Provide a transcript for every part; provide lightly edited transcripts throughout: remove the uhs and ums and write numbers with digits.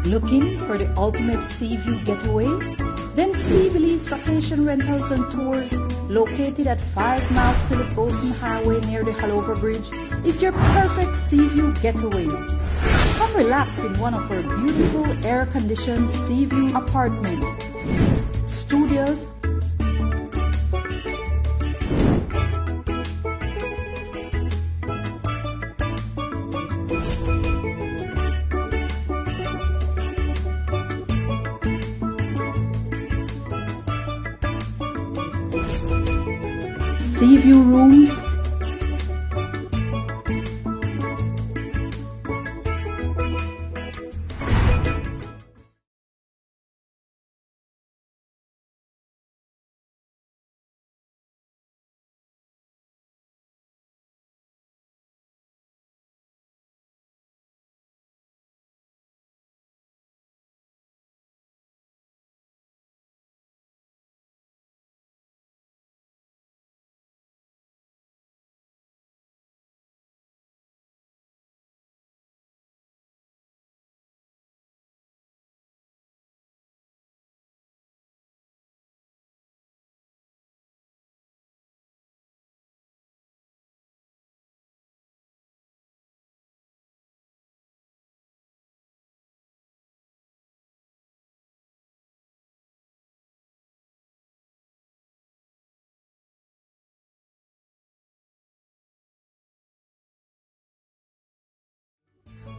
Looking for the ultimate sea view getaway? Then Sea Belize Vacation Rentals and Tours, located at 5 Mount Philip Boson Highway near the Halover Bridge, is your perfect sea view getaway. Come relax in one of our beautiful air-conditioned sea view apartments, studios, sea view rooms,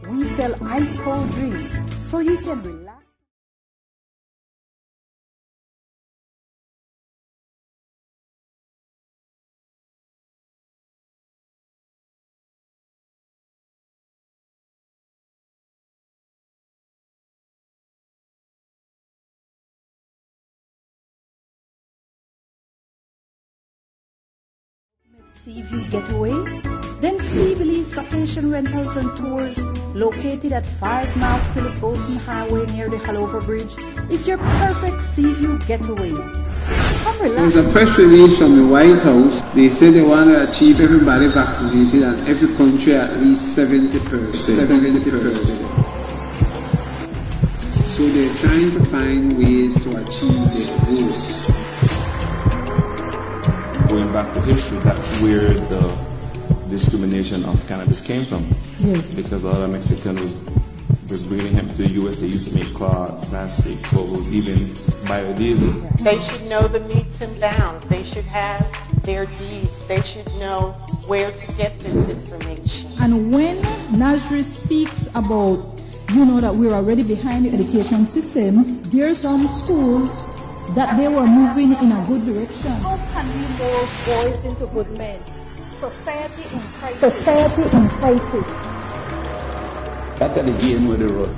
we sell ice cold drinks so you can relax. Sea view getaway? Then Sea Belize Vacation Rentals and Tours, located at 5 Mount Philip Boson Highway near the Halover Bridge, is your perfect sea view getaway. Come relax. There's a press release from the White House. They say they want to achieve everybody vaccinated and every country at least 70%. So they're trying to find ways to achieve their goal. Going back to history, that's where the discrimination of cannabis came from. Yes. Because a lot of Mexicans was bringing hemp to the U.S. They used to make cloth, plastic, clothes, even biodiesel. They should know the meets and bounds. They should have their deeds. They should know where to get this information. And when Nasri speaks about, that we're already behind the education system, there are some schools that they were moving in a good direction. How can we mold boys into good men? Society in crisis. That's the game with the road.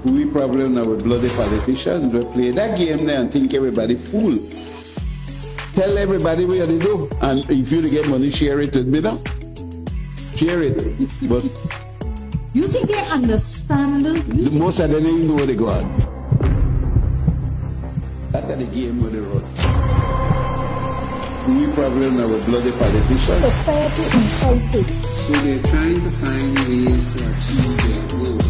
We probably know with bloody politicians we play that game there and think everybody fool. Tell everybody what they do, and if you get money, share it with me now. Share it, but You think they understand? most of them don't know where they go on. That's the game with the road. We probably know with bloody politicians. Society in crisis. So they're trying to find ways to achieve their goals.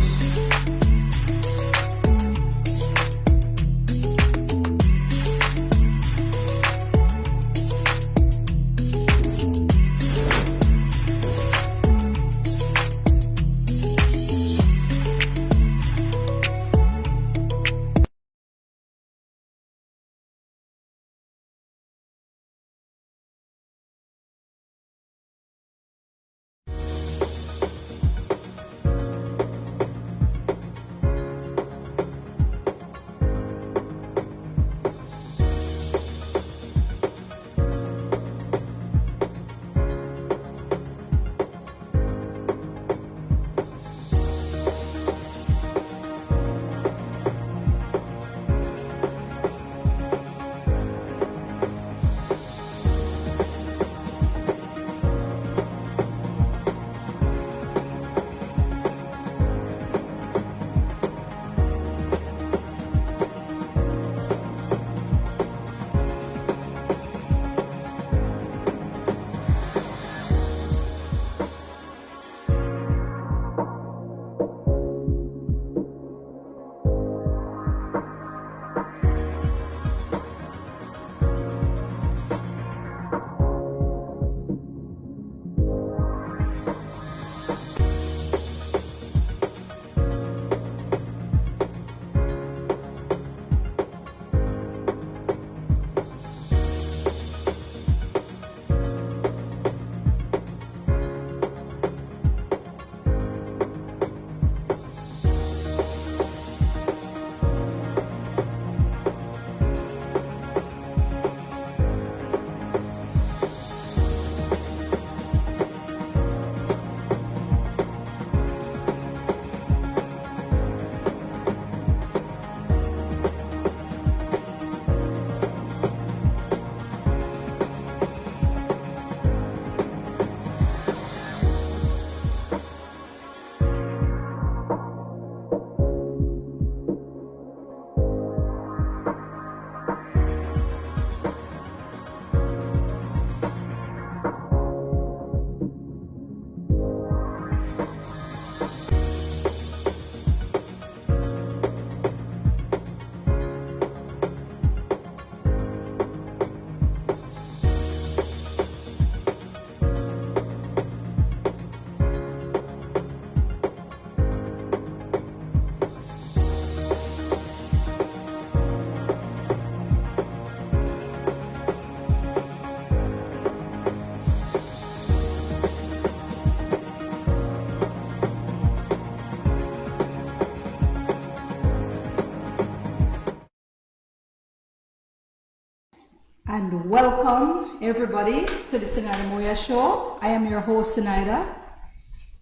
And welcome everybody to the Zenaida Moya Show. I am your host, Zenaida.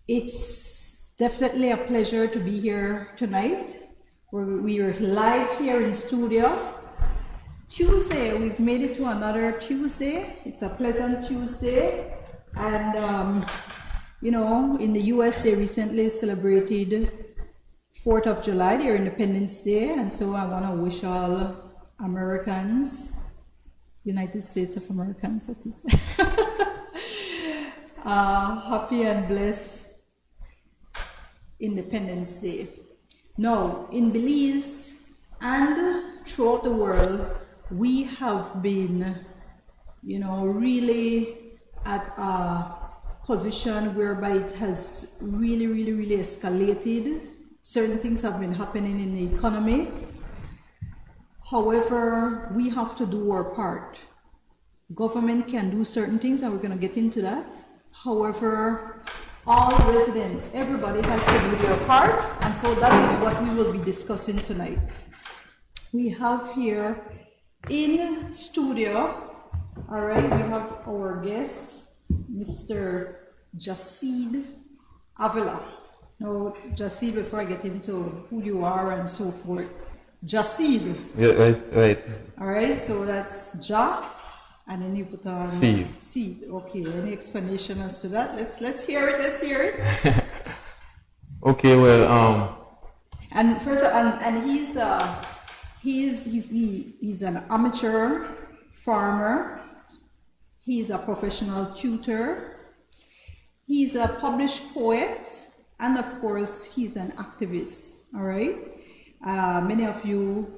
It's definitely a pleasure to be here tonight. We are live here in studio. Tuesday, we've made it to another Tuesday. It's a pleasant Tuesday. And, in the US, they recently celebrated 4th of July, their Independence Day. And so I want to wish all Americans, United States of Americans, happy and blessed Independence Day. Now, in Belize and throughout the world, we have been, really at a position whereby it has really escalated. Certain things have been happening in the economy. However, we have to do our part. Government can do certain things, and we're going to get into that. However, all residents, everybody has to do their part, and so that is what we will be discussing tonight. We have here in studio, all right, we have our guest, Mr. Jasid Avila. Now, Jasid, before I get into who you are and so forth, Jasid. Yeah, right. All right, so that's Ja, and then you put on Seed. Okay, any explanation as to that? Let's hear it. Okay, well, and first, and he's an amateur farmer. He's a professional tutor. He's a published poet, and of course, he's an activist. All right. Many of you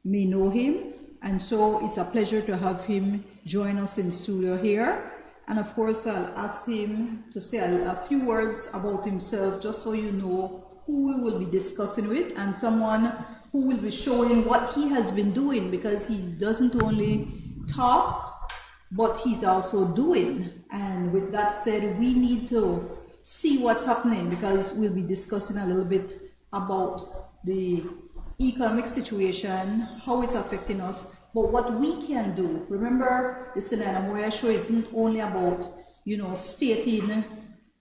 may know him, and so it's a pleasure to have him join us in studio here. And of course, I'll ask him to say a few words about himself, just so you know who we will be discussing with, and someone who will be showing what he has been doing, because he doesn't only talk, but he's also doing. And with that said, we need to see what's happening, because we'll be discussing a little bit about the economic situation, how it's affecting us, but what we can do. Remember, the Zenaida Moya Show isn't only about, stating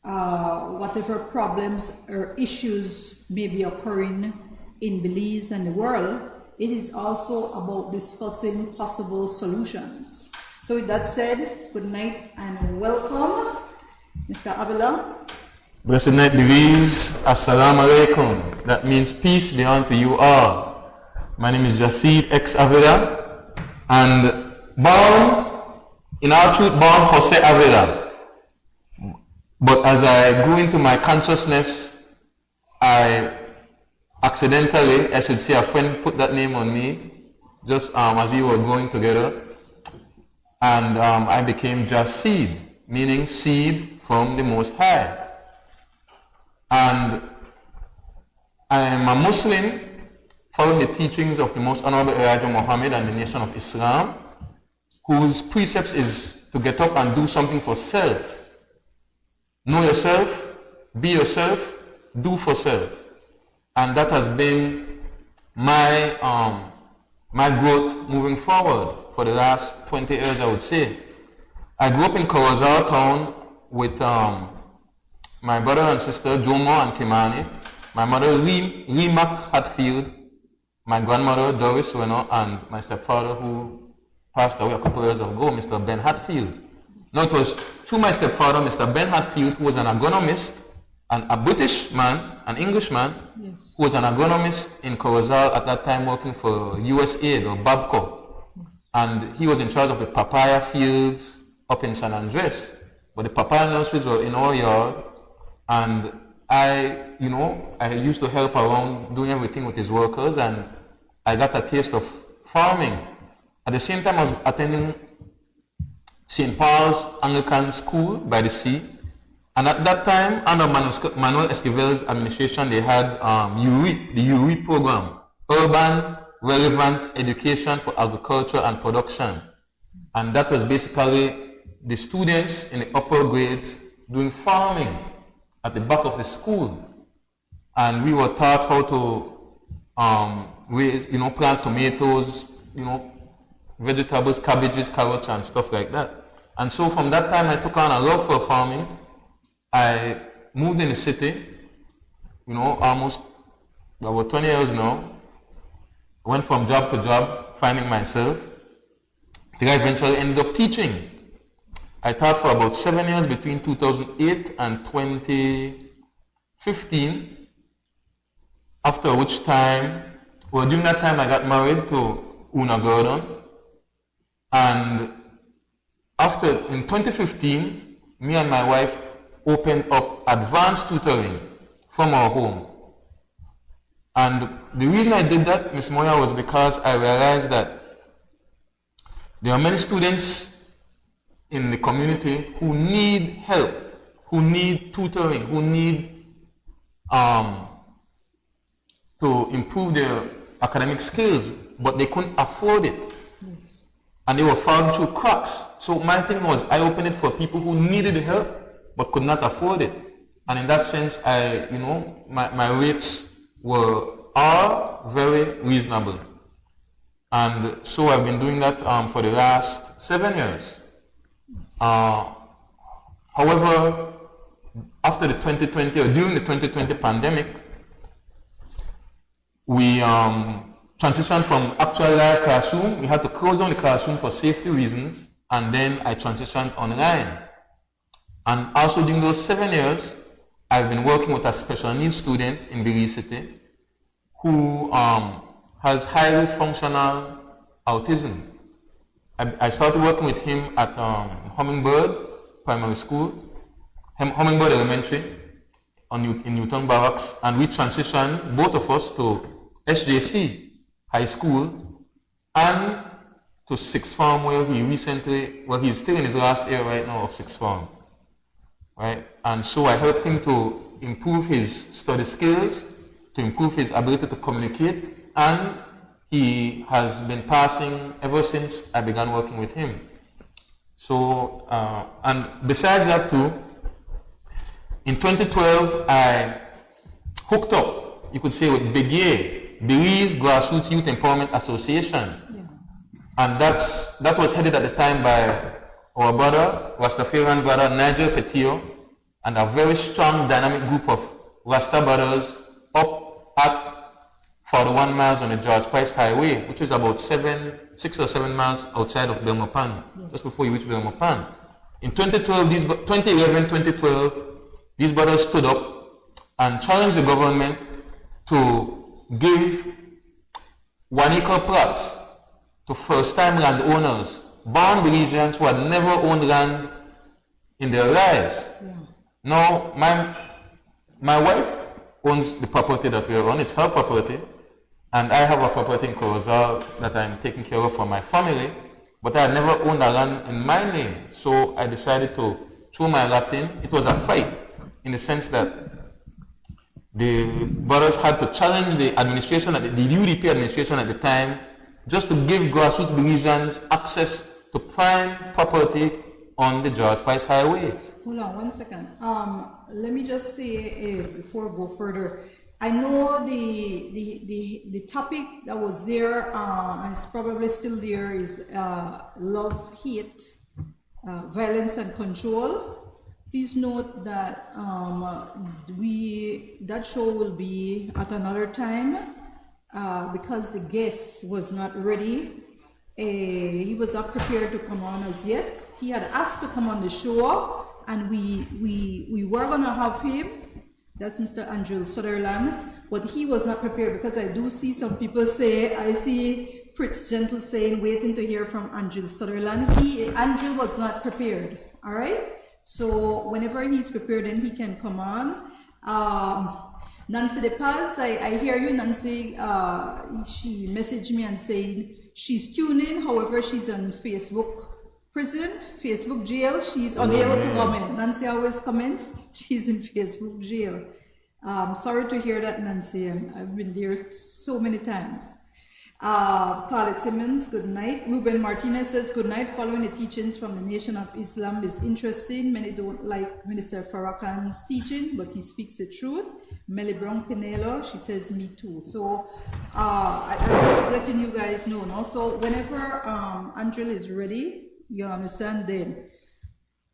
whatever problems or issues may be occurring in Belize and the world. It is also about discussing possible solutions. So with that said, good night and welcome, Mr. Avila. blessed night, Belize. Assalamu alaikum. That means peace be unto you all. My name is Jasid X Avila, and born Jose Avila. But as I grew into my consciousness, I accidentally, I should say, a friend put that name on me, just as we were growing together, and I became Jasid, meaning seed from the Most High. And I am a Muslim, following the teachings of the Most Honorable Elijah Muhammad and the Nation of Islam, whose precepts is to get up and do something for self. Know yourself, be yourself, do for self. And that has been my growth moving forward for the last 20 years, I would say. I grew up in Karazar town with my brother and sister, Jomo and Kimani, my mother, Reemac Hatfield, my grandmother, Doris Reno, and my stepfather, who passed away a couple years ago, Mr. Ben Hatfield. Now, it was through my stepfather, Mr. Ben Hatfield, who was an agronomist, and a British man, an Englishman, yes, who was an agronomist in Karazar at that time, working for USAID or Babco. Yes. And he was in charge of the papaya fields up in San Andres. But the papaya nurseries were in our yard, and I used to help around doing everything with his workers, and I got a taste of farming. At the same time, I was attending St. Paul's Anglican School by the sea, and at that time, under Manuel Esquivel's administration, they had the URI program, Urban Relevant Education for Agriculture and Production. And that was basically the students in the upper grades doing farming at the back of the school. And we were taught how to raise, plant tomatoes, vegetables, cabbages, carrots, and stuff like that. And so from that time, I took on a love for farming. I moved in the city, almost about 20 years now. Went from job to job, finding myself. Till I eventually ended up teaching. I taught for about 7 years between 2008 and 2015. After which time, during that time I got married to Una Gordon. And in 2015, me and my wife opened up advanced tutoring from our home. And the reason I did that, Ms. Moya, was because I realized that there are many students in the community who need help, who need tutoring, who need to improve their academic skills, but they couldn't afford it. Yes. And they were falling through cracks. So my thing was, I opened it for people who needed the help, but could not afford it. And in that sense, my rates are very reasonable. And so I've been doing that for the last 7 years. However, after the 2020 or during the 2020 pandemic, we transitioned from actual live classroom. We had to close down the classroom for safety reasons, and then I transitioned online. And also during those 7 years, I've been working with a special needs student in Belize City who has highly functional autism. I started working with him at Hummingbird Primary School, Hummingbird Elementary in Newton Barracks, and we transitioned, both of us, to SJC High School and to Sixth Form, where he's still in his last year right now of Sixth Form. Right? And so I helped him to improve his study skills, to improve his ability to communicate, and he has been passing ever since I began working with him. So, and besides that too, in 2012, I hooked up, you could say, with Belize Grassroots Youth Empowerment Association. Yeah. And that was headed at the time by our brother, Rastafarian brother, Nigel Petio, and a very strong, dynamic group of Rasta brothers up at 41 miles on the George Price Highway, which is about 6 or 7 miles outside of Belmopan, just before you reach Belmopan. In 2012, these brothers stood up and challenged the government to give 1 acre plots to first-time landowners, born Belizeans who had never owned land in their lives. Yeah. Now, my wife owns the property that we are on. It's her property. And I have a property in Corozal that I'm taking care of for my family. But I had never owned a land in my name. So I decided to throw my lot in. It was a fight in the sense that the brothers had to challenge the administration, the UDP administration at the time, just to give grassroots Belizeans access to prime property on the George Price Highway. Hold on 1 second. Let me just say before I go further, I know the topic that was there, and it's probably still there, is love, hate, violence and control. Please note that that show will be at another time because the guest was not ready. He was not prepared to come on as yet. He had asked to come on the show, and we were going to have him. That's Mr. Andrew Sutherland, but he was not prepared because I do see some people say, I see Prince Gentle saying, waiting to hear from Andrew Sutherland. Andrew was not prepared, all right? So whenever he's prepared, then he can come on. Nancy De Paz, I hear you, Nancy. She messaged me and saying she's tuning, however, she's on Facebook jail. She's unable to comment. Nancy always comments. She's in Facebook jail. Sorry to hear that, Nancy. I've been there so many times. Claudette Simmons, good night. Ruben Martinez says, good night. Following the teachings from the Nation of Islam is interesting. Many don't like Minister Farrakhan's teachings, but he speaks the truth. Melly Brown Pinelo, she says, me too. So I'm just letting you guys know. No? So whenever Angel is ready, you understand, then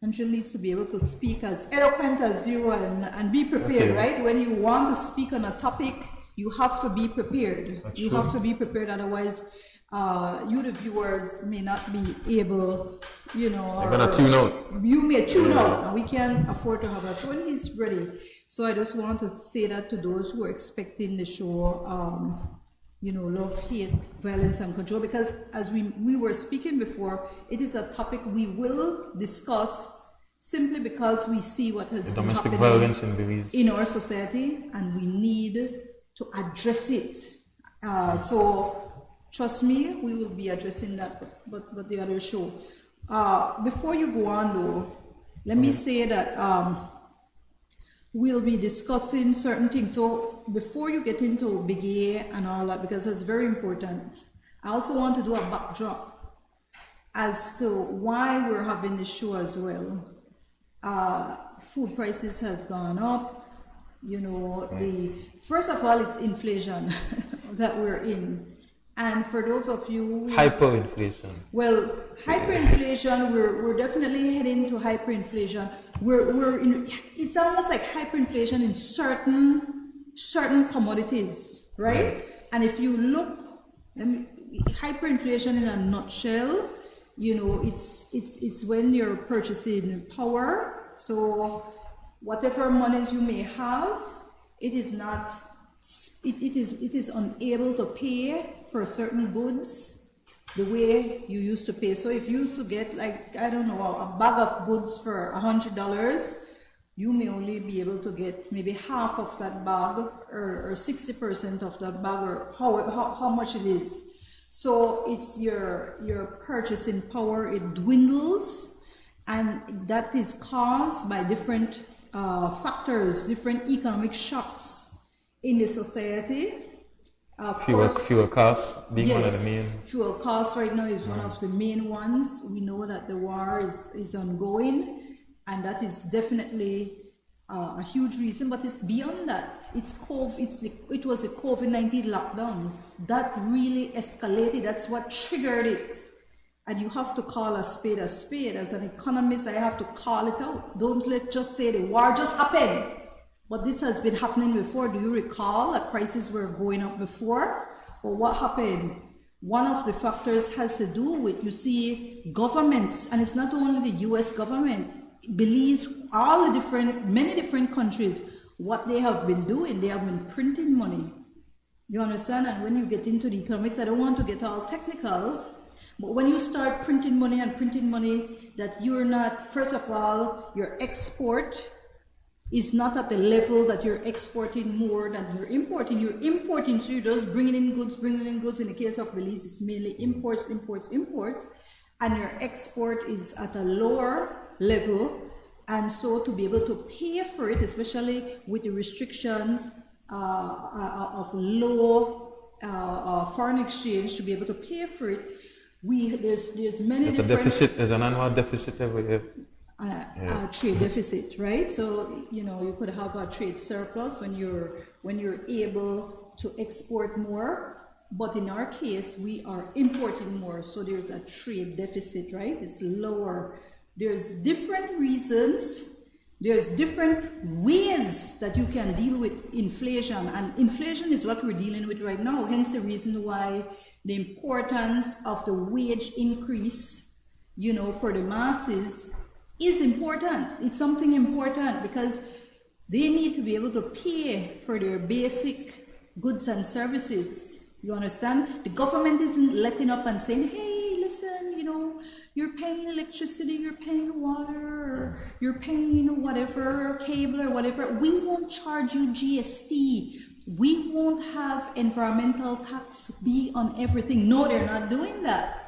Angel needs to be able to speak as eloquent as you and be prepared, right? When you want to speak on a topic, you have to be prepared. You have to be prepared, otherwise you, the viewers, may not be able, you know. You're gonna tune out. You may tune out, and we can't afford to have that. So when he's ready. So I just want to say that to those who are expecting the show, you know, love, hate, violence, and control, because as we were speaking before, it is a topic we will discuss simply because we see what has been domestic happening violence in Belize in our society, and we need to address it. So trust me, we will be addressing that, but the other show. Before you go on though, let me say that we'll be discussing certain things. So before you get into Big A and all that, because that's very important, I also want to do a backdrop as to why we're having this show as well. Food prices have gone up. You know, first of all, it's inflation that we're in. And for those of you hyperinflation. Well, hyperinflation, we're definitely heading to hyperinflation. We're in, it's almost like hyperinflation in certain commodities, right? And if you look, hyperinflation in a nutshell, you know, it's when you're purchasing power. So whatever monies you may have, it is not, it is unable to pay for certain goods the way you used to pay. So if you used to get, like, I don't know, a bag of goods for $100, you may only be able to get maybe half of that bag, or 60% of that bag, or how much it is. So it's your purchasing power, it dwindles, and that is caused by different factors, different economic shocks in the society. Fuel costs being one of the main. Fuel costs right now is one of the main ones. We know that the war is ongoing, and that is definitely a huge reason. But it's beyond that. It was the COVID-19 lockdowns that really escalated. That's what triggered it. And you have to call a spade a spade. As an economist, I have to call it out. Don't just say the war just happened. But this has been happening before. Do you recall that prices were going up before? But what happened? One of the factors has to do with, you see, governments, and it's not only the US government, Belize, many different countries, what they have been doing, they have been printing money. You understand? And when you get into the economics, I don't want to get all technical, but when you start printing money, that you're not, first of all, your export is not at the level that you're exporting more than you're importing. You're importing, so you're just bringing in goods. In the case of Belize, it's mainly imports, and your export is at a lower level. And so to be able to pay for it, especially with the restrictions of low foreign exchange, to be able to pay for it, there's many different... There's an annual deficit every year. Trade deficit, right? So, you know, you could have a trade surplus when you're able to export more, but in our case, we are importing more, so there's a trade deficit, right? It's lower. There's different reasons, there's different ways that you can deal with inflation, and inflation is what we're dealing with right now, hence the reason why the importance of the wage increase, you know, for the masses is important. It's something important because they need to be able to pay for their basic goods and services. You understand? The government isn't letting up and saying, hey, listen, you know, you're paying electricity, you're paying water, you're paying whatever, cable or whatever. We won't charge you GST. We won't have environmental tax be on everything. No, they're not doing that.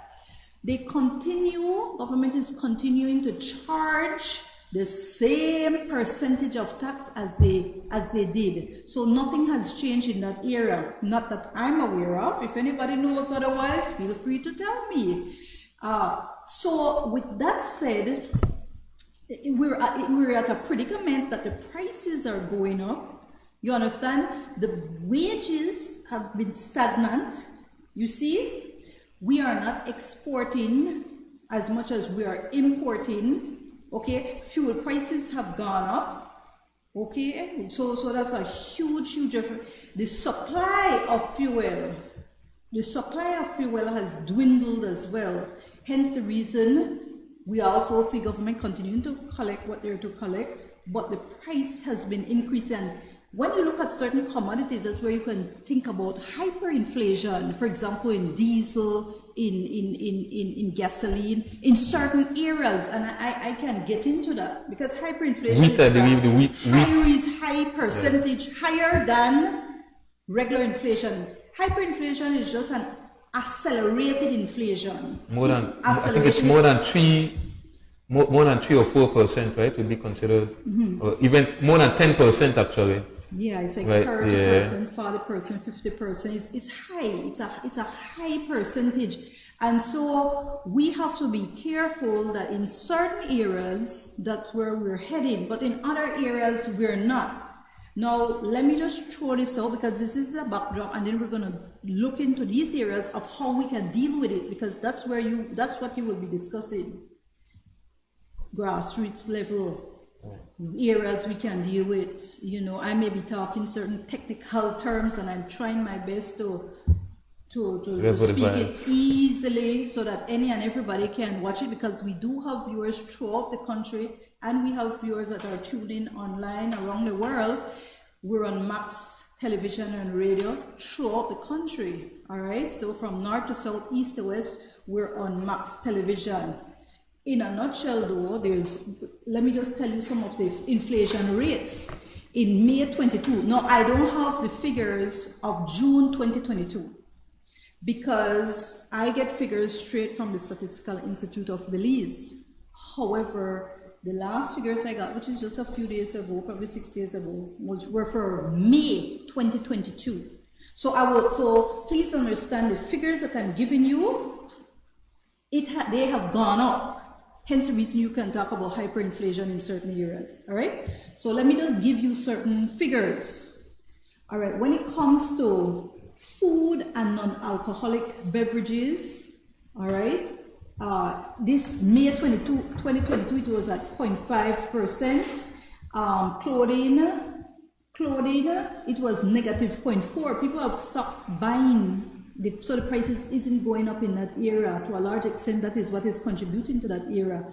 Government is continuing to charge the same percentage of tax as they did. So nothing has changed in that area, not that I'm aware of. If anybody knows otherwise, feel free to tell me. So with that said, we're at a predicament that the prices are going up. You understand? The wages have been stagnant. You see, we are not exporting as much as we are importing. Okay, fuel prices have gone up. Okay, so that's a huge effort. The supply of fuel has dwindled as well. Hence the reason we also see government continuing to collect what they're to collect, but the price has been increasing. When you look at certain commodities, that's where you can think about hyperinflation. For example, in diesel, in gasoline, in certain areas, and I can get into that because hyperinflation is high percentage, higher than regular inflation. Hyperinflation is just an accelerated inflation. I think it's more than 3 or 4%, right? Would be considered, or even more than 10% actually. Yeah, it's like 30%, 40%, 50%. It's high. It's a high percentage, and so we have to be careful that in certain areas that's where we're heading, but in other areas we're not. Now, let me just throw this out because this is a backdrop, and then we're going to look into these areas of how we can deal with it, because that's what you will be discussing. Grassroots level areas we can deal with. You know, I may be talking certain technical terms, and I'm trying my best to speak it easily so that any and everybody can watch it, because we do have viewers throughout the country, and we have viewers that are tuning online around the world. We're on Max television and radio throughout the country. All right, so from north to south, east to west, we're on Max television. In a nutshell though, let me just tell you some of the inflation rates in May 22. Now, I don't have the figures of June 2022 because I get figures straight from the Statistical Institute of Belize. However, the last figures I got, which is just a few days ago, probably 6 days ago, were for May 2022. So please understand the figures that I'm giving you, they have gone up. Hence the reason you can talk about hyperinflation in certain areas. All right. So let me just give you certain figures. All right. When it comes to food and non-alcoholic beverages, all right. This May 22, 2022, it was at 0.5%. Clothing, it was negative 0.4%. People have stopped buying. So the prices isn't going up in that area. To a large extent, that is what is contributing to that area.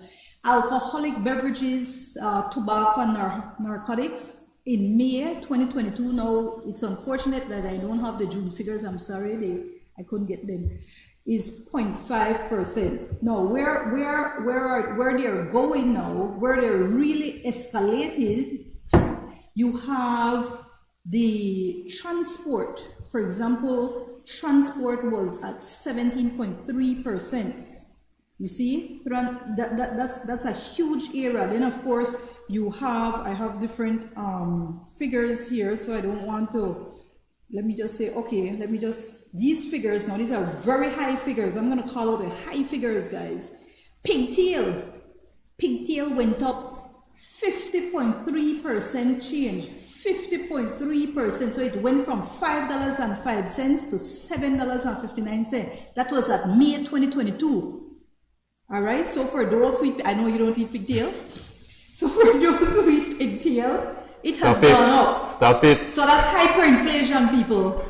Alcoholic beverages, tobacco and narcotics in May 2022. Now, it's unfortunate that I don't have the June figures. I'm sorry, I couldn't get them. Is 0.5%. Now, where they're going now, where they're really escalated, you have the transport. For example, transport was at 17.3%. You see, that's a huge area. Then of course I have different figures here, so I don't want to. Let me just say, okay, these figures now, these are very high figures. I'm going to call out the high figures, guys. Pigtail went up 50.3% change. 50.3%. So it went from $5.05 to $7.59. That was at May 2022. All right. So for those who I know you don't eat pigtail. So for those who eat pigtail, it has gone up. Stop it. So that's hyperinflation, people.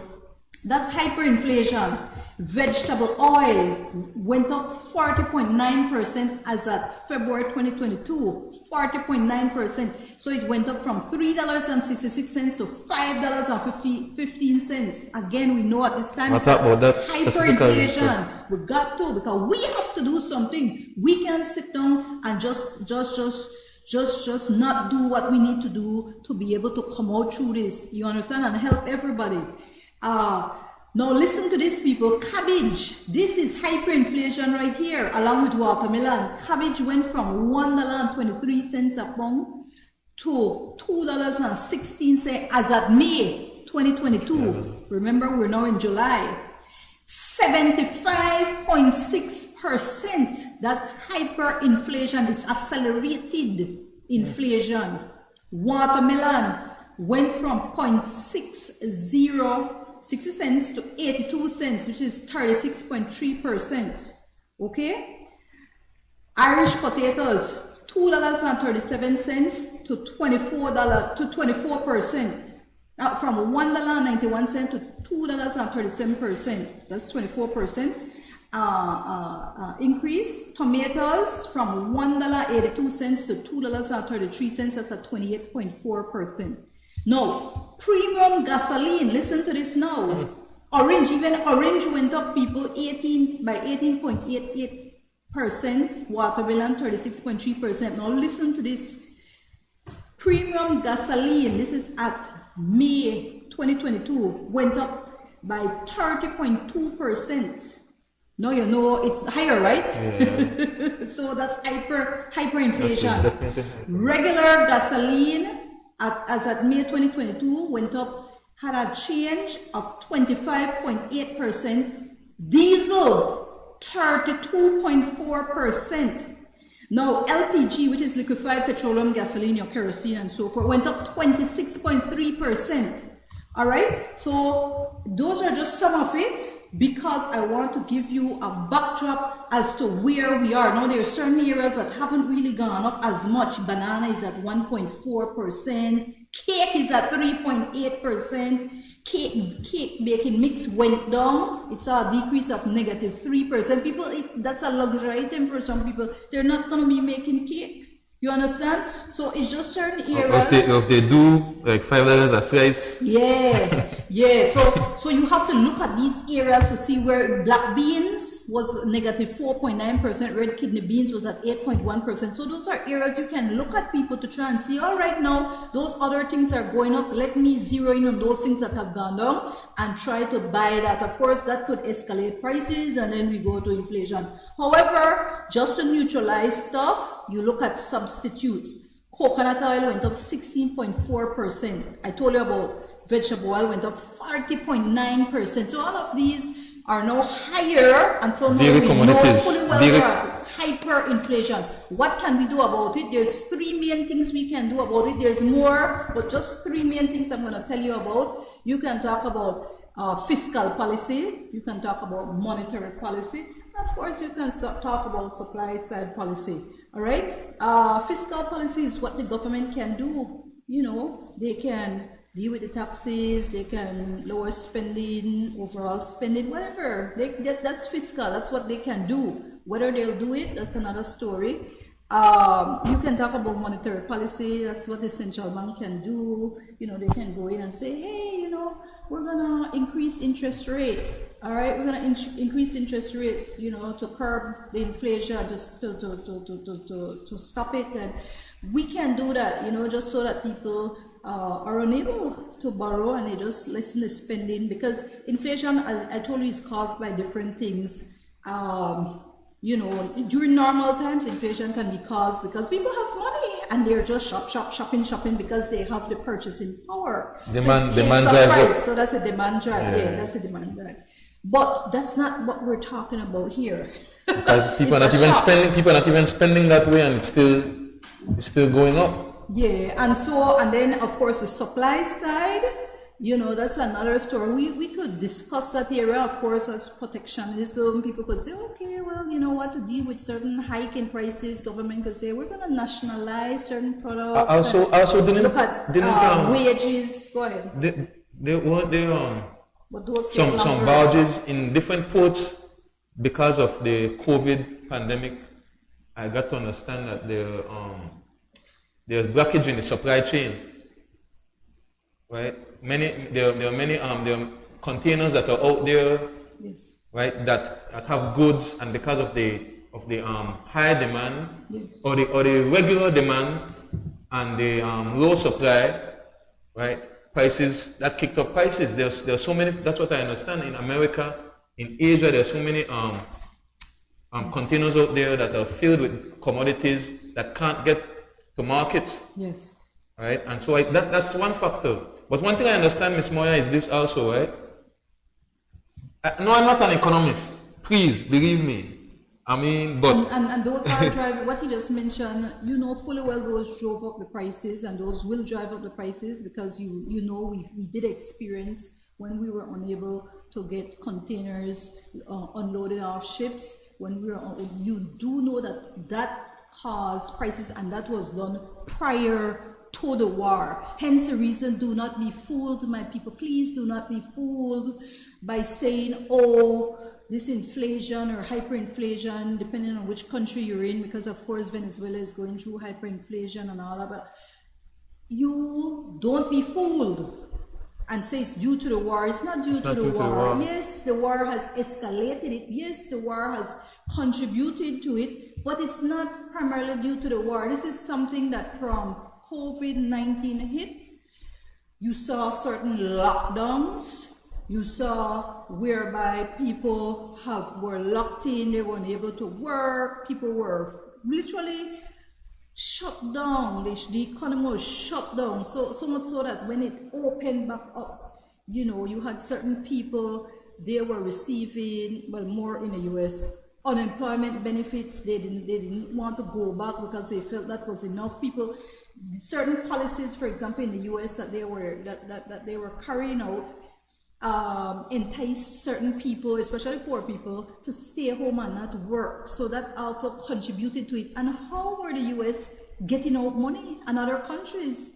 That's hyperinflation. Vegetable oil went up 40.9% as at February 2022. 40.9%. So it went up from $3.66 to $5.15. Again, we know at this time what's up about that hyperinflation. We got to, because we have to do something. We can't sit down and just not do what we need to do to be able to come out through this. You understand? And help everybody. Now listen to this, people. Cabbage. This is hyperinflation right here, along with watermelon. Cabbage went from $1.23 a pound to $2.16 as at May 2022. Remember, we're now in July. 75.6%. That's hyperinflation. It's accelerated inflation. Watermelon went from 0.60 cents to 82 cents, which is 36.3%. Okay? Irish potatoes, $2.37 to $24%. Now from $1.91 to $2.37%. That's 24% increase. Tomatoes from $1.82 to $2.33. That's at 28.4%. Now, premium gasoline, listen to this now. Orange, even orange went up, people, by 18.88%. Watermelon, 36.3%. Now, listen to this. Premium gasoline, this is at May 2022, went up by 30.2%. Now you know it's higher, right? Yeah. So that's hyperinflation. Regular gasoline, as at May 2022, went up, had a change of 25.8%. Diesel, 32.4%. Now LPG, which is liquefied petroleum gasoline, your kerosene and so forth, went up 26.3%. All right, so those are just some of it, because I want to give you a backdrop as to where we are. Now, there are certain areas that haven't really gone up as much. Banana is at 1.4%. Cake is at 3.8%. Cake baking mix went down. It's a decrease of -3%. People, that's a luxury item for some people. They're not going to be making cake. You understand? So it's just certain areas. If they do like $5 a slice. Yeah, yeah. So you have to look at these areas to see where black beans was -4.9%, red kidney beans was at 8.1%. So those are areas you can look at, people, to try and see, all right, now those other things are going up. Let me zero in on those things that have gone down and try to buy that. Of course, that could escalate prices and then we go to inflation. However, just to neutralize stuff, you look at substitutes. Coconut oil went up 16.4%. I told you about vegetable oil went up 40.9%. So all of these are now higher until now we know fully well they are hyperinflation. What can we do about it? There's three main things we can do about it. There's more, but just three main things I'm going to tell you about. You can talk about fiscal policy. You can talk about monetary policy. Of course, you can talk about supply side policy. All right, fiscal policy is what the government can do. You know, they can deal with the taxes, they can lower spending, overall spending, whatever. That's fiscal. That's what they can do. Whether they'll do it, that's another story. You can talk about monetary policy. That's what the central bank can do. You know, they can go in and say, hey, you know, we're gonna increase interest rate. All right, we're gonna increase interest rate, you know, to curb the inflation, just to stop it. And we can do that, you know, just so that people are unable to borrow and they just lessen the spending, because inflation, as I told you, is caused by different things. You know, during normal times, inflation can be caused because people have money and they're just shopping because they have the purchasing power. Demand drive. So that's a demand drive. Yeah, that's a demand drive. But that's not what we're talking about here. Because people are not even spending that way, and it's still going up. Yeah, and then of course the supply side. You know, that's another story. We could discuss that area, of course, as protectionism. People could say, okay, well, you know what, to deal with certain hike in prices, government could say, we're going to nationalize certain products. Also didn't look at wages. Go ahead. Some barges in different ports, because of the COVID pandemic, I got to understand that there's blockage in the supply chain, right? There are many containers that are out there, yes, right, that have goods, and because of the high demand, yes, or the regular demand and the low supply, right, prices, that kicked up prices. There are so many, that's what I understand. In America, in Asia, there are so many containers out there that are filled with commodities that can't get to markets. Yes. Right? And so that's one factor. But one thing I understand, Ms. Moya, is this also, right? No, I'm not an economist. Please, believe me. I mean, but... And those are driving, what he just mentioned, you know fully well those drove up the prices, and those will drive up the prices, because you know we did experience when we were unable to get containers unloaded off ships, when we were, you do know that caused prices, and that was done prior to the war. Hence the reason, do not be fooled, my people. Please do not be fooled by saying, oh, this inflation or hyperinflation, depending on which country you're in, because of course Venezuela is going through hyperinflation and all that, but you don't be fooled and say it's due to the war. It's not due to the war. Yes, the war has escalated it. Yes, the war has contributed to it, but it's not primarily due to the war. This is something that from COVID-19 hit, you saw certain lockdowns. You saw whereby people were locked in, they weren't able to work, people were literally shut down, the economy was shut down, so much so that when it opened back up, you know, you had certain people, they were receiving, well, more in the US, unemployment benefits. They didn't want to go back because they felt that was enough. People, certain policies, for example, in the US that they were carrying out, entice certain people, especially poor people, to stay home and not work. So that also contributed to it. And how were the US getting out money and other countries?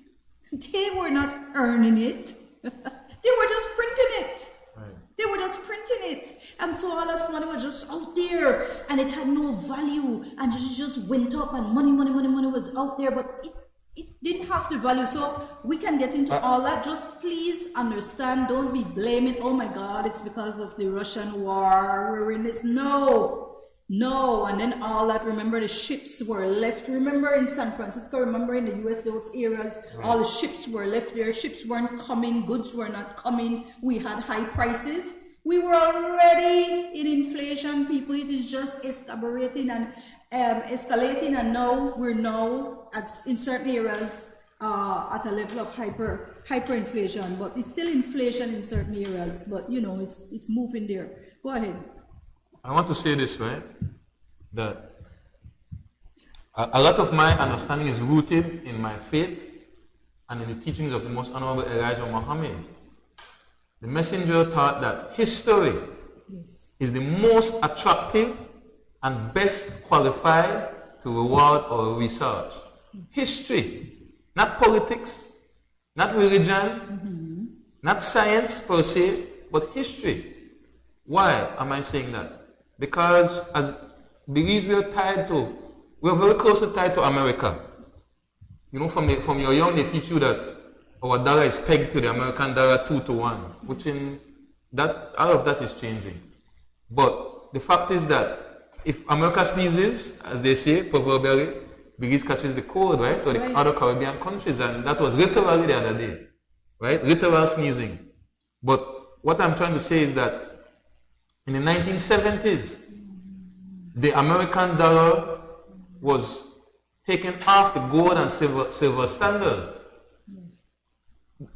They were not earning it. They were just printing it. Right. They were just printing it. And so all this money was just out there, and it had no value, and it just went up, and money was out there, but it didn't have the value. So we can get into all that. Just please understand, don't be blaming, oh my God, it's because of the Russian war, we're in this. No, and then all that, remember the ships were left, remember in San Francisco, remember in the US, those areas, all the ships were left there, ships weren't coming, goods were not coming, we had high prices. We were already in inflation, people. It is just escalating, and now we're in certain areas at a level of hyperinflation, but it's still inflation in certain areas. But you know, it's moving there. Go ahead. I want to say this, right? That a lot of my understanding is rooted in my faith and in the teachings of the Most Honorable Elijah Muhammad. The messenger taught that history is the most attractive and best qualified to reward our research. History, not politics, not religion, not science per se, but history. Why am I saying that? Because as beliefs we are very closely tied to America. You know, from your young, they teach you that our dollar is pegged to the American dollar 2 to 1, which all of that is changing. But the fact is that if America sneezes, as they say, proverbially, Biggs catches the cold, right? That's so the other Caribbean countries, and that was literally the other day, right? Literal sneezing. But what I'm trying to say is that in the 1970s, the American dollar was taken off the gold and silver standard.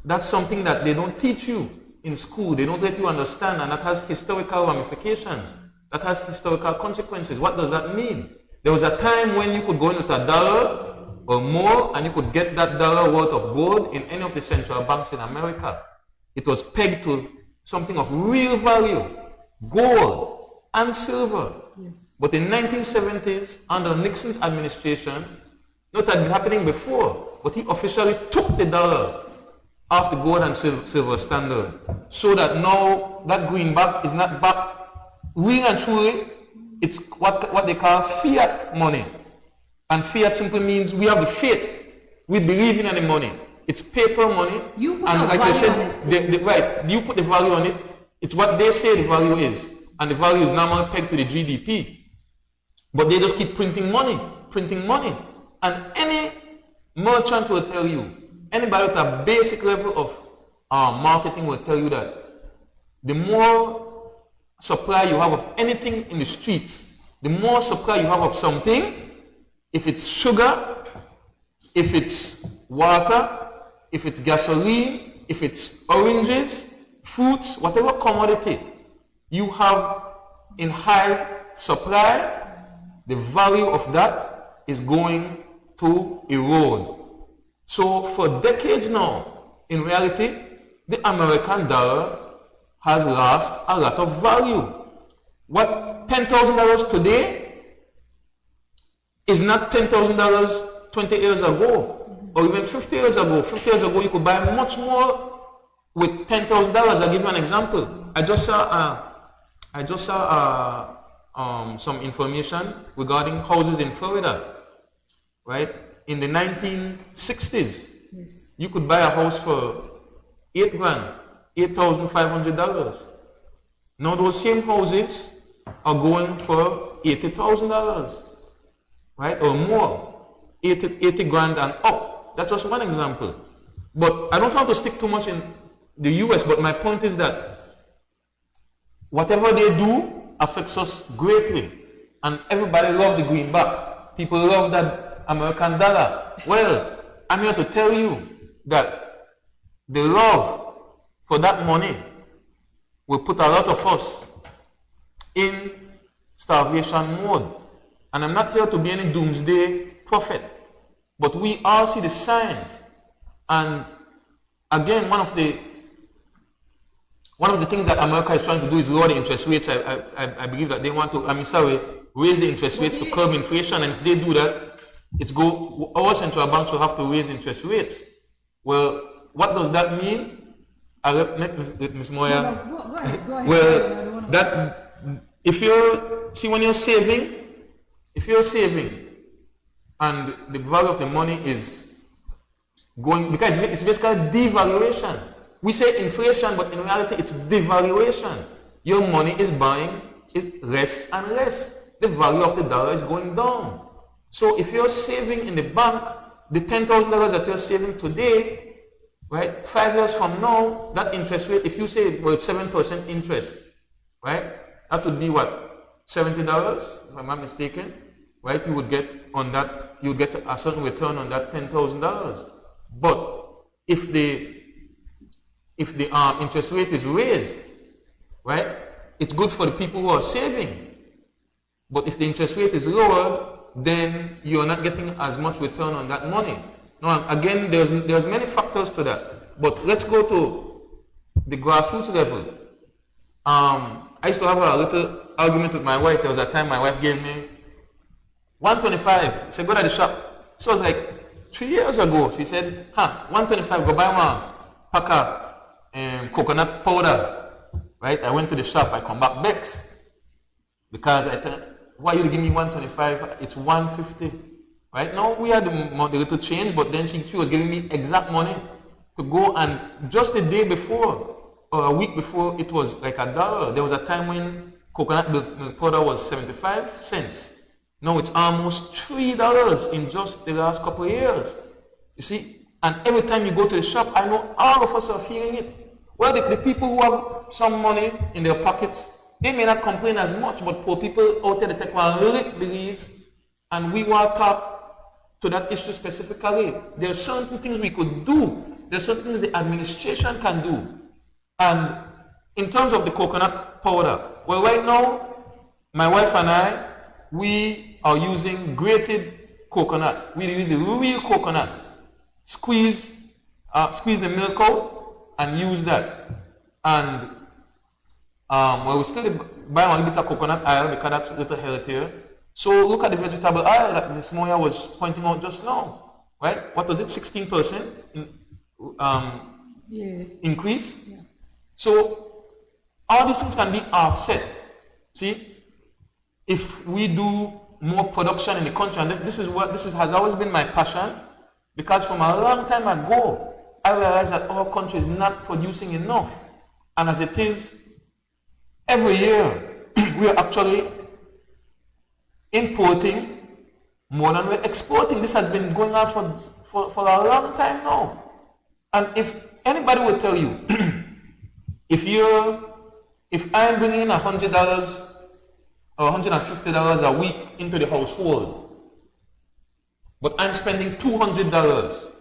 That's something that they don't teach you in school. They don't let you understand, and that has historical ramifications. That has historical consequences. What does that mean? There was a time when you could go in with $1 or more, and you could get that dollar worth of gold in any of the central banks in America. It was pegged to something of real value, gold and silver. Yes. But in 1970s, under Nixon's administration, not that had been happening before, but he officially took the dollar off the gold and silver standard, so that now that greenback is not backed real and truly. It's what they call fiat money, and fiat simply means we have the faith, we believe in the money. It's paper money, you put and like I said, right, you put the value on it. It's what they say the value is, and the value is normally pegged to the GDP. But they just keep printing money, and any merchant will tell you, anybody with a basic level of marketing will tell you that the more supply you have of anything in the streets, the more supply you have of something, if it's sugar, if it's water, if it's gasoline, if it's oranges, fruits, whatever commodity you have in high supply, the value of that is going to erode. So for decades now, in reality, the American dollar has lost a lot of value. What $10,000 today is not $10,000 20 years ago, or even 50 years ago. 50 years ago, you could buy much more with $10,000. I'll give you an example. I just saw some information regarding houses in Florida, right? In the 1960s, yes, you could buy a house for $8 grand, $8,500. Now those same houses are going for $80,000, right, or more, 80 grand and up. That's just one example. But I don't want to stick too much in the US, but my point is that whatever they do affects us greatly. And everybody loves the greenback. People love that American dollar. Well, I'm here to tell you that the love for that money will put a lot of us in starvation mode. And I'm not here to be any doomsday prophet, but we all see the signs. And again, one of the things that America is trying to do is lower the interest rates. I believe that they want to, raise the interest rates to curb inflation. And if they do that, our central banks will have to raise interest rates. Well, what does that mean? I'll let Ms. Moya. Go ahead. Well, when you're saving, if you're saving and the value of the money is going, because it's basically devaluation. We say inflation, but in reality it's devaluation. Your money is buying less and less. The value of the dollar is going down. So if you're saving in the bank, the $10,000 that you're saving today, right, 5 years from now, that interest rate, if you say it's 7% interest, right, that would be what, $70, if I'm not mistaken, right? You would get on that, you would get a certain return on that $10,000. But if the interest rate is raised, right, it's good for the people who are saving. But if the interest rate is lowered, then you're not getting as much return on that money. Now, again, there's many factors to that. But let's go to the grassroots level. I used to have a little argument with my wife. There was a time my wife gave me $125. She said, go to the shop. So it was like 3 years ago. She said, $125, go buy one pack of coconut powder. Right? I went to the shop. I come back vexed. Because I thought, why you give me $125? It's $150. Right? Now we had the little change, but then she was giving me exact money to go, and just a day before or a week before it was like $1. There was a time when coconut milk powder was 75 cents. Now it's almost $3 in just the last couple of years. You see? And every time you go to the shop, I know all of us are feeling it. Well, the people who have some money in their pockets, they may not complain as much, but poor people out there, they take one lick beliefs, and we want to talk to that issue specifically. There are certain things we could do. There are certain things the administration can do. And in terms of the coconut powder, well, right now, my wife and I, we are using grated coconut. We use the real coconut. Squeeze the milk out and use that. And well, we still buy one little bit of coconut oil because that's a little healthier. So look at the vegetable oil that Ms. Moya was pointing out just now, right? What was it, 16% increase? Yeah. So all these things can be offset. See, if we do more production in the country, and this has always been my passion, because from a long time ago, I realized that our country is not producing enough. And as it is, every year, we are actually importing more than we're exporting. This has been going on for a long time now. And if anybody will tell you, if I'm bringing in $100 or $150 a week into the household, but I'm spending $200,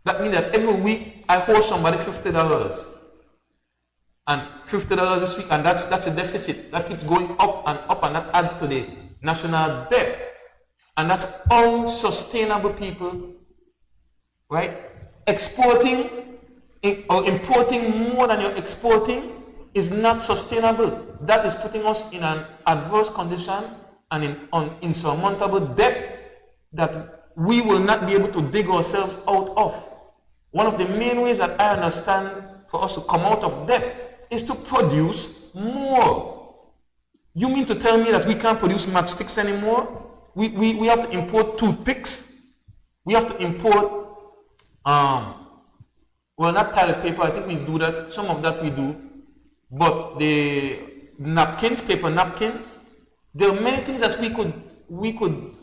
that means that every week I owe somebody $50. And $50 this week, and that's a deficit. That keeps going up, and that adds to the national debt. And that's unsustainable, people. Right? Exporting or importing more than you're exporting is not sustainable. That is putting us in an adverse condition and in insurmountable debt that we will not be able to dig ourselves out of. One of the main ways that I understand for us to come out of debt is to produce more. You mean to tell me that we can't produce matchsticks anymore? We have to import toothpicks. We have to import, well, not toilet paper. I think we do that. Some of that we do. But the napkins, paper napkins, there are many things that we could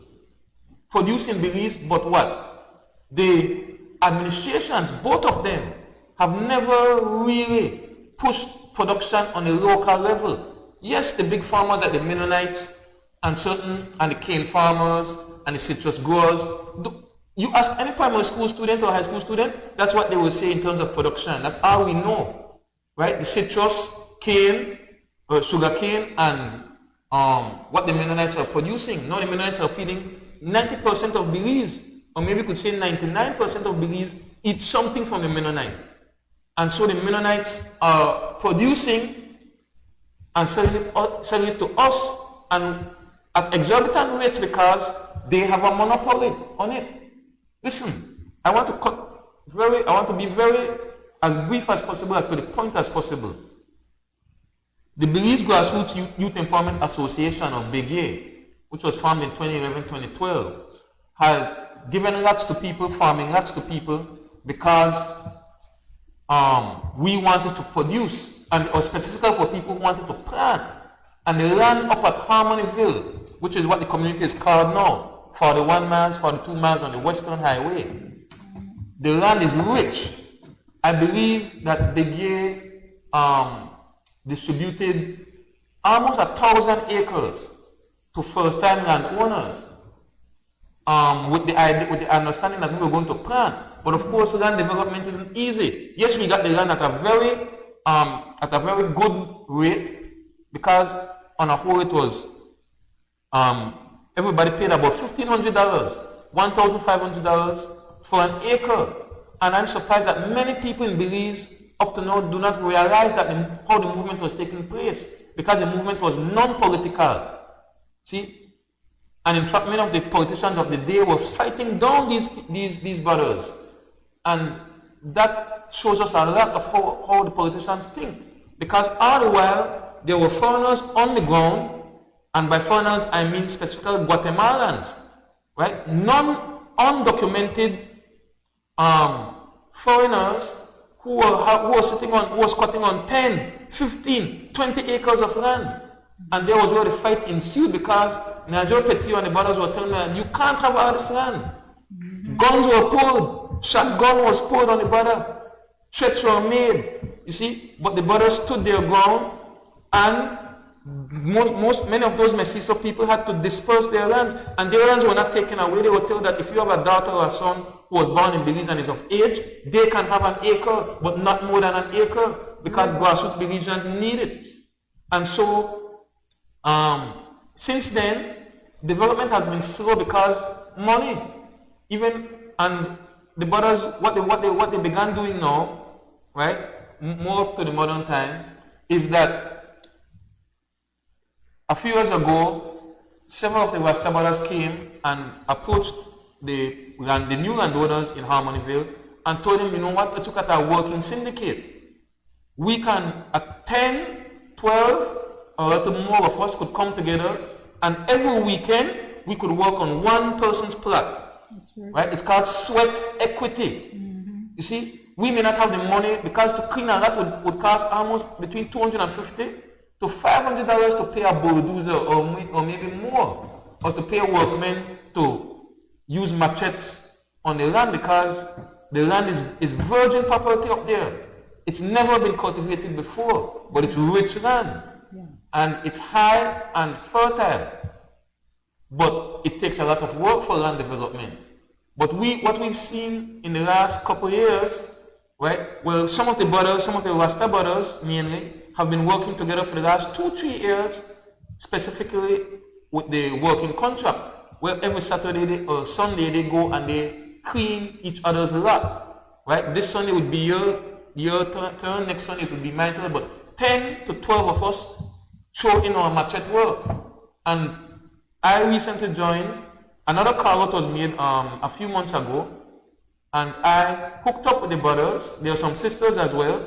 produce in Belize, but what? The administrations, both of them, have never really pushed production on a local level. Yes, the big farmers like the Mennonites and the cane farmers and the citrus growers, you ask any primary school student or high school student, that's what they will say in terms of production. That's all we know, right? The citrus, cane, sugar cane, and what the Mennonites are producing. Now the Mennonites are feeding 90% of Belize, or maybe we could say 99% of Belize eat something from the Mennonite. And so the Mennonites are producing and selling it to us and at exorbitant rates because they have a monopoly on it. Listen, I want to be very as brief as possible, as to the point as possible. The Belize Grassroots Youth Empowerment Association of Bégué, which was formed in 2011-2012, had given lots to people, farming lots to people, because we wanted to produce, or specifically for people who wanted to plant. And the land up at Harmonyville, which is what the community is called now, 41 miles, 42 miles on the Western Highway, the land is rich. I believe that Bégué distributed almost 1,000 acres to first-time landowners with the understanding that we were going to plant. But of course, land development isn't easy. Yes, we got the land at a very good rate, because on a whole it was everybody paid about $1,500, $1,500 for an acre. And I'm surprised that many people in Belize up to now do not realize that how the movement was taking place, because the movement was non-political. See? And in fact, many of the politicians of the day were fighting down these brothers. And that shows us a lot of how the politicians think. Because all the while, there were foreigners on the ground, and by foreigners, I mean specifically Guatemalans, right? Non-undocumented foreigners who were squatting on 10, 15, 20 acres of land. And there was where the fight ensued, because Najor Petit and the brothers were telling me, you can't have all this land. Guns were pulled, shotgun was pulled on the border, threats were made, you see, but the brothers stood their ground, and many of those Mestizo people had to disperse their lands, and their lands were not taken away. They were told that if you have a daughter or a son who was born in Belize and is of age, they can have an acre, but not more than an acre, because grassroots Belizeans need it. And so, since then, development has been slow because money, and the brothers, what they began doing now, right, more up to the modern time, is that a few years ago, several of the Rasta brothers came and approached the new landowners in Harmonyville and told them, you know what, let's look at our working syndicate. We can, at 10, 12, or a little more of us could come together, and every weekend we could work on one person's plot. Right? It's called sweat equity. You see, we may not have the money, because to clean a lot would cost almost between $250 to $500 to pay a bulldozer, or maybe more, or to pay workmen to use machetes on the land, because the land is virgin property up there. It's never been cultivated before, but it's rich land. Yeah. And it's high and fertile. But it takes a lot of work for land development. But what we've seen in the last couple of years, right? Well, some of the brothers, some of the Rasta brothers mainly, have been working together for the last 2-3 years, specifically with the working contract, where every Saturday or Sunday they go and they clean each other's lot, right? This Sunday would be your turn, next Sunday it would be my turn, but 10 to 12 of us throw in our machete work. And I recently joined, another call out was made a few months ago, and I hooked up with the brothers. There are some sisters as well,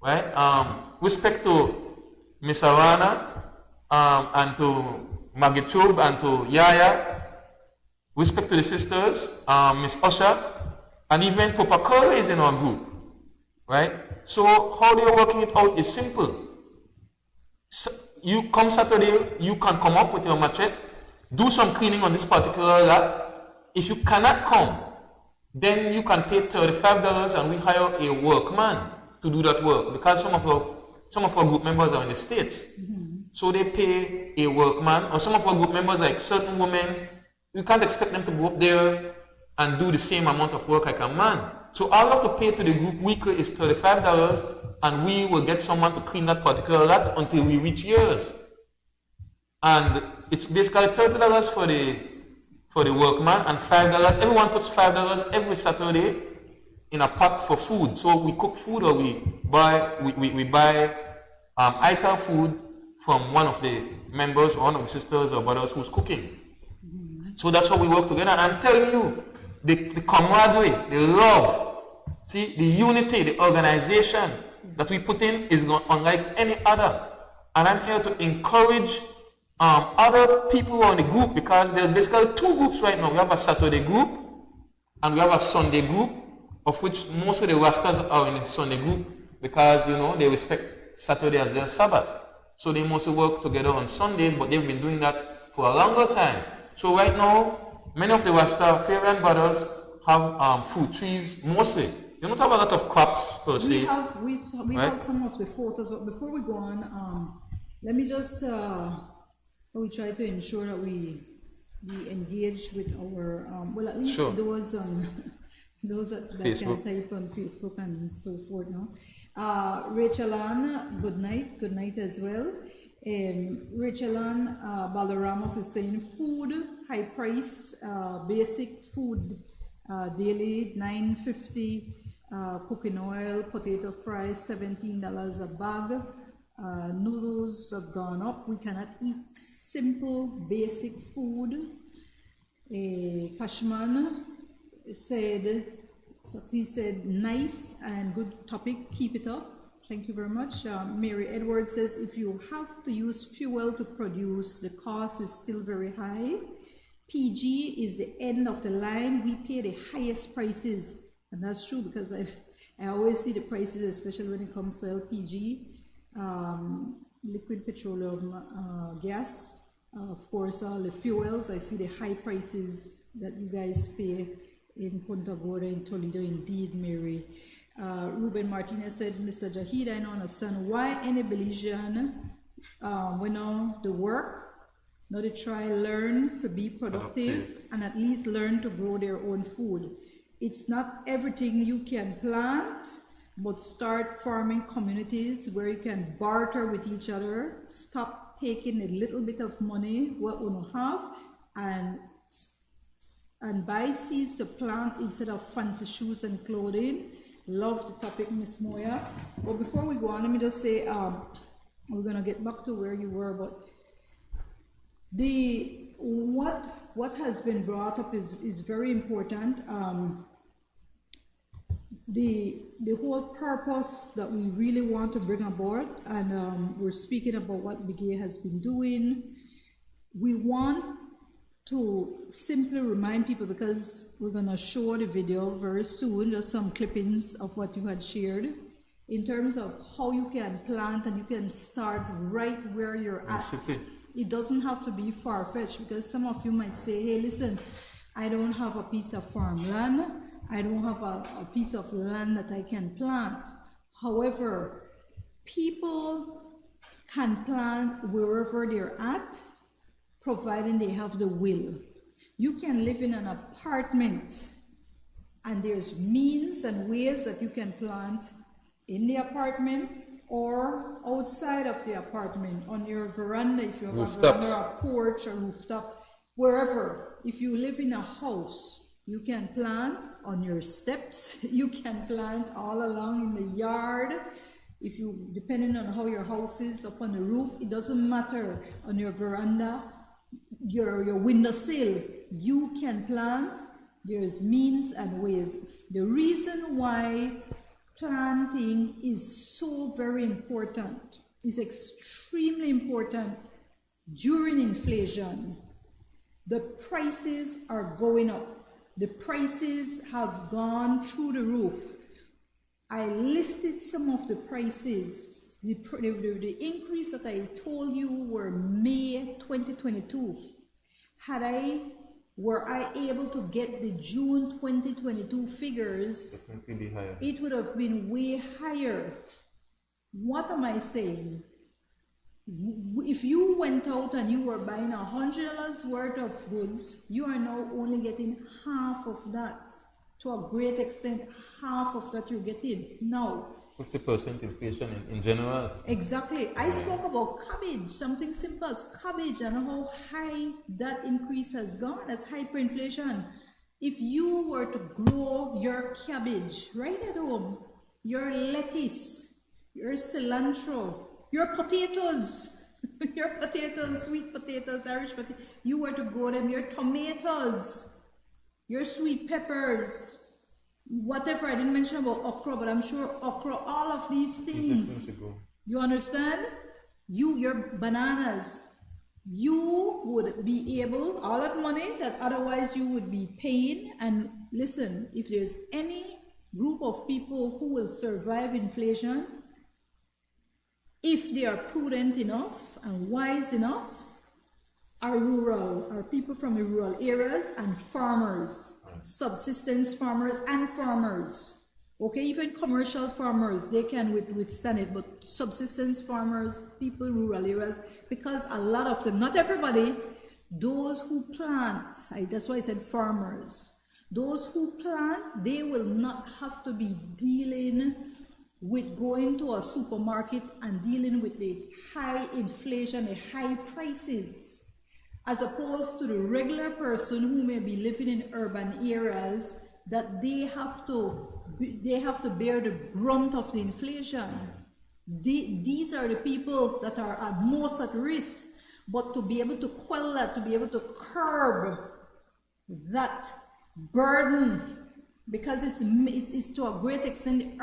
right? Respect to Miss Arana, and to Maggie Chub, and to Yaya. Respect to the sisters, Miss Usha, and even Papa Curry is in our group, right? So how they are working it out is simple. So you come Saturday, you can come up with your machete, do some cleaning on this particular lot. If you cannot come, then you can pay $35 and we hire a workman to do that work, because some of our group members are in the States. So they pay a workman, or some of our group members, like certain women, you can't expect them to go up there and do the same amount of work like a man. So all I have to pay to the group weekly is $35, and we will get someone to clean that particular lot until we reach yours. And it's basically $30 for the workman and $5. Everyone puts $5 every Saturday in a pot for food. So we cook food, or we buy ITAR food from one of the members, or one of the sisters or brothers who's cooking. So that's how we work together. And I'm telling you, the camaraderie, the love, see, the unity, the organization that we put in is not unlike any other. And I'm here to encourage other people on the group, because there's basically 2 groups right now. We have a Saturday group and we have a Sunday group, of which most of the Rastas are in the Sunday group because, you know, they respect Saturday as their Sabbath. So they mostly work together on Sundays, but they've been doing that for a longer time. So right now, many of the Rastafarian brothers have fruit trees mostly. They don't have a lot of crops per se. We have some of the photos, but before we go on, let me just we try to ensure that we engage with our well, at least those on those that can type on Facebook and so forth. No, Rachel Ann, good night as well. Rachel Ann Balderramos is saying food high price, basic food daily $9.50, cooking oil, potato fries $17 a bag. Noodles have gone up. We cannot eat simple basic food. Kashman said nice and good topic, keep it up. Thank you very much. Mary Edwards says if you have to use fuel to produce, the cost is still very high. PG is the end of the line. We pay the highest prices, and that's true, because I always see the prices, especially when it comes to LPG, liquid petroleum gas, of course all the fuels. I see the high prices that you guys pay in Punta Gorda, in Toledo. Indeed, Mary. Ruben Martinez said, Mr. Jahid, I don't understand why any Belizean when on the work, not to try learn to be productive and at least learn to grow their own food. It's not everything you can plant, but start farming communities where you can barter with each other. Stop taking a little bit of money what we don't have and buy seeds to plant instead of fancy shoes and clothing. Love the topic, Miss Moya. But before we go on, let me just say we're gonna get back to where you were, but what has been brought up is very important. The whole purpose that we really want to bring aboard, and we're speaking about what Bigay has been doing. We want to simply remind people, because we're going to show the video very soon, just some clippings of what you had shared, in terms of how you can plant and you can start right where you're at. It doesn't have to be far-fetched, because some of you might say, hey, listen, I don't have a piece of farmland, I don't have a piece of land that I can plant. However, people can plant wherever they're at, providing they have the will. You can live in an apartment, and there's means and ways that you can plant in the apartment or outside of the apartment, on your veranda, if you have a veranda, or a porch, or rooftop, wherever. If you live in a house, you can plant on your steps, you can plant all along in the yard. If you, depending on how your house is, up on the roof, it doesn't matter, on your veranda, your windowsill, you can plant. There's means and ways. The reason why planting is so very important, is extremely important during inflation. The prices are going up. The prices have gone through the roof. I listed some of the prices. The increase that I told you were May 2022. Were I able to get the June 2022 figures, it would have been way higher. What am I saying? If you went out and you were buying $100 worth of goods, you are now only getting half of that. To a great extent, half of that you're getting now. 50% inflation in general. Exactly. I spoke about cabbage, something simple as cabbage, and how high that increase has gone. That's hyperinflation. If you were to grow your cabbage right at home, your lettuce, your cilantro, your potatoes, your potatoes, sweet potatoes, Irish potatoes, you were to grow them, your tomatoes, your sweet peppers, whatever. I didn't mention about okra, but I'm sure okra, all of these things. You understand? Your bananas, you would be able, all that money that otherwise you would be paying. And listen, if there's any group of people who will survive inflation, if they are prudent enough and wise enough, are people from the rural areas and farmers, subsistence farmers and farmers. Okay, even commercial farmers, they can withstand it, but subsistence farmers, people in rural areas, because a lot of them, not everybody, those who plant, that's why I said farmers, those who plant, they will not have to be dealing with going to a supermarket and dealing with the high inflation, the high prices, as opposed to the regular person who may be living in urban areas, that they have to bear the brunt of the inflation. These are the people that are most at risk. But to be able to quell that, to be able to curb that burden, because it's to a great extent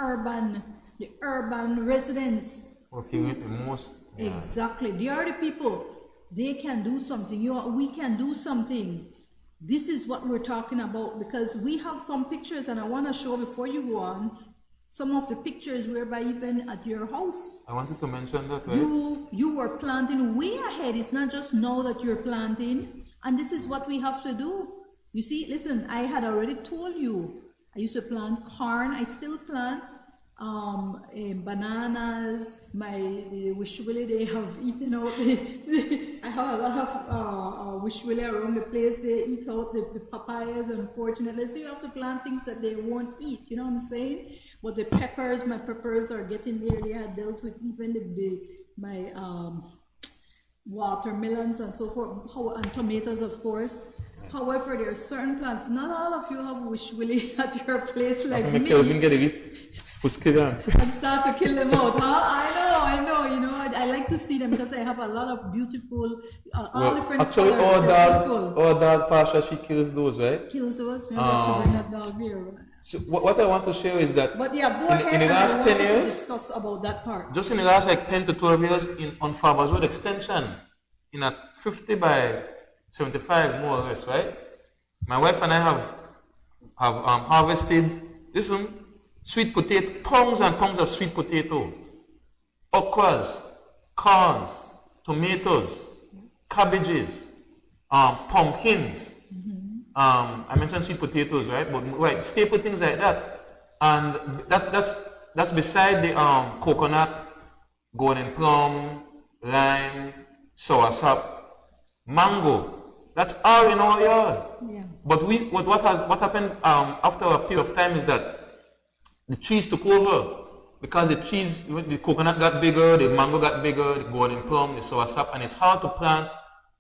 the urban residents. Working with the most. Yeah. Exactly. They are the people. They can do something. We can do something. This is what we're talking about, because we have some pictures, and I want to show before you go on some of the pictures whereby even at your house. I wanted to mention that, right? You were planting way ahead. It's not just now that you're planting, and this is what we have to do. You see, listen, I had already told you, I used to plant corn. I still plant bananas. The wishwilly, they have eaten out. I have a lot of wishwilly around the place. They eat out the papayas, unfortunately. So you have to plant things that they won't eat. You know what I'm saying? But the peppers, my peppers are getting there. They have dealt with even my watermelons and so forth, and tomatoes, of course. However, there are certain plants. Not all of you have wishwilly at your place like me. And start to kill them out, huh? I know, you know, I like to see them because I have a lot of beautiful, all different actually, colors. Our dog, Pasha, she kills those, right? Kills those, we have to bring that dog there. So what I want to share is that but yeah, go ahead, in the last 10 years, discuss about that part. Just in the last like 10 to 12 years on Farmers Road extension, in a 50 by 75 more or less, right? My wife and I have harvested, listen, sweet potato, pounds and pounds of sweet potato, okras, corns, tomatoes, cabbages, pumpkins, I mentioned sweet potatoes, right? But right, staple things like that, and that's beside the coconut, golden plum, lime, soursop, mango. That's all in our yard. Yeah. But what happened after a period of time is that the trees took over because the coconut got bigger, the mango got bigger, the golden plum, the soursop, and it's hard to plant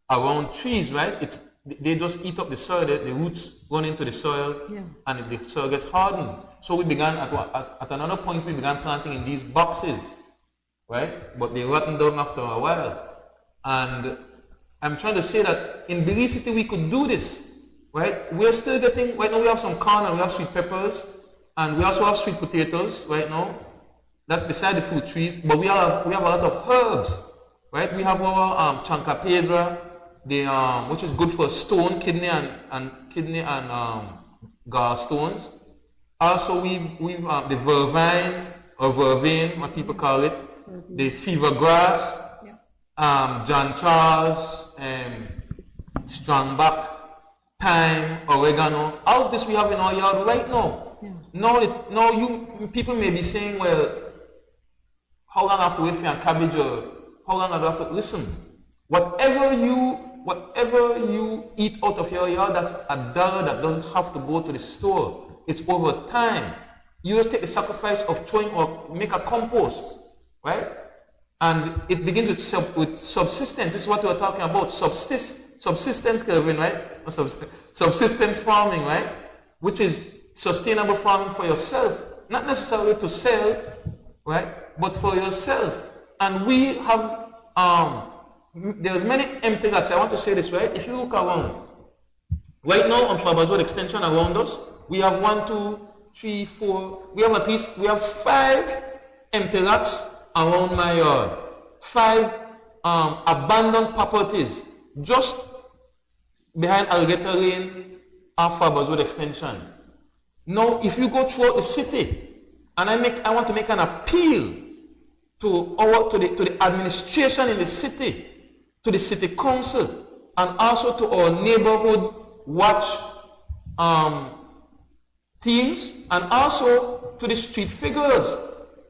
around trees, right? They just eat up the soil, the roots run into the soil, and the soil gets hardened. So we began at another point, we began planting in these boxes, right? But they rotten down after a while. And I'm trying to say that in Dili City we could do this, right? We're still getting, right now we have some corn and we have sweet peppers, and we also have sweet potatoes right now. That's beside the fruit trees, but we have a lot of herbs, right? We have our chancapedra, which is good for stone, kidney and gallstones. Also, we've the vervine or vervain, what people call it, the fever grass, John Charles, strongback, thyme, oregano. All of this we have in our yard right now. Yeah. Now, you people may be saying, well, how long I have to wait for your cabbage, or how long I have to listen? Whatever you eat out of your yard, that's $1 that doesn't have to go to the store. It's over time. You just take the sacrifice of throwing or make a compost, right? And it begins with subsistence. This is what we were talking about. Subsistence, Kelvin, right? Or subsistence farming, right? Which is sustainable farming for yourself, not necessarily to sell, right? But for yourself. And we have there's many empty lots. I want to say this, right? If you look around, right now on Farmers Road Extension around us, we have 1, 2, 3, 4. We have 5 empty lots around my yard. 5 abandoned properties just behind Alligator Lane and Farmers Road Extension. Now, if you go throughout the city, and I want to make an appeal to the administration in the city, to the city council, and also to our neighborhood watch teams, and also to the street figures,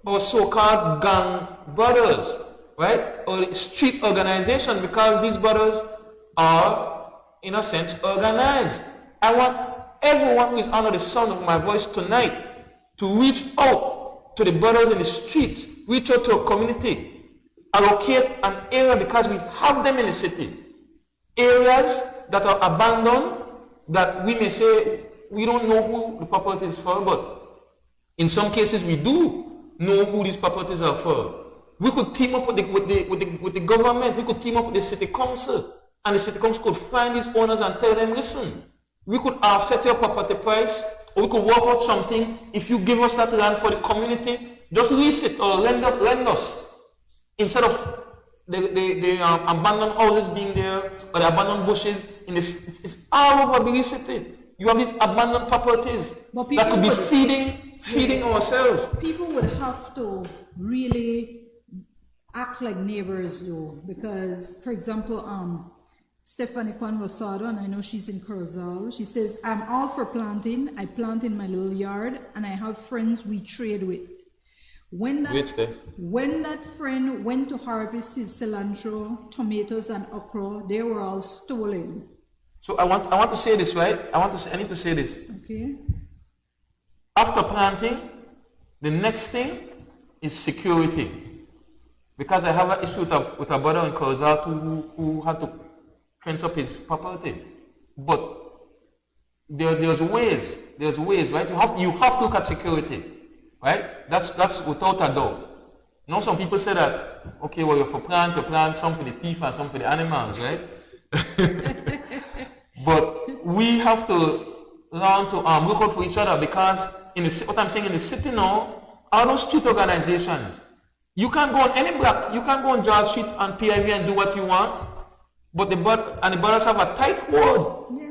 our so-called gang brothers, right? Or the street organization, because these brothers are, in a sense, organized. I want everyone who is under the sound of my voice tonight to reach out to the brothers in the streets, reach out to a community, allocate an area, because we have them in the city. Areas that are abandoned, that we may say we don't know who the property is for, but in some cases we do know who these properties are for. We could team up with the government, we could team up with the city council, and the city council could find these owners and tell them, listen, we could offset your property price, or we could work out something. If you give us that land for the community, just lease it or lend us. Instead of the abandoned houses being there, or the abandoned bushes, it's all over the city. You have these abandoned properties that could be feeding ourselves. People would have to really act like neighbors, though, because, for example, Stephanie Kwan Rosado, and I know she's in Corozal, she says, I'm all for planting. I plant in my little yard, and I have friends we trade with. When that friend went to harvest his cilantro, tomatoes, and okra, they were all stolen. So I want to say this, right? I need to say this. Okay. After planting, the next thing is security. Because I have an issue with a brother in Corozal who had to fence up his property. But there's ways, right? You have to look at security. Right? That's without a doubt. You know, some people say that, okay, well, you plant some for the thief and some for the animals, right? But we have to learn to look out for each other, because what I'm saying in the city now, all those street organizations, you can't go on any block, you can't go on George Street and PIV and do what you want, but the brothers have a tight hold. Yeah.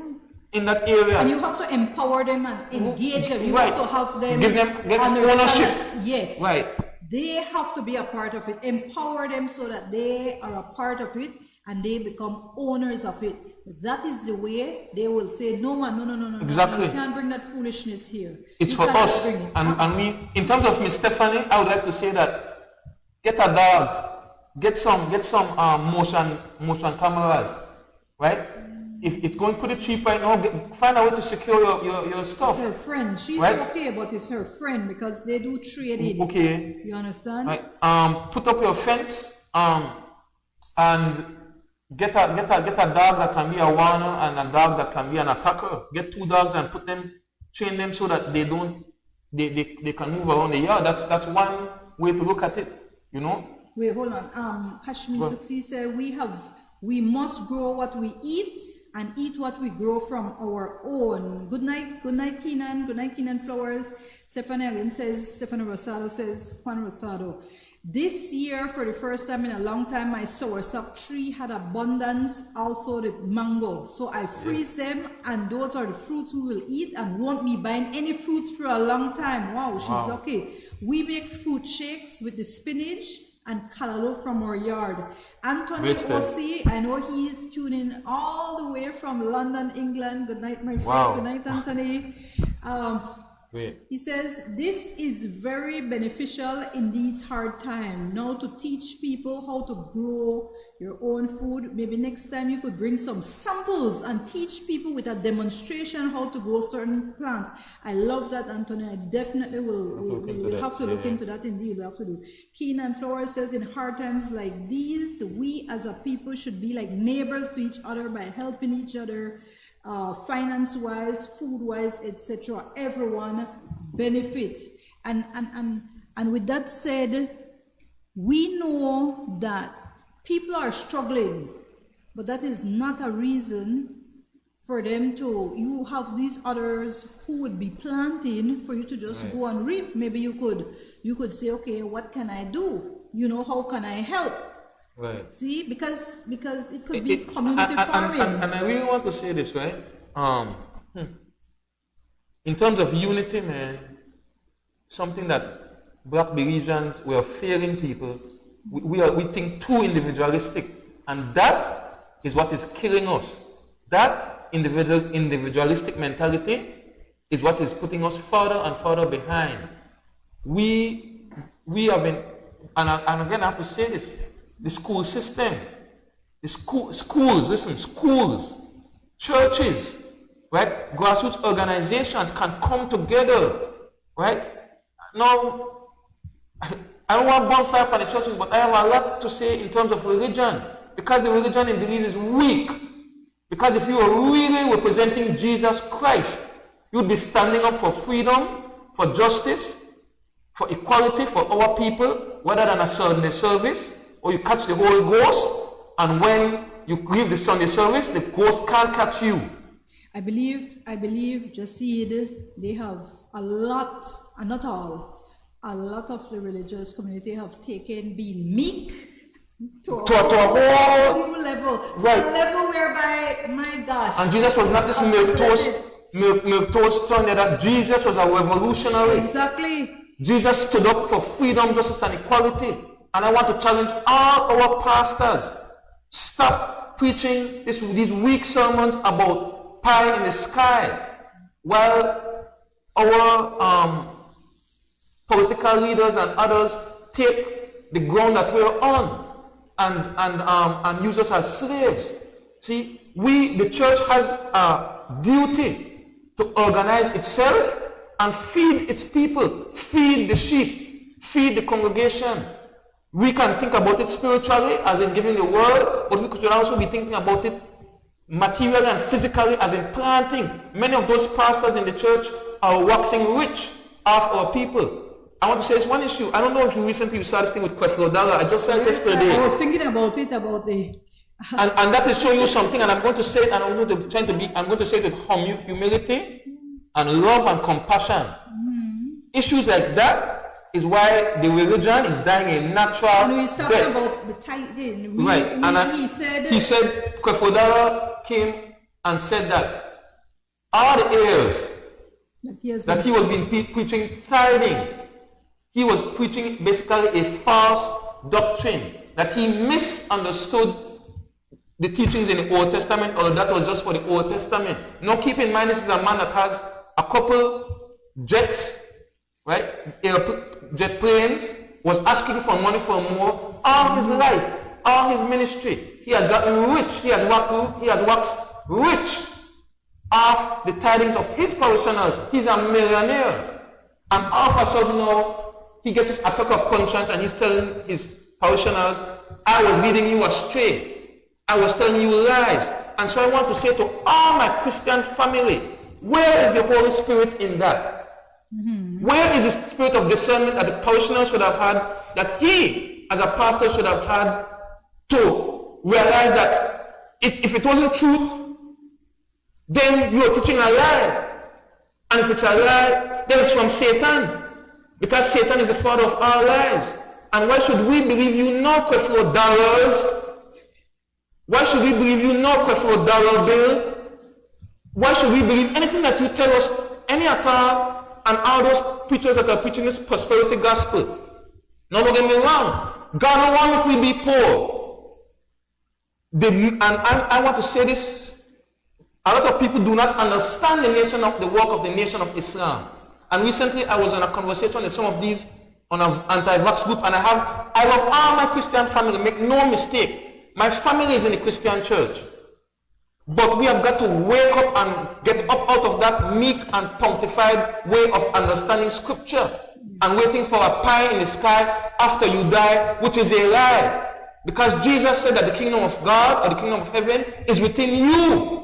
In that area. And you have to empower them and engage them. You have to have them give them ownership. Yes. Right. They have to be a part of it. Empower them so that they are a part of it. and they become owners of it. That is the way they will say, no man, no. Exactly. You can't bring that foolishness here. It's You for cannot us. bring it. And me, in terms of Miss Stephanie, I would like to say that get a dog, get some motion cameras, right? If it's going pretty cheap right now, find a way to secure your stuff. It's her friend. She's right? okay, but it's her friend because they do trading. Okay. You understand? Right. Put up your fence and get a dog that can be a warner and a dog that can be an attacker. Get 2 dogs and train them so that they can move around the yard. That's one way to look at it, you know. Wait, hold on. Kashmir Success said we must grow what we eat and eat what we grow from our own. Good night, Keenan. Good night, Keenan Flowers. Stephanie Rosado says, Juan Rosado. This year, for the first time in a long time, my soursop tree had abundance, also the mango. So I freeze them, and those are the fruits we will eat and won't be buying any fruits for a long time. Wow, she's okay. We make fruit shakes with the spinach and callaloo from our yard. Anthony Ossie, I know he's tuning all the way from London, England. Good night, my friend. Good night, Anthony. He says, this is very beneficial in these hard times. Now to teach people how to grow your own food. Maybe next time you could bring some samples and teach people with a demonstration how to grow certain plants. I love that, Anthony. I definitely will have to look into that indeed. We'll have to do. Keenan Flores says, in hard times like these, we as a people should be like neighbors to each other by helping each other. Finance-wise, food-wise, etc. Everyone benefit. And with that said, we know that people are struggling, but that is not a reason for them to, you have these others who would be planting for you to just go and reap. Maybe you could say, okay, what can I do? You know, how can I help? Right. See, because it could be community farming. And I really want to say this, right? In terms of unity, man, something that Black Belizeans, we are failing people. We think too individualistic, and that is what is killing us. That individualistic mentality is what is putting us further and further behind. We have been, and again I have to say this. The school system, schools, churches, right? Grassroots organizations can come together, right? Now, I don't want bonfire for the churches, but I have a lot to say in terms of religion, because the religion in Belize is weak. Because if you are really representing Jesus Christ, you'd be standing up for freedom, for justice, for equality for our people, whether than a Sunday service, or you catch the Holy Ghost, and when you leave the Sunday service, the ghost can't catch you. I believe, Jasid, they have a lot, and not all, a lot of the religious community have taken being meek to a whole level, to a level whereby, my gosh. And Jesus was not this milk toast turner, that Jesus was a revolutionary. Exactly. Jesus stood up for freedom, justice, and equality. And I want to challenge all our pastors, stop preaching these weak sermons about pie in the sky, while our political leaders and others take the ground that we're on and use us as slaves. See, the church has a duty to organize itself and feed its people, feed the sheep, feed the congregation. We can think about it spiritually, as in giving the word, but we could also be thinking about it materially and physically, as in planting. Many of those pastors in the church are waxing rich off our people. I want to say it's one issue. I don't know if you recently saw this thing with Kweflodala. I just said it yesterday. I was thinking about it, and that will show you something, and I'm going to say it, and I'm going to say it with humility and love and compassion. Issues like that is why the religion is dying a natural death. And we're talking about the tithing. He said, Kweflodala came and said that all the years that he was been preaching tithing, he was preaching basically a false doctrine, that he misunderstood the teachings in the Old Testament, or that was just for the Old Testament. Now keep in mind, this is a man that has a couple jets, right? Jet planes, was asking for money for more all his life, all his ministry. He has gotten rich. He has waxed rich off the tidings of his parishioners. He's a millionaire. And all of a sudden now, he gets his attack of conscience and he's telling his parishioners, I was leading you astray. I was telling you lies. And so I want to say to all my Christian family, where is the Holy Spirit in that? Where is the spirit of discernment that the parishioners should have had, that he, as a pastor, should have had to realize that if it wasn't truth, then you're teaching a lie. And if it's a lie, then it's from Satan. Because Satan is the father of all lies. And why should we believe you no for dollars? Why should we believe you no for dollar bill? Why should we believe anything that you tell us, any at all, and all those preachers that are preaching this prosperity gospel? Now don't get me wrong. God don't want if we be poor. And I want to say this. A lot of people do not understand the work of the Nation of Islam. And recently I was in a conversation with some of these on an anti-vax group, and I love all my Christian family. Make no mistake. My family is in the Christian church. But we have got to wake up and get up out of that meek and punctified way of understanding scripture and waiting for a pie in the sky after you die, which is a lie. Because Jesus said that the kingdom of God or the kingdom of heaven is within you.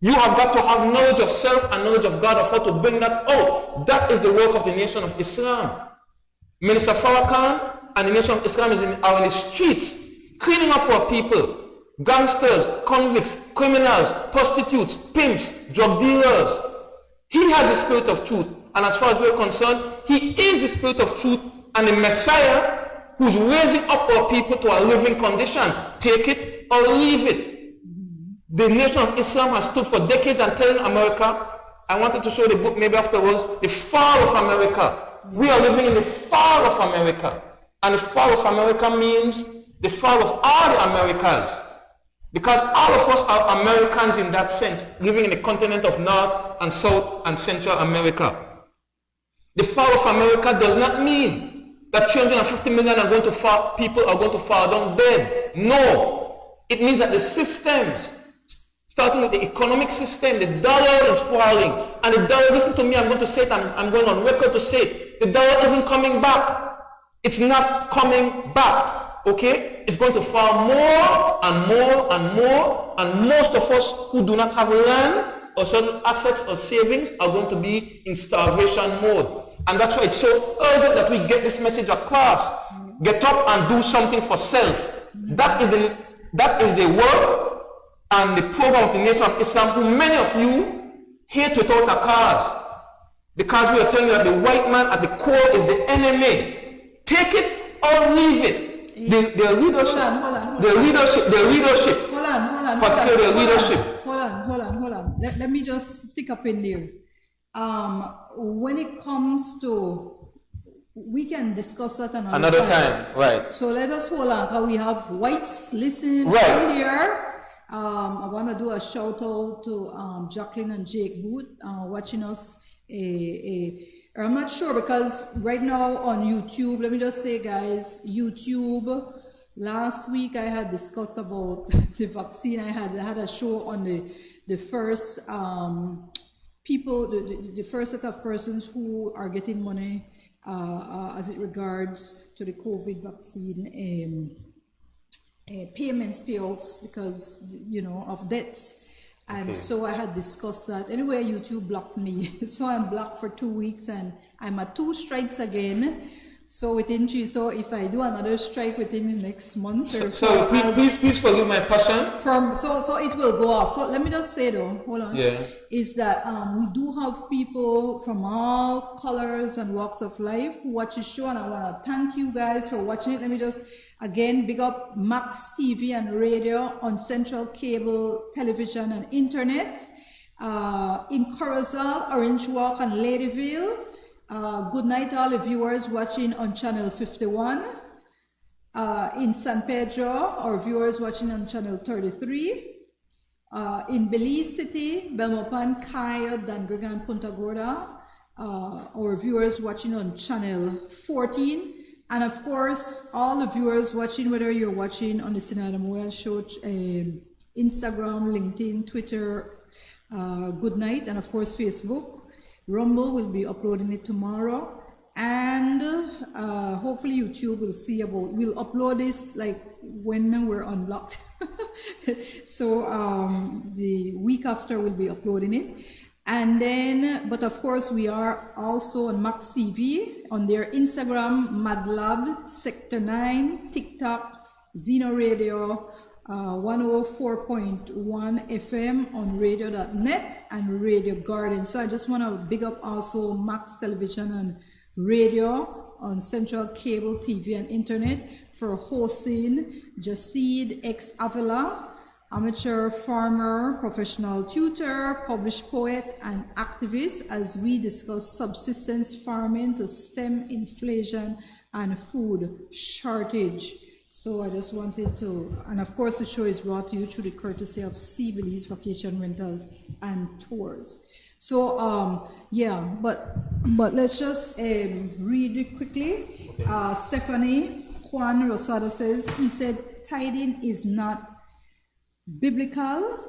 You have got to have knowledge of self and knowledge of God of how to bring that out. That is the work of the Nation of Islam. Minister Farrakhan and the Nation of Islam are in the streets, cleaning up our people. Gangsters, convicts, criminals, prostitutes, pimps, drug dealers. He has the spirit of truth. And as far as we're concerned, he is the spirit of truth and the Messiah who's raising up our people to a living condition. Take it or leave it. The Nation of Islam has stood for decades and telling America, I wanted to show the book maybe afterwards, the fall of America. We are living in the fall of America. And the fall of America means the fall of all the Americans. Because all of us are Americans in that sense, living in the continent of North and South and Central America. The fall of America does not mean that 350 million people are going to fall down dead. No. It means that the systems, starting with the economic system, the dollar is falling. And the dollar, listen to me, I'm going to say it, I'm going on record to say it. The dollar isn't coming back. It's not coming back. Okay? It's going to fall more and more and more, and most of us who do not have land or certain assets or savings are going to be in starvation mode. And that's why it's so urgent that we get this message across. Get up and do something for self. That is the work and the program of the Nation of Islam, who many of you hate without a cause. Because we are telling you that the white man at the core is the enemy. Take it or leave it. Their leadership. Hold on. Hold on. Let me just stick up in there. When it comes to, we can discuss that another time. Right. So let us hold on, because we have whites listening right here. I want to do a shout out to Jacqueline and Jake Booth watching us. I'm not sure, because right now on YouTube, let me just say, guys, YouTube, last week I had discussed about the vaccine. I had a show on the first people, the first set of persons who are getting money as it regards to the COVID vaccine payments, payouts, because, you know, of debts. And so I had discussed that. Anyway, YouTube blocked me. So I'm blocked for 2 weeks, and I'm at 2 strikes again. So within 3, so if I do another strike within the next month or so please forgive my passion. So it will go off. So let me just say though, hold on. Yeah. Is that we do have people from all colors and walks of life who watch the show, and I want to thank you guys for watching it. Let me just again big up Max TV and radio on Central Cable Television and Internet, in Corozal, Orange Walk and Ladyville. Good night all the viewers watching on channel 51. In San Pedro, our viewers watching on channel 33. In Belize City, Belmopan, Cayo, Dangrega, and Punta Gorda, our viewers watching on channel 14. And of course, all the viewers watching, whether you're watching on the Zenaida Moya Show, Instagram, LinkedIn, Twitter, Good Night, and of course Facebook. Rumble will be uploading it tomorrow. And hopefully YouTube we'll upload this like when we're unlocked. So the week after we'll be uploading it. And then, but of course we are also on Max TV, on their Instagram, MadLab, Sector 9, TikTok, Zeno Radio, 104.1 FM on radio.net and Radio Garden. So I just want to big up also Max Television and Radio on Central Cable TV and Internet for hosting Jasid X Avila, amateur farmer, professional tutor, published poet, and activist, as we discuss subsistence farming to stem inflation and food shortage. So I just wanted to, and of course the show is brought to you through the courtesy of Sea Belize Vacation Rentals and Tours. So yeah, but let's just read it quickly. Okay. Stephanie Juan Rosada says, he said, tithing is not biblical.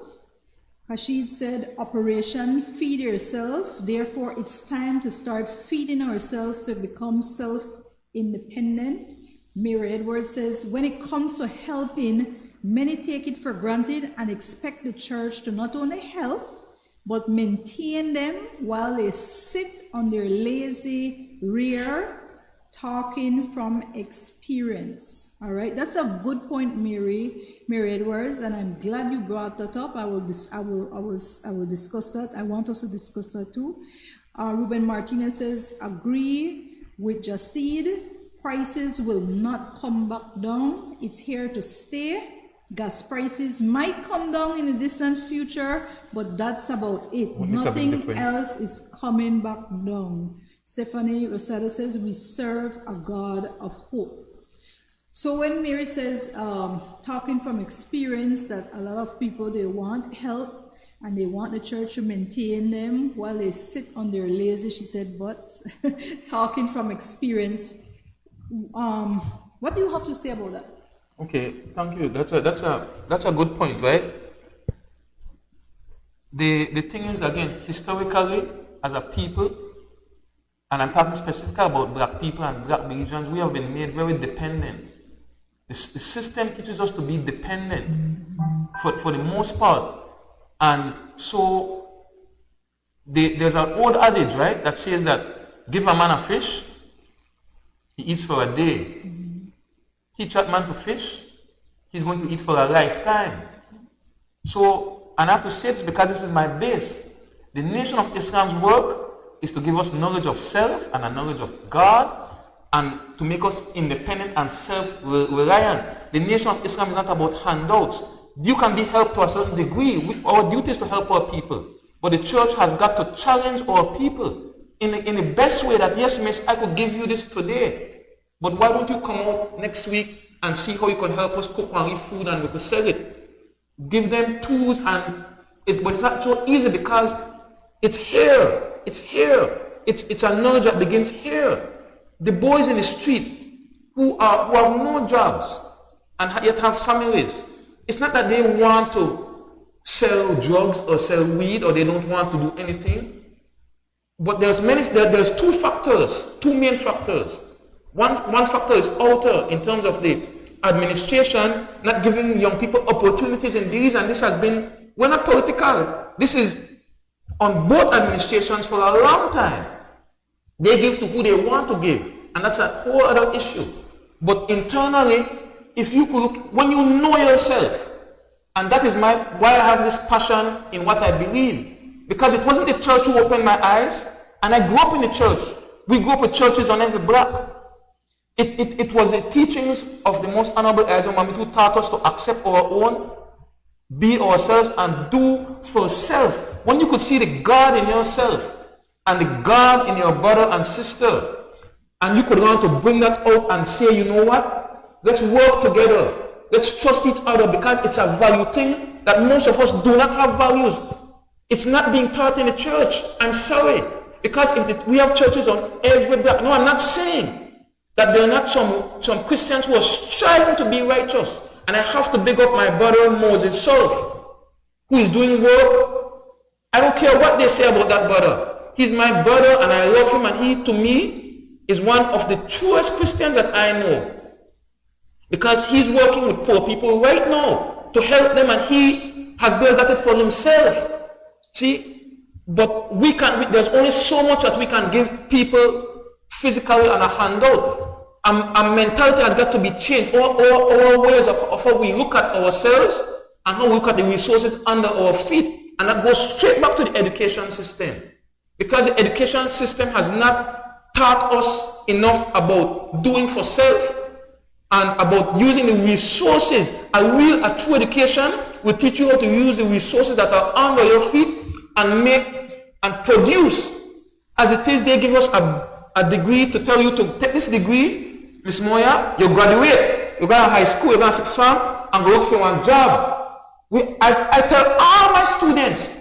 Hashid said, Operation Feed Yourself. Therefore, it's time to start feeding ourselves to become self-independent. Mary Edwards says, when it comes to helping, many take it for granted and expect the church to not only help, but maintain them while they sit on their lazy rear, talking from experience. All right, that's a good point, Mary Edwards, and I'm glad you brought that up. I will discuss that. I want us to discuss that too. Ruben Martinez says, agree with Jasid. Prices will not come back down. It's here to stay. Gas prices might come down in the distant future, but that's about it. Nothing else is coming back down. Stephanie Rosada says, we serve a God of hope. So when Mary says, talking from experience, that a lot of people, they want help and they want the church to maintain them while they sit on their lazy, she said, but talking from experience, what do you have to say about that? Okay, thank you. That's a good point, right? The thing is, again, historically, as a people, and I'm talking specifically about black people and black Belizeans, we have been made very dependent. The system teaches us to be dependent for the most part. And so there's an old adage, right, that says that give a man a fish, he eats for a day. Teach that man to fish, he's going to eat for a lifetime. So, and I have to say this because this is my base. The Nation of Islam's work is to give us knowledge of self and a knowledge of God, and to make us independent and self-reliant. The Nation of Islam is not about handouts. You can be helped to a certain degree. Our duty is to help our people. But the church has got to challenge our people in the best way that, yes, miss, I could give you this today. But why don't you come out next week and see how you can help us cook and eat food and we could sell it? Give them tools, but it's not so easy because it's here. It's here. It's a knowledge that begins here. The boys in the street who have no jobs and yet have families, it's not that they want to sell drugs or sell weed or they don't want to do anything. But there's two factors, two main factors. One factor is outer in terms of the administration not giving young people opportunities in these, and this has been, we're not political. This is on both administrations for a long time. They give to who they want to give, and that's a whole other issue. But internally, if you could look, when you know yourself, and that is why I have this passion in what I believe, because it wasn't the church who opened my eyes, and I grew up in the church. We grew up with churches on every block. It was the teachings of the most honorable Elijah Muhammad who taught us to accept our own, be ourselves, and do for self. When you could see the God in yourself and the God in your brother and sister, and you could learn to bring that out and say, you know what? Let's work together. Let's trust each other, because it's a value thing that most of us do not have values. It's not being taught in the church. I'm sorry. Because we have churches on every block. No, I'm not saying that there are not some Christians who are striving to be righteous. And I have to big up my brother Moses Solf, who is doing work. I don't care what they say about that brother. He's my brother and I love him, and he, to me, is one of the truest Christians that I know. Because he's working with poor people right now to help them, and he has built that for himself. See, but there's only so much that we can give people physically on a handout. Our mentality has got to be changed. Our ways of how we look at ourselves and how we look at the resources under our feet. And that goes straight back to the education system. Because the education system has not taught us enough about doing for self and about using the resources. A true education will teach you how to use the resources that are under your feet and make and produce. As it is, they give us a degree to tell you to take this degree, Miss Moya, you graduate, you go to high school, you go to sixth form, and go look for one job. I tell all my students,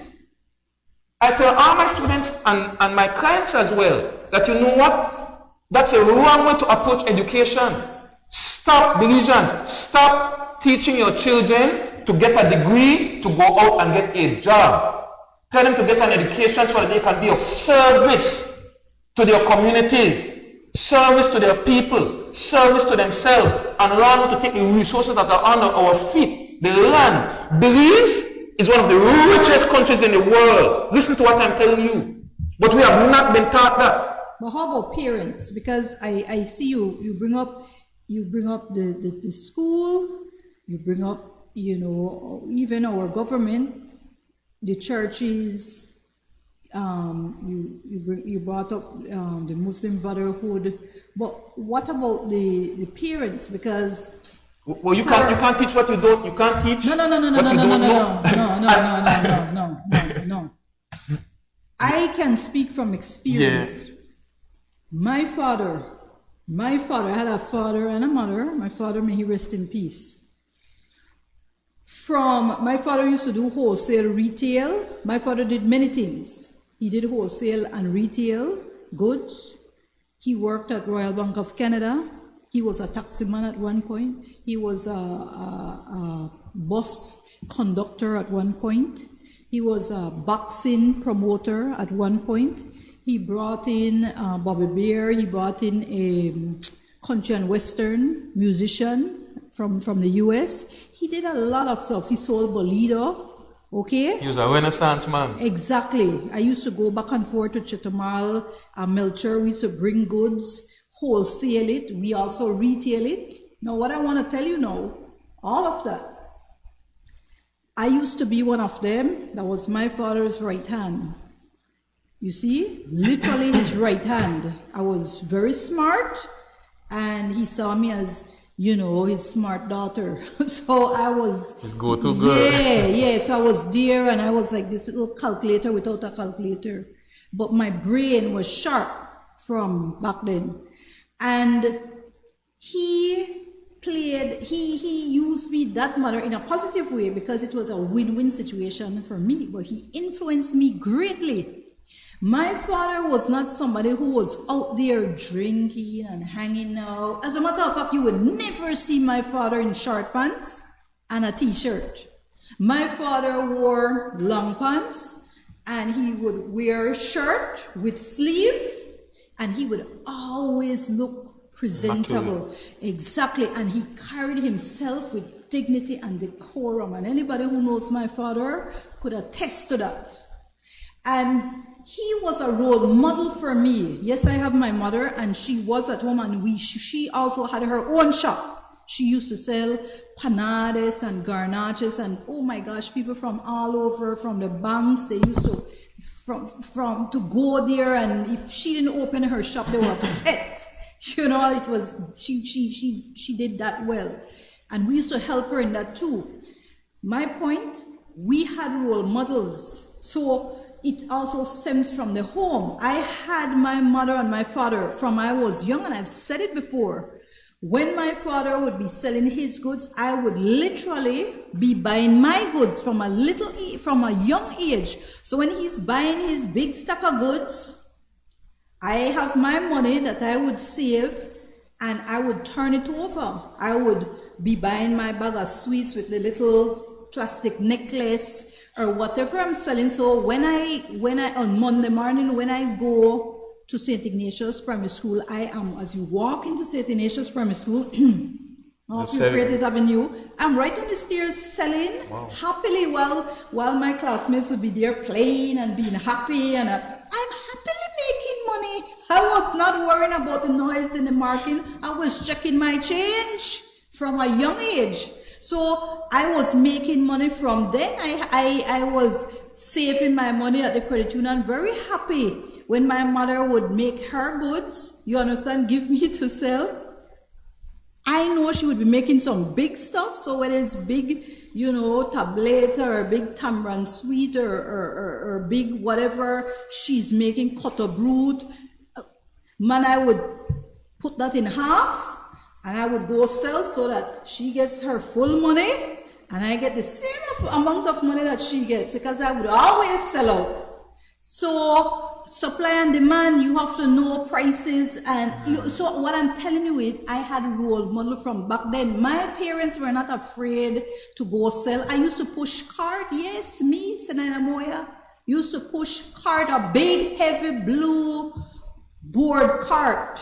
and my clients as well, that you know what? That's a wrong way to approach education. Stop division. Stop teaching your children to get a degree to go out and get a job. Tell them to get an education so that they can be of service to their communities, service to their people, service to themselves, and learn to take the resources that are under our feet. The land. Belize is one of the richest countries in the world. Listen to what I'm telling you. But we have not been taught that. But how about parents? Because I see you bring up the school, you bring up, even our government, the churches, you brought up the Muslim Brotherhood. But what about the parents? Because well, you can't teach what you don't. You can't teach. No. I can speak from experience. Yes. My father, I had a father and a mother. My father, may he rest in peace. My father used to do wholesale retail. My father did many things. He did wholesale and retail goods. He worked at Royal Bank of Canada. He was a taximan at one point. He was a bus conductor at one point. He was a boxing promoter at one point. He brought in Bobby Bear. He brought in a country and western musician from the U.S. He did a lot of stuff. He sold Bolido. Okay? He was a Renaissance man. Exactly. I used to go back and forth to Chetumal, Melcher. We used to bring goods, wholesale it. We also retail it. Now, what I want to tell you now, all of that, I used to be one of them. That was my father's right hand. You see? Literally his right hand. I was very smart, and he saw me as, his smart daughter. So I was... His go-to girl. Yeah. So I was there, and I was like this little calculator without a calculator. But my brain was sharp from back then. And he used me, that mother, in a positive way, because it was a win-win situation for me. But he influenced me greatly. My father was not somebody who was out there drinking and hanging out. As a matter of fact, you would never see my father in short pants and a t-shirt. My father wore long pants, and he would wear a shirt with sleeve, and he would always look presentable. Exactly. And he carried himself with dignity and decorum. And anybody who knows my father could attest to that. And he was a role model for me. Yes, I have my mother, and she was at home, and she also had her own shop. She used to sell panades and garnaches, and oh my gosh, people from all over, from the banks, they used to to go there, and if she didn't open her shop, they were upset. It was she did that well, and we used to help her in that too. My point, we had role models, so it also stems from the home. I had my mother and my father from I was young, and I've said it before. When my father would be selling his goods, I would literally be buying my goods from a young age. So when he's buying his big stack of goods, I have my money that I would save and I would turn it over. I would be buying my bag of sweets with the little plastic necklace or whatever I'm selling. So when I on Monday morning, when I go to St. Ignatius Primary School, I am, as you walk into St. Ignatius Primary School, off Euphrates Avenue, I'm right on the stairs selling happily while my classmates would be there playing and being happy, and I'm happily making money. I was not worrying about the noise in the market. I was checking my change from a young age. So I was making money from then. I was saving my money at the credit union, very happy when my mother would make her goods, you understand, give me to sell. I know she would be making some big stuff, so whether it's big, tablet or a big tamarind sweet or big whatever she's making, cutter brute, man, I would put that in half and I would go sell so that she gets her full money and I get the same amount of money that she gets, because I would always sell out. So supply and demand, you have to know prices, and so what I'm telling you is, I had a role model from back then. My parents were not afraid to go sell. I used to push cart. Yes, me, Zenaida Moya, used to push cart, a big, heavy blue board cart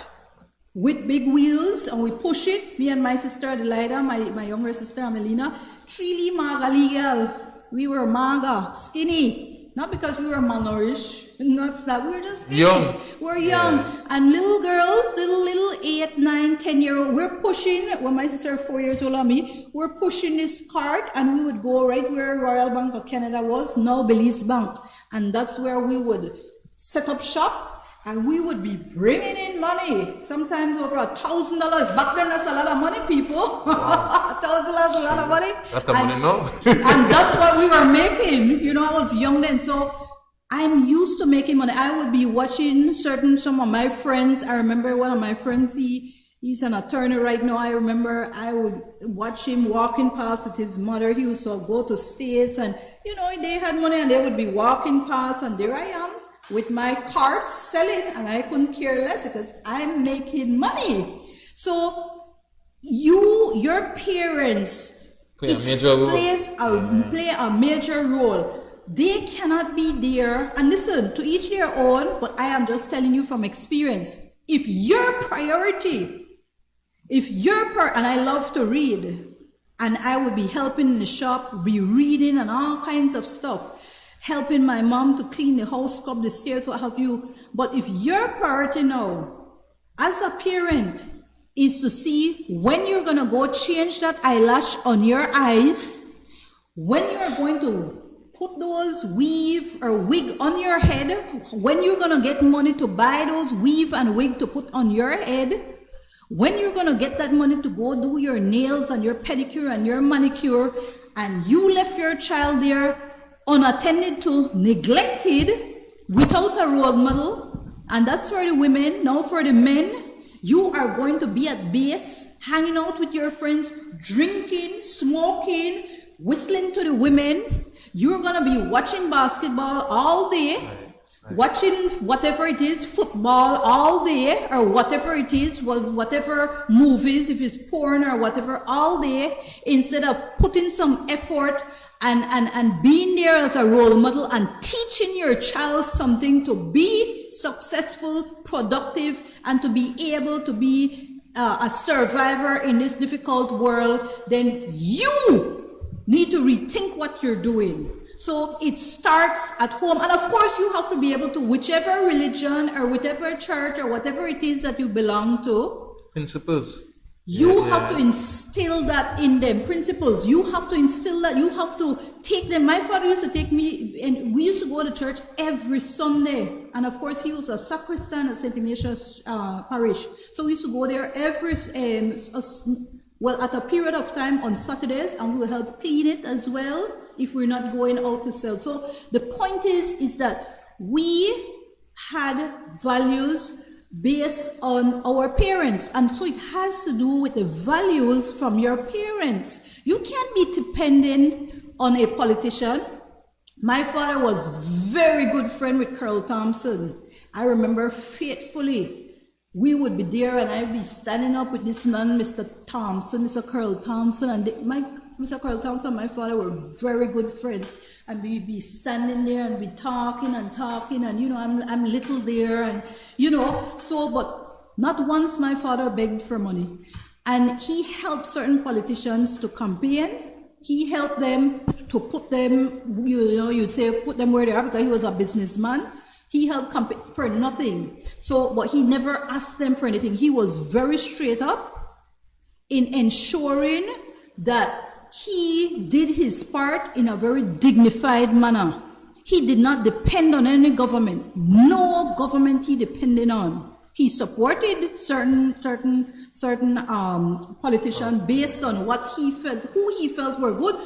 with big wheels, and we push it. Me and my sister Zenaida, my younger sister Amelina, really maga legal. We were maga, skinny. Not because we were malnourished, not that, we were just skinny. Young. We're young. Yeah. And little girls, little 8, 9, 10-year-old, we're pushing, when my sister 4 years older than me, we're pushing this cart, and we would go right where Royal Bank of Canada was, now Belize Bank. And that's where we would set up shop, and we would be bringing in money, sometimes over $1,000. Back then, that's a lot of money, people. $1,000 is a lot of money. That's the money now. And that's what we were making. I was young then, so I'm used to making money. I would be watching some of my friends. I remember one of my friends, he's an attorney right now. I remember I would watch him walking past with his mother. He used to go to States, and, they had money, and they would be walking past, and there I am with my cart selling, and I couldn't care less because I'm making money. So your parents play a major role. They cannot be there, and listen, to each their own, but I am just telling you from experience. If your priority, and I love to read, and I would be helping in the shop, be reading and all kinds of stuff, helping my mom to clean the house, scrub the stairs, what have you. But if your priority now, as a parent, is to see when you're going to go change that eyelash on your eyes, when you're going to put those weave or wig on your head, when you're going to get money to buy those weave and wig to put on your head, when you're going to get that money to go do your nails and your pedicure and your manicure, and you left your child there unattended to, neglected, without a role model, and that's for the women. Now for the men, you are going to be at base, hanging out with your friends, drinking, smoking, whistling to the women. You're going to be watching basketball all day, watching whatever it is, football all day, or whatever it is, whatever movies, if it's porn or whatever, all day, instead of putting some effort and being there as a role model and teaching your child something to be successful, productive, and to be able to be a survivor in this difficult world, then you need to rethink what you're doing. So it starts at home. And of course, you have to be able to, whichever religion or whichever church or whatever it is that you belong to, principles. You have to instill that in them, principles. You have to instill that. You have to take them. My father used to take me, and we used to go to church every Sunday. And of course, he was a sacristan at St. Ignatius Parish. So we used to go there at a period of time on Saturdays, and we will help clean it as well if we're not going out to sell. So the point is that we had values based on our parents. And so it has to do with the values from your parents. You can't be dependent on a politician. My father was very good friend with Colonel Thompson. I remember faithfully. We would be there and I'd be standing up with this man, Mr. Thompson, Mr. Colonel Thompson, and Mr. Colonel Thompson and my father were very good friends. And we'd be standing there and be talking, and you know, I'm little there, and you know, so, but not once my father begged for money. And he helped certain politicians to campaign. He helped them to put them, you know, you'd say put them where they are, because he was a businessman. He helped campaign for nothing. So, but he never asked them for anything. He was very straight up in ensuring that he did his part in a very dignified manner. He did not depend on any government. No government he depended on. He supported certain politicians based on what he felt, who he felt were good.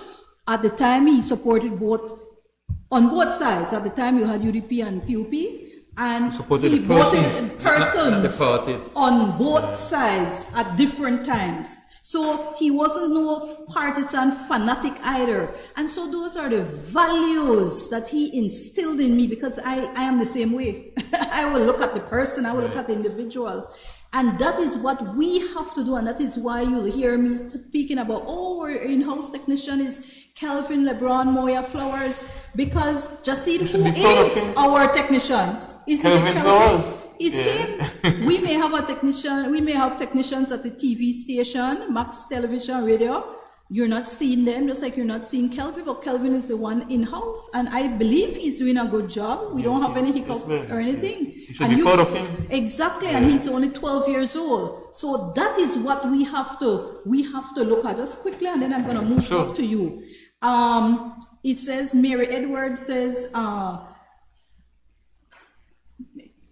At the time, he supported both, on both sides. At the time, you had UDP and PUP, and he voted persons on both sides at different times. So he wasn't no partisan fanatic either. And so those are the values that he instilled in me, because I am the same way. I will look at the person, I will look at the individual. And that is what we have to do, and that is why you'll hear me speaking about, oh, our in-house technician is Kelvin, LeBron, Moya, Flowers, because Jasid, who is our technician? Isn't it Kelvin? It's him. We may have a technician, we may have technicians at the TV station, Max Television, Radio. You're not seeing them, just like you're not seeing Kelvin, but Kelvin is the one in-house, and I believe he's doing a good job. We don't have any hiccups or anything. You should be proud of him. Exactly, and he's only 12 years old. So that is what we have to look at. Just quickly, and then I'm going to move up to you. It says, Mary Edwards says,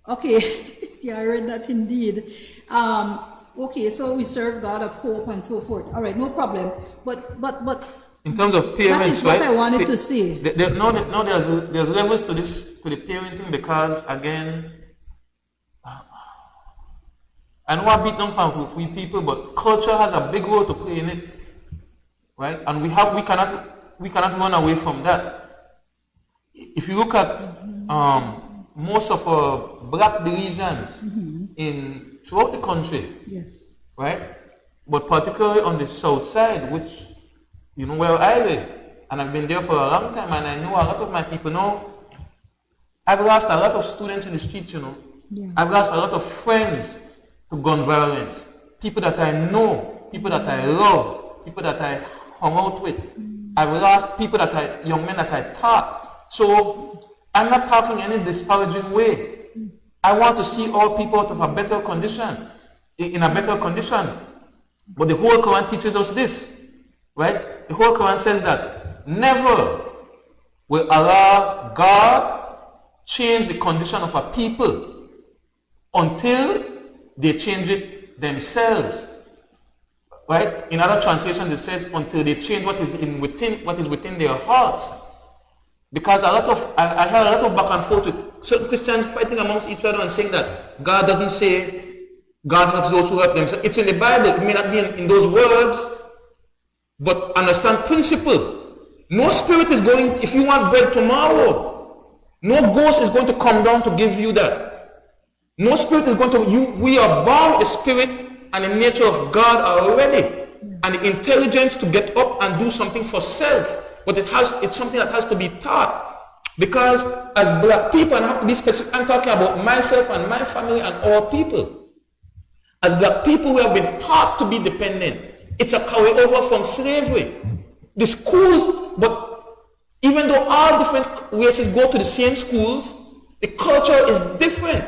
okay, yeah, I read that indeed. Okay, so we serve God of hope and so forth. All right, no problem. But in terms of parents, that is what I wanted to say. There's levels to the parenting, because again, I know I beat down for we people, but culture has a big role to play in it, right? And we cannot run away from that. If you look at most of our black divisions throughout the country, yes, right? But particularly on the south side, which, you know, where I live, and I've been there for a long time, and I know a lot of my people know. I've lost a lot of students in the streets, you know. Yeah. I've lost a lot of friends to gun violence. People that I know, people that I love, people that I hung out with. I've lost people young men that I taught. So I'm not talking in any disparaging way. I want to see all people out of a better condition, in a better condition. But the whole Quran teaches us this, right? The whole Quran says that never will Allah, God, change the condition of a people until they change it themselves, right? In other translations, it says until they change what is within their hearts. Because I heard a lot of back and forth with certain Christians fighting amongst each other and saying that God doesn't say God helps those who help themselves. It's in the Bible. It may not be in those words, but understand principle. No spirit is going, if you want bread tomorrow, no ghost is going to come down to give you that. No spirit is going to, we are born with the spirit and the nature of God already, and the intelligence to get up and do something for self. But it's something that has to be taught. Because as black people, and I have to be specific, I'm talking about myself and my family and our people. As black people, we have been taught to be dependent. It's a carryover from slavery. The schools, but even though all different races go to the same schools, the culture is different.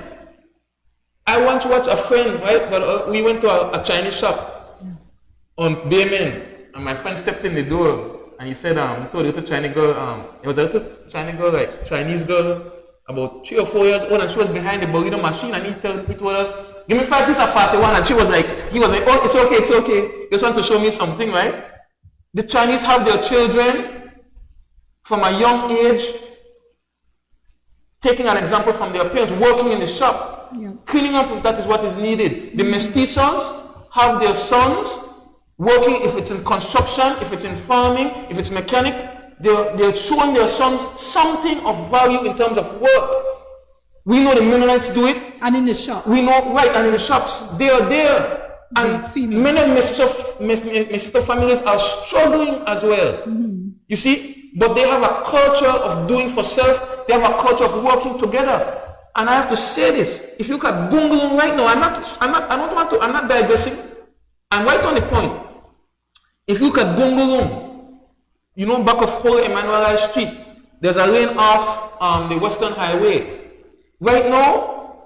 I once watched a friend, right? But we went to a Chinese shop on Bayman, and my friend stepped in the door. And he said, he told a little Chinese girl, it was a little Chinese girl, about 3 or 4 years old, and she was behind the burrito machine, and he told her, give me 5 pieces of 41, and he was like, oh, it's okay, just want to show me something, right? The Chinese have their children from a young age, taking an example from their parents, working in the shop. Yeah. Cleaning up of that is what is needed. The mestizos have their sons working, if it's in construction, if it's in farming, if it's mechanic, they're showing their sons something of value in terms of work. We know the Mennonites do it. And in the shops. We know, right, and in the shops, they are there. And many mestizo families are struggling as well. You see, but they have a culture of doing for self. They have a culture of working together. And I have to say this: if you look at Gungulung right now, I'm not digressing. I'm right on the point. If you look at Gungulung, you know, back of Holy Emmanuel Street, there's a lane off the Western Highway. Right now,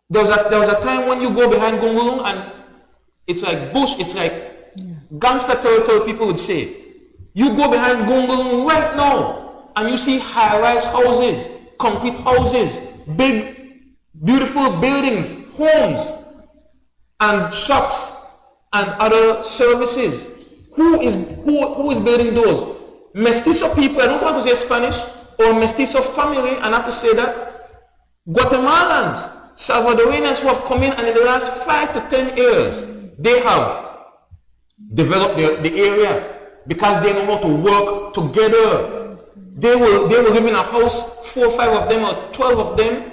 there was a time when you go behind Gungulung and it's like bush, it's like gangster territory, people would say. You go behind Gungulung right now and you see high-rise houses, concrete houses, big, beautiful buildings, homes, and shops, and other services. Who is building those? Mestizo people, I don't want to say Spanish, or mestizo family, and I have to say that. Guatemalans, Salvadorians who have come in, and in the last 5 to 10 years, they have developed the area because they know how to work together. They will live in a house, 4 or 5 of them or 12 of them,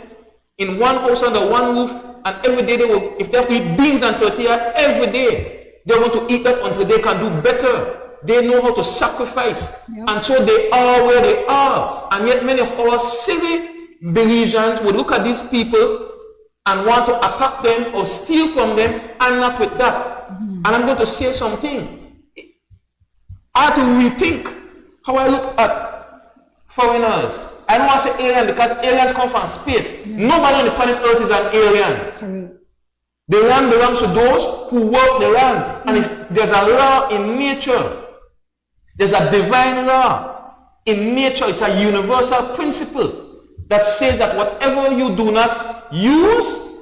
in one house under one roof, and every day they will, if they have to eat beans and tortilla, every day they want to eat that until they can do better. They know how to sacrifice, and so they are where they are. And yet many of our silly Belizeans would look at these people and want to attack them or steal from them. I'm not with that. And I'm going to say something. I have to rethink how I look at foreigners. I don't want to say alien because aliens come from space. Nobody on the planet Earth is an alien. Correct. The land belongs to those who work the land. And if there's a law in nature, there's a divine law in nature. It's a universal principle that says that whatever you do not use,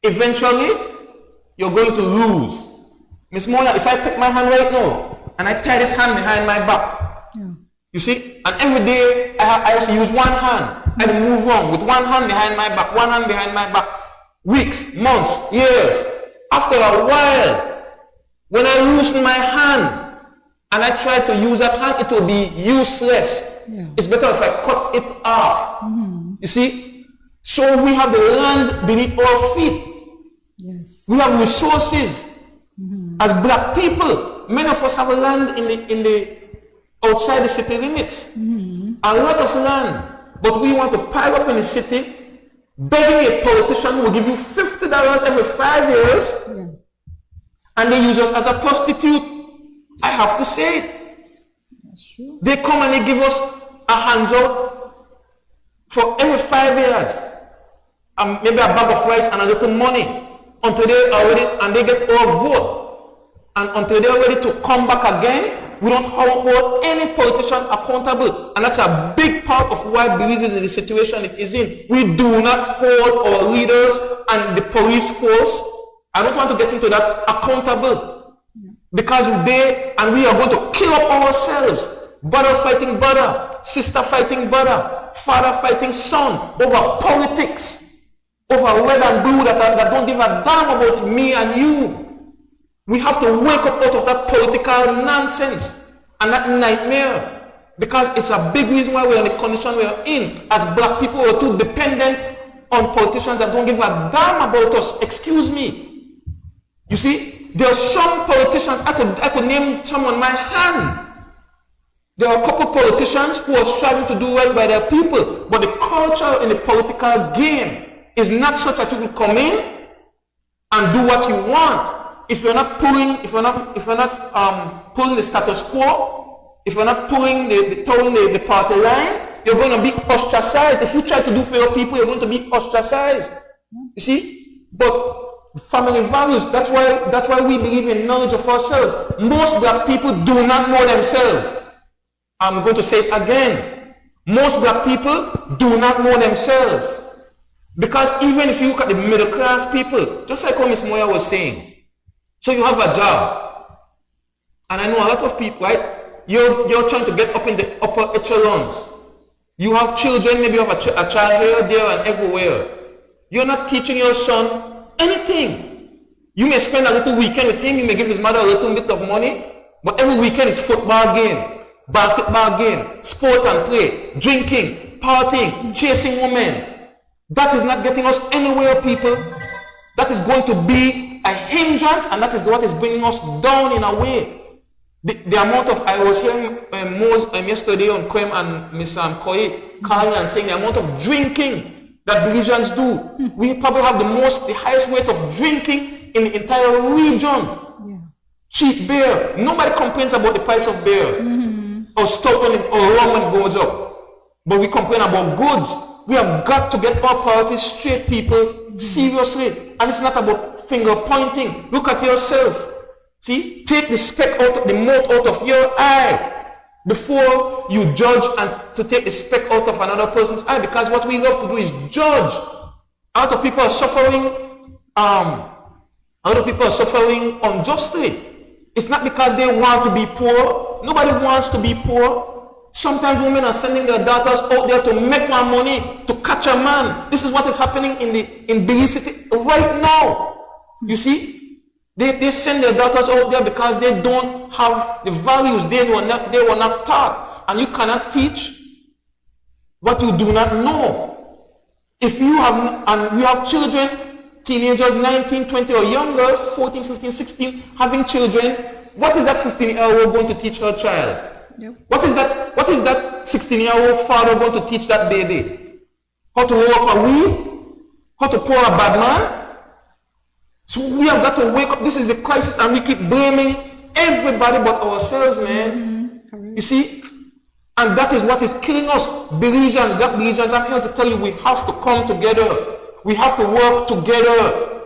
eventually you're going to lose. Miss Moya, if I take my hand right now and I tie this hand behind my back, you see, and every day I have to use one hand and move on with one hand behind my back, one hand behind my back, weeks, months, years. After a while, when I loosen my hand and I try to use that hand, it will be useless. It's better if I cut it off. You see? So we have the land beneath our feet. Yes. We have resources. As black people, many of us have a land in the outside the city limits. A lot of land. But we want to pile up in the city, begging a politician who will give you $50 every 5 years, and they use us as a prostitute. I have to say it. True. They come and they give us a handout for every 5 years, maybe a bag of rice and a little money, until they are ready, and they get our vote, and until they are ready to come back again. We don't hold any politician accountable, and that's a big part of why Belize is in the situation it is in. We do not hold our leaders and the police force, I don't want to get into that, accountable. Because we are going to kill up ourselves. Brother fighting brother, sister fighting brother, father fighting son, over politics, over red and blue that don't give a damn about me and you. We have to wake up out of that political nonsense and that nightmare, because it's a big reason why we're in the condition we're in. As black people, we're too dependent on politicians that don't give a damn about us. Excuse me. You see, there are some politicians, I could name some on my hand. There are a couple politicians who are striving to do well by their people, but the culture in the political game is not such that you will come in and do what you want. If you're not pulling the status quo, if you're not towing the party line, you're going to be ostracized. If you try to do for your people, you're going to be ostracized. You see? But family values, that's why we believe in knowledge of ourselves. Most black people do not know themselves. I'm going to say it again. Most black people do not know themselves. Because even if you look at the middle class people, just like what Miss Moya was saying, so you have a job, and I know a lot of people, right? You're trying to get up in the upper echelons. You have children, maybe you have a child here, there, and everywhere. You're not teaching your son anything. You may spend a little weekend with him, you may give his mother a little bit of money, but every weekend is football game, basketball game, sport and play, drinking, partying, chasing women. That is not getting us anywhere, people. That is going to be a hindrance, and that is what is bringing us down in a way. The amount of, I was hearing yesterday on Quem and Miss Koi calling and saying the amount of drinking that Belizeans do. We probably have the highest rate of drinking in the entire region. Yeah. Cheap beer. Nobody complains about the price of beer. Or stout or rum when it goes up. But we complain about goods. We have got to get our priorities straight, people. Seriously. And it's not about finger pointing. Look at yourself. See, take the speck out, the mote out of your eye before you judge, and to take the speck out of another person's eye, because what we love to do is judge. A lot of people are suffering unjustly. It's not because they want to be poor. Nobody wants to be poor. Sometimes women are sending their daughters out there to make more money, to catch a man. This is what is happening in Belize City right now. You see? They send their daughters out there because they don't have the values they were not taught. And you cannot teach what you do not know. If you have children, teenagers, 19, 20 or younger, 14, 15, 16, having children, what is that 15-year-old going to teach her child? Yep. What is that 16-year-old father going to teach that baby? How to walk a wheel? How to pour a bad man? So we have got to wake up. This is the crisis, and we keep blaming everybody but ourselves, man. You see? And that is what is killing us. Belizeans, I'm here to tell you, we have to come together. We have to work together.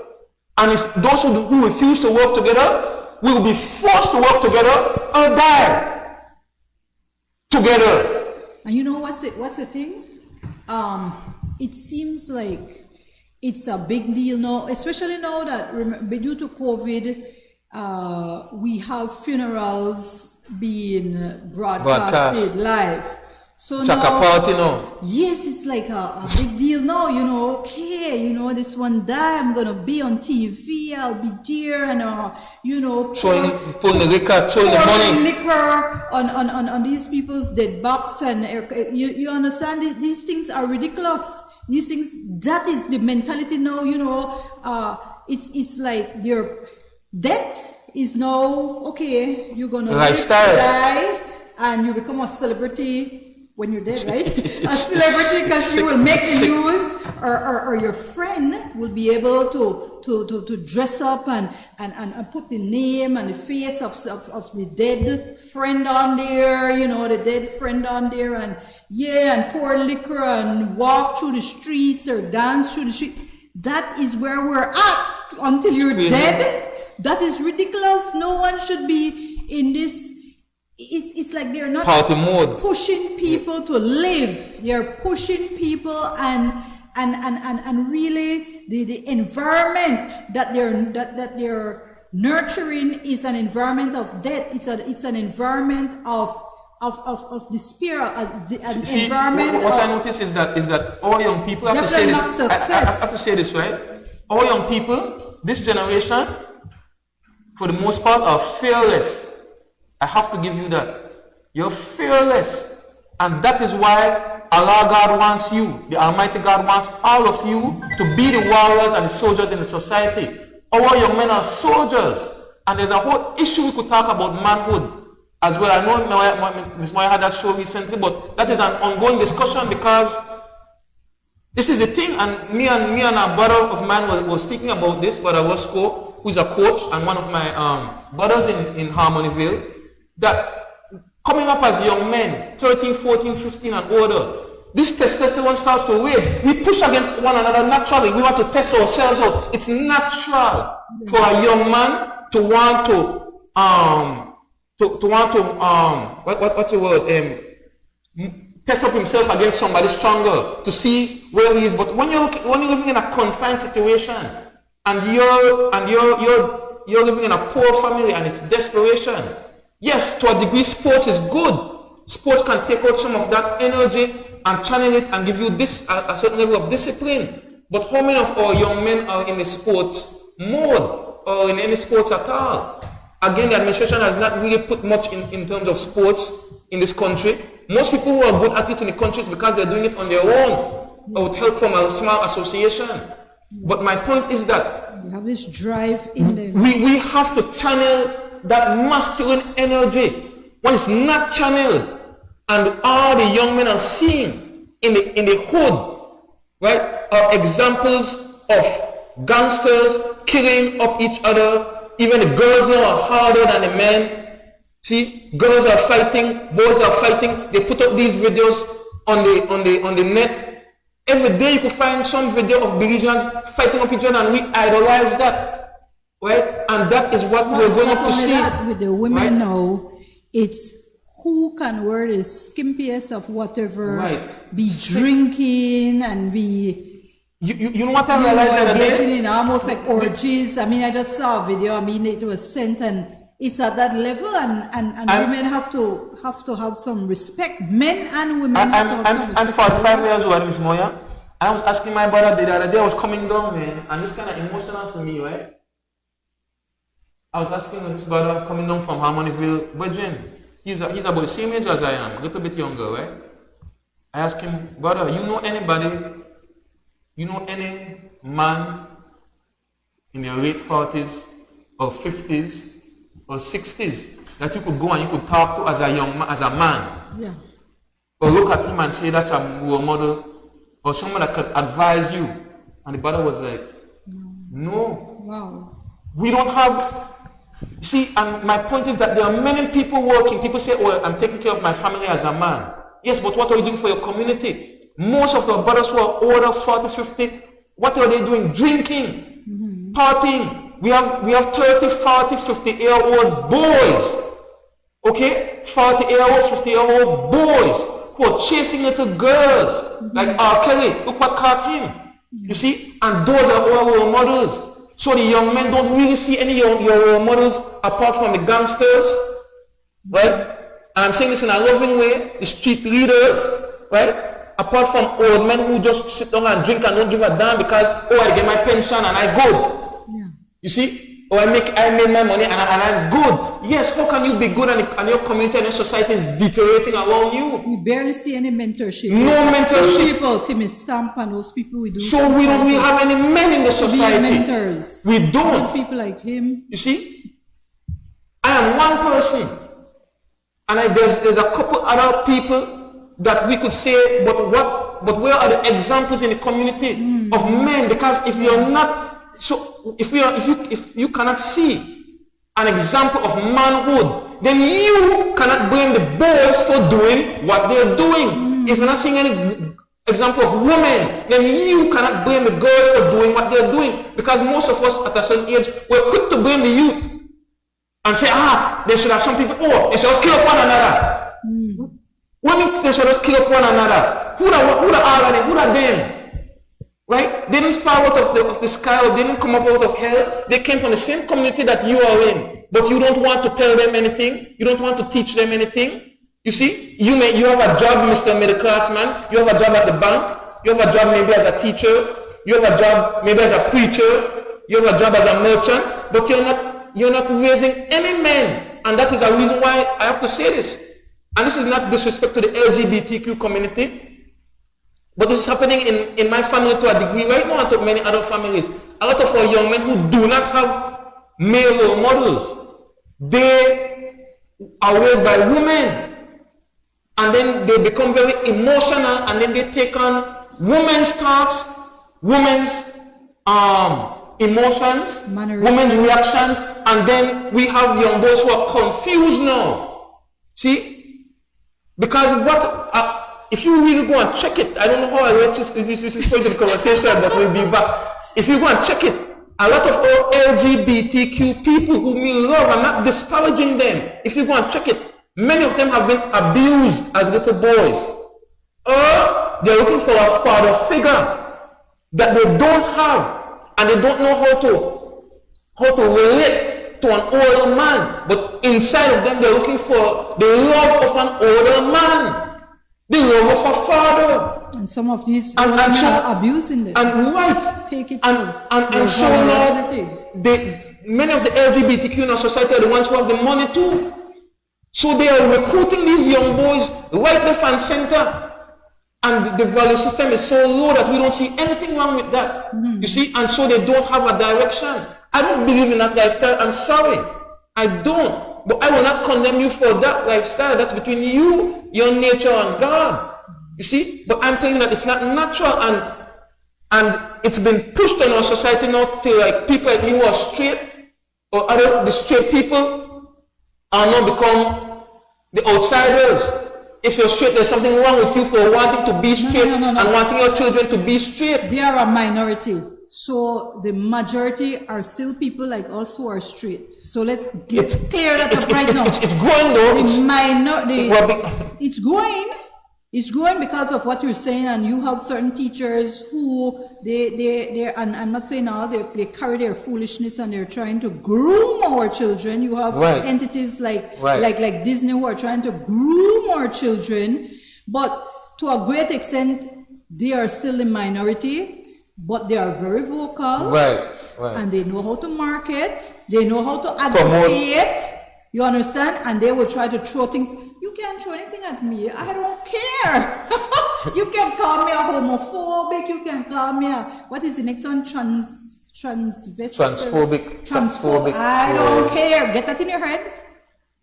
And if those who refuse to work together will be forced to work together or die together. And you know what's the thing? It seems like it's a big deal now, especially now that due to COVID, we have funerals being broadcasted live. So now, yes, it's like a big deal now, okay, this one day I'm going to be on TV, I'll be there, and, pulling the liquor, throwing the money. Liquor on these people's dead backs, and you understand, these things are ridiculous. These things, that is the mentality now, it's like your death is now, okay, you're going to die, and you become a celebrity when you're dead, right? A celebrity, because you will make the news, or your friend will be able to dress up and put the name and the face of the dead friend on there, the dead friend on there, and pour liquor and walk through the streets or dance through the street. That is where we're at until you're dead. That is ridiculous. No one should be in this. It's like they're not pushing people to live. They're pushing people and really the environment that they're nurturing is an environment of death. It's an environment of despair. Environment. What I notice is that all young people have to say this. I have to say this, right? All young people, this generation, for the most part, are fearless. I have to give you that. You're fearless. And that is why Allah God wants you, the Almighty God wants all of you to be the warriors and the soldiers in the society. Our young men are soldiers. And there's a whole issue we could talk about manhood as well. I know Ms. Moya had that show recently, but that is an ongoing discussion, because this is the thing. And me and a brother of mine was speaking about this, Brother Roscoe, who is a coach and one of my brothers in Harmonyville, that coming up as young men, 13, 14, 15 and older, this testosterone starts to weigh. We push against one another naturally. We want to test ourselves out. It's natural for a young man to want what's the word? Test up himself against somebody stronger to see where he is. But when you're living in a confined situation and you're living in a poor family and it's desperation. Yes, to a degree, sports is good. Sports can take out some of that energy and channel it and give you a certain level of discipline. But how many of our young men are in the sports mode or in any sports at all? Again, the administration has not really put much in terms of sports in this country. Most people who are good athletes in the country is because they're doing it on their own or with help from a small association. But my point is that we have this drive in them. We have to channel that masculine energy. When it's not channeled, and all the young men are seeing in the hood, right, are examples of gangsters killing up each other. Even the girls now are harder than the men. See, girls are fighting, boys are fighting. They put up these videos on the net. Every day you could find some video of belligerents fighting up each other, and we idolize that, right? And that is what we're going to see. That with the women right? now, it's who can wear the skimpiest of whatever, right. be drinking and be. You know what I realized the other day? In almost like orgies. I mean, I just saw a video. I mean, it was sent, and it's at that level, and women have to have some respect. Men and women have to have some respect. I'm 45 years old, Miss Moya. I was asking my brother the other day. I was coming down, man, and it's kind of emotional for me, right? I was asking this brother coming down from Harmonyville, Virgin. He's about the same age as I am, a little bit younger, right? I asked him, brother, you know anybody? You know any man in your late 40s or 50s or 60s that you could go and you could talk to as a young man, as a man? Yeah. Or look at him and say that's a role model or someone that could advise you? And the brother was like, no. Wow. We don't have. See, and my point is that there are many people working. People say, oh, I'm taking care of my family as a man. Yes, but what are you doing for your community? Most of the brothers who are older, 40, 50, what are they doing? Drinking, partying. We have 30, 40, 50-year-old boys. Okay? 40-year-old, 50-year-old boys who are chasing little girls. Like R. Kelly. Look what caught him. You see? And those are all role models. So the young men don't really see any of your role models apart from the gangsters. Right? And I'm saying this in a loving way. The street leaders. Right? Apart from old men who just sit down and drink and don't give a damn because, oh, I get my pension and I good. Yeah. You see? Or I made my money and I'm good. Yes, how can you be good and your community and your society is deteriorating around you? We barely see any mentorship. No mentorship. People, Timmy Stamp and those people we do. So we don't have any men in the society. Be mentors. We don't. People like him. You see? I am one person. And there's a couple other people that we could say, but where are the examples in the community of men? Because if you're not, so if you cannot see an example of manhood, then you cannot blame the boys for doing what they're doing. If you're not seeing any example of women, then you cannot blame the girls for doing what they're doing. Because most of us at a certain age, we're quick to blame the youth and say, they should have some people, they should kill one another. Women, they should just kill up one another. Who are them? Right? They didn't fall out of the sky or they didn't come up out of hell. They came from the same community that you are in. But you don't want to tell them anything. You don't want to teach them anything. You see? You have a job, Mr. Middle Class Man. You have a job at the bank. You have a job maybe as a teacher. You have a job maybe as a preacher. You have a job as a merchant. But you're not raising any men. And that is the reason why I have to say this. And this is not disrespect to the LGBTQ community, but this is happening in my family to a degree right now and to many other families. A lot of our young men who do not have male role models, they are raised by women, and then they become very emotional, and then they take on women's thoughts, women's emotions, women's reactions, and then we have young boys who are confused now. See? Because if you really go and check it, I don't know how I reach this is point of the conversation, but we'll be back. If you go and check it, a lot of our LGBTQ people whom we love, I'm not disparaging them. If you go and check it, many of them have been abused as little boys. Or they're looking for a father figure that they don't have, and they don't know how to relate to an older man, but inside of them they're looking for the love of an older man, the love of a father. And some of these and women so, are abusing them. And right. Take it and so now, many of the LGBTQ in our society are the ones who have the money too. So they are recruiting these young boys right, left, and center. And the value system is so low that we don't see anything wrong with that. You see, and so they don't have a direction. I don't believe in that lifestyle. I'm sorry. I don't. But I will not condemn you for that lifestyle. That's between you, your nature, and God. You see? But I'm telling you that it's not natural, and it's been pushed in our society now to like people like me who are straight, or other the straight people are now become the outsiders. If you're straight, there's something wrong with you for wanting to be straight and wanting your children to be straight. They are a minority. So the majority are still people like us who are straight. So let's clear that up right now. It's growing though. It's growing. It's growing because of what you're saying, and you have certain teachers who and I'm not saying all, they carry their foolishness and they're trying to groom our children. You have entities like Disney who are trying to groom our children, but to a great extent they are still the minority, but they are very vocal. Right. And they know how to market, they know how to advocate. You understand? And they will try to throw things. You can't throw anything at me. I don't care. You can call me a homophobic. You can call me a, what is the next one? Transphobic. I don't care. Get that in your head.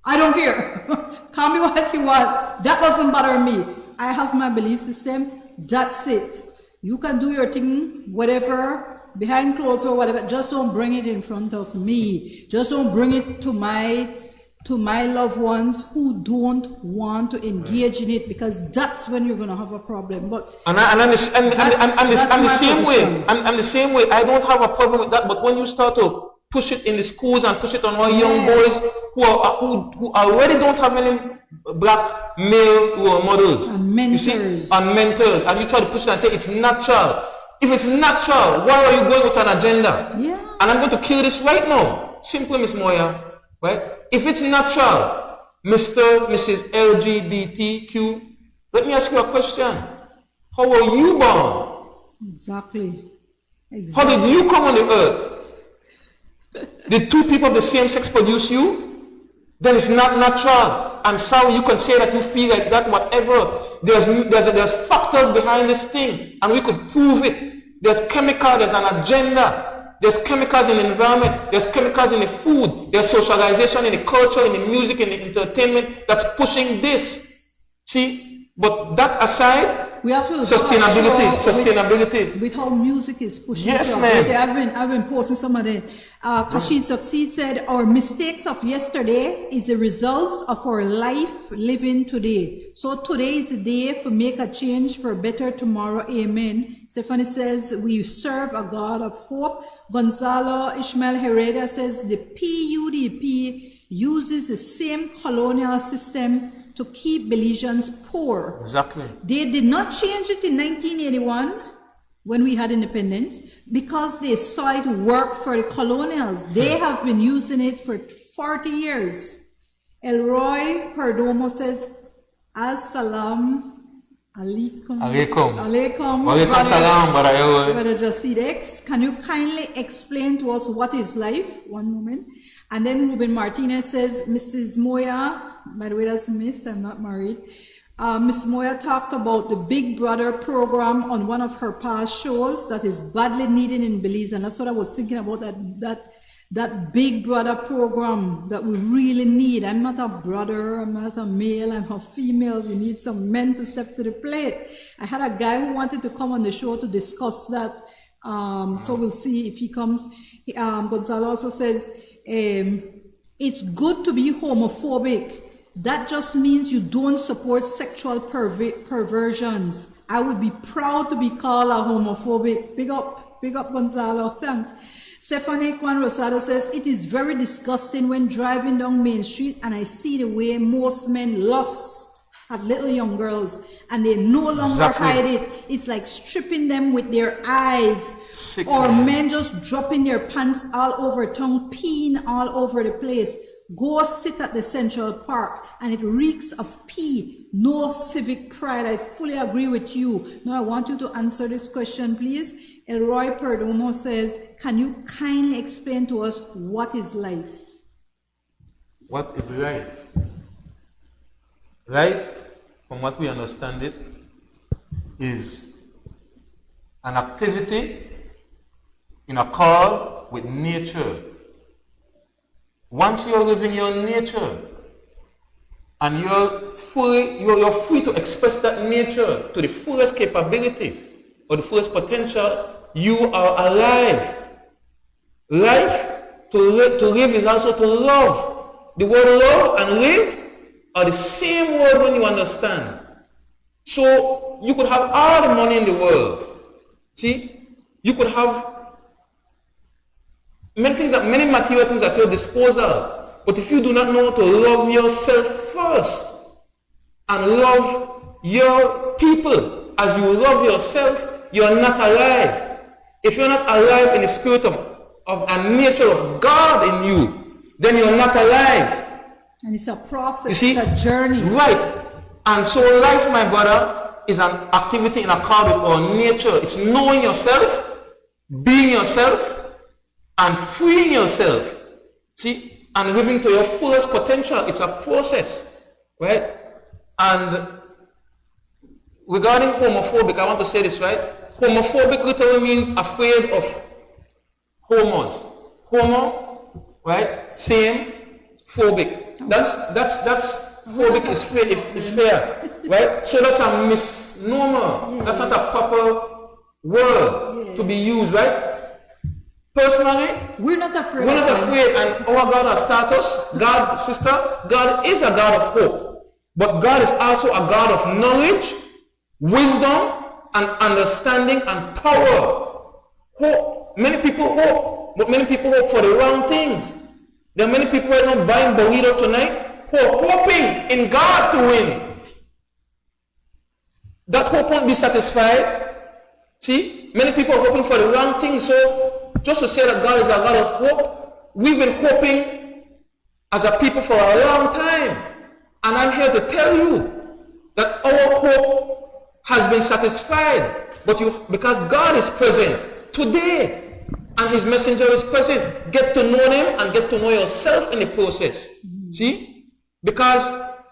I don't care. Call me what you want. That doesn't bother me. I have my belief system. That's it. You can do your thing, whatever, behind clothes or whatever. Just don't bring it in front of me. Just don't bring it to my loved ones who don't want to engage in it, because that's when you're going to have a problem. But the same way, I don't have a problem with that. But when you start to push it in the schools and push it on our young boys who already don't have any black male role models and mentors, and you try to push it and say it's natural. If it's natural, why are you going with an agenda? Yeah. And I'm going to kill this right now. Simply, Miss Moya, right? If it's natural, Mr. Mrs. LGBTQ, let me ask you a question. How were you born? Exactly. How did you come on the earth? Did two people of the same sex produce you? Then it's not natural. I'm sorry, you can say that you feel like that, whatever. There's factors behind this thing, and we could prove it. There's chemical, there's an agenda. There's chemicals in the environment, there's chemicals in the food, there's socialization in the culture, in the music, in the entertainment that's pushing this. See? But that aside, we have to sustainability. With how music is pushing. Yes, ma'am. I've been posting some of it. Kashid Succeed said, our mistakes of yesterday is a result of our life living today. So today is the day for make a change for a better tomorrow. Amen. Stephanie says, we serve a God of hope. Gonzalo Ishmael Hereda says, the PUDP uses the same colonial system to keep Belizeans poor. Exactly. They did not change it in 1981 when we had independence because they saw it work for the colonials. They have been using it for 40 years. Elroy Perdomo says, As-salam alaikum. Alaikum salam, Brother Jasid X, can you kindly explain to us what is life? One moment. And then Ruben Martinez says, Mrs. Moya, by the way, that's Miss, I'm not married. Miss Moya talked about the Big Brother program on one of her past shows that is badly needed in Belize. And that's what I was thinking about, that Big Brother program that we really need. I'm not a brother, I'm not a male, I'm a female. We need some men to step to the plate. I had a guy who wanted to come on the show to discuss that. So we'll see if he comes. Gonzalo also says, it's good to be homophobic. That just means you don't support sexual perversions. I would be proud to be called a homophobic. Big up Gonzalo, thanks. Stephanie Kwan Rosado says, it is very disgusting when driving down Main Street and I see the way most men lust at little young girls and they no longer hide it. It's like stripping them with their eyes. Or men just dropping their pants all over town, peeing all over the place. Go sit at the Central Park and it reeks of pee no civic pride. I fully agree with you. Now I want you to answer this question, please. Elroy Perdomo says, can you kindly explain to us what is life? What is life? Life, from what we understand it, is an activity in accord with nature. Once you're living your nature, and you're free to express that nature to the fullest capability or the fullest potential, you are alive. Life, to live is also to love. The word love and live are the same word when you understand. So you could have all the money in the world. See, you could have many material things at your disposal. But if you do not know how to love yourself first and love your people as you love yourself, you are not alive. If you're not alive in the spirit of and nature of God in you, then you're not alive. And it's a process, you see? It's a journey. Right. And so life, my brother, is an activity in accord with our nature. It's knowing yourself, being yourself, and freeing yourself. See? And living to your fullest potential. It's a process. Right? And regarding homophobic, I want to say this, right? Homophobic literally means afraid of homos. Homo, right? Same, phobic. That's phobic is fair, right? So that's a misnomer. Yeah. That's not a proper word to be used, right? Personally, we're not afraid. We're not afraid, and our God has taught us, God, sister, God is a God of hope. But God is also a God of knowledge, wisdom, and understanding and power. Hope. Many people hope, but many people hope for the wrong things. There are many people right now buying burrito tonight who are hoping in God to win. That hope won't be satisfied. See, many people are hoping for the wrong things. So, just to say that God is a God of hope, we've been hoping as a people for a long time. And I'm here to tell you that our hope has been satisfied. But because God is present today, and his messenger is present, get to know them and get to know yourself in the process. See? Because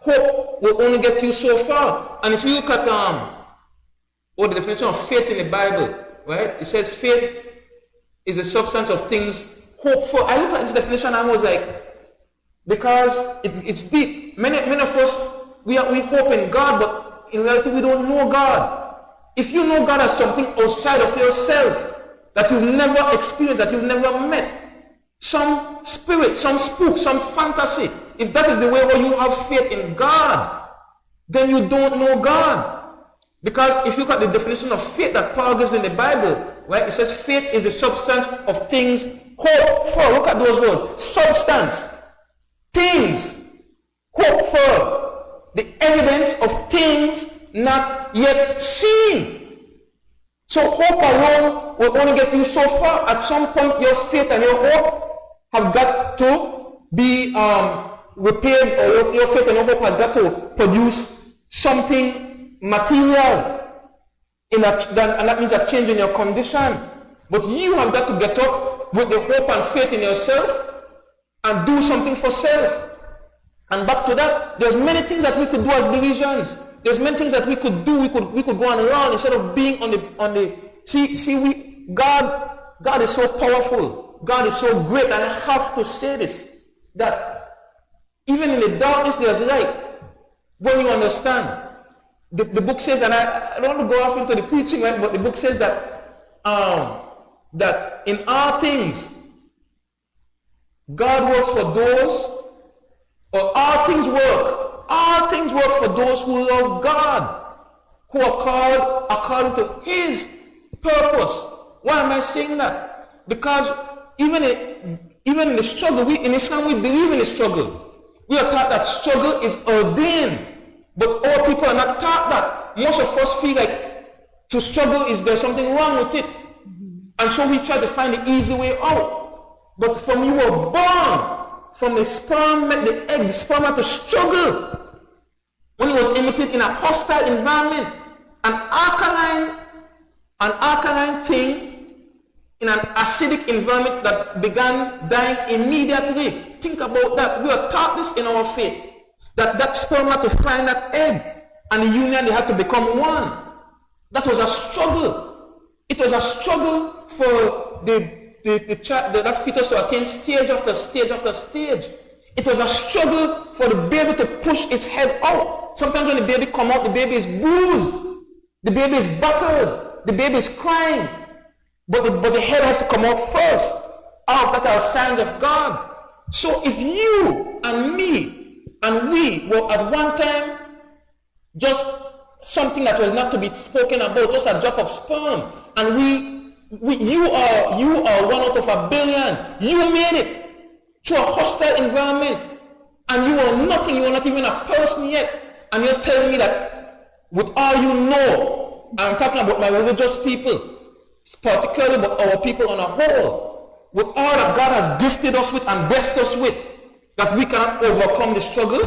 hope will only get you so far. And if you look at the definition of faith in the Bible, right? It says faith is the substance of things hoped for. I looked at this definition and I was like, because it's deep. Many of us, we hope in God, but in reality we don't know God. If you know God as something outside of yourself, that you've never experienced, that you've never met, some spirit, some spook, some fantasy, if that is the way how you have faith in God, then you don't know God. Because if you look at the definition of faith that Paul gives in the Bible, right, it says faith is the substance of things hoped for. Look at those words. Substance. Things hoped for. The evidence of things not yet seen. So hope alone will only get you so far. At some point, your faith and your hope have got to be repaired, or your faith and your hope has got to produce something material, and that means a change in your condition. But you have got to get up with the hope and faith in yourself and do something for self. And back to that, there's many things that we could do as Belizeans. There's many things that we could do. We could go and run instead of being on the. God is so powerful. God is so great, and I have to say this, that even in the darkness there's light. When you understand, the book says, and I don't want to go off into the preaching, right? But the book says that that in all things God works for those, or all things work. All things work for those who love God, who are called according to his purpose. Why am I saying that? Because even in the struggle, in Islam we believe in the struggle. We are taught that struggle is ordained. But our people are not taught that. Most of us feel like to struggle is there's something wrong with it. And so we try to find the easy way out. But from you were born, from the sperm, the egg, the sperm had to struggle. when it was emitted in a hostile environment, an alkaline thing in an acidic environment that began dying immediately. Think about that. We are taught this in our faith, that sperm had to find that egg, and the union, they had to become one. That was a struggle. It was a struggle for that fetus to attain stage after stage after stage. It was a struggle for the baby to push its head out. Sometimes when the baby comes out, the baby is bruised, the baby is battered, the baby is crying. But the head has to come out first. All that are signs of God. So if you and me and we were at one time just something that was not to be spoken about, just a drop of sperm, and you are one out of a billion. You made it to a hostile environment, and you are nothing. You are not even a person yet, and you're telling me that with all you know, I'm talking about my religious people, particularly about our people on a whole, with all that God has gifted us with and blessed us with, that we cannot overcome the struggle,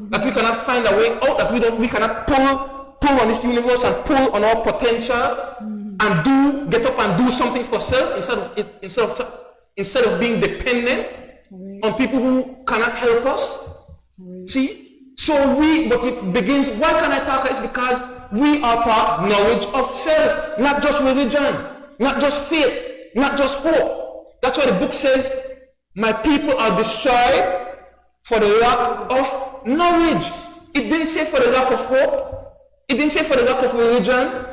that we cannot find a way out, that we cannot pull on this universe and pull on our potential and get up and do something for self instead of being dependent on people who cannot help us. See? So but it begins, why can I talk? It's because we are taught knowledge of self, not just religion, not just faith, not just hope. That's why the book says, my people are destroyed for the lack of knowledge. It didn't say for the lack of hope. It didn't say for the lack of religion.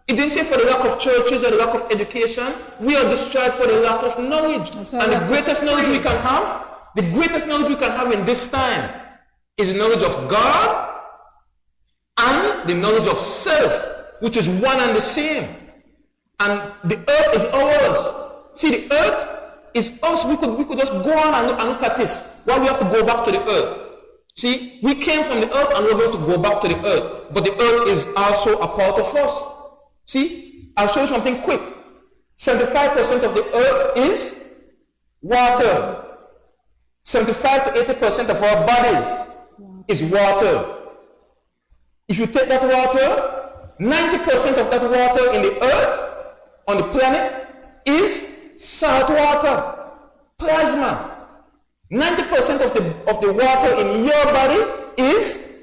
It didn't say for the lack of churches or the lack of education. We are destroyed for the lack of knowledge. And the greatest knowledge we can have, in this time is the knowledge of God and the knowledge of self, which is one and the same. And the earth is ours. See, the earth is us. We could just go on and look at this. Why we have to go back to the earth? See, we came from the earth and we're going to go back to the earth. But the earth is also a part of us. See, I'll show you something quick. 75% of the earth is water. 75 to 80% of our bodies is water. If you take that water, 90% of that water in the earth, on the planet, is salt water, plasma. 90% of the water in your body is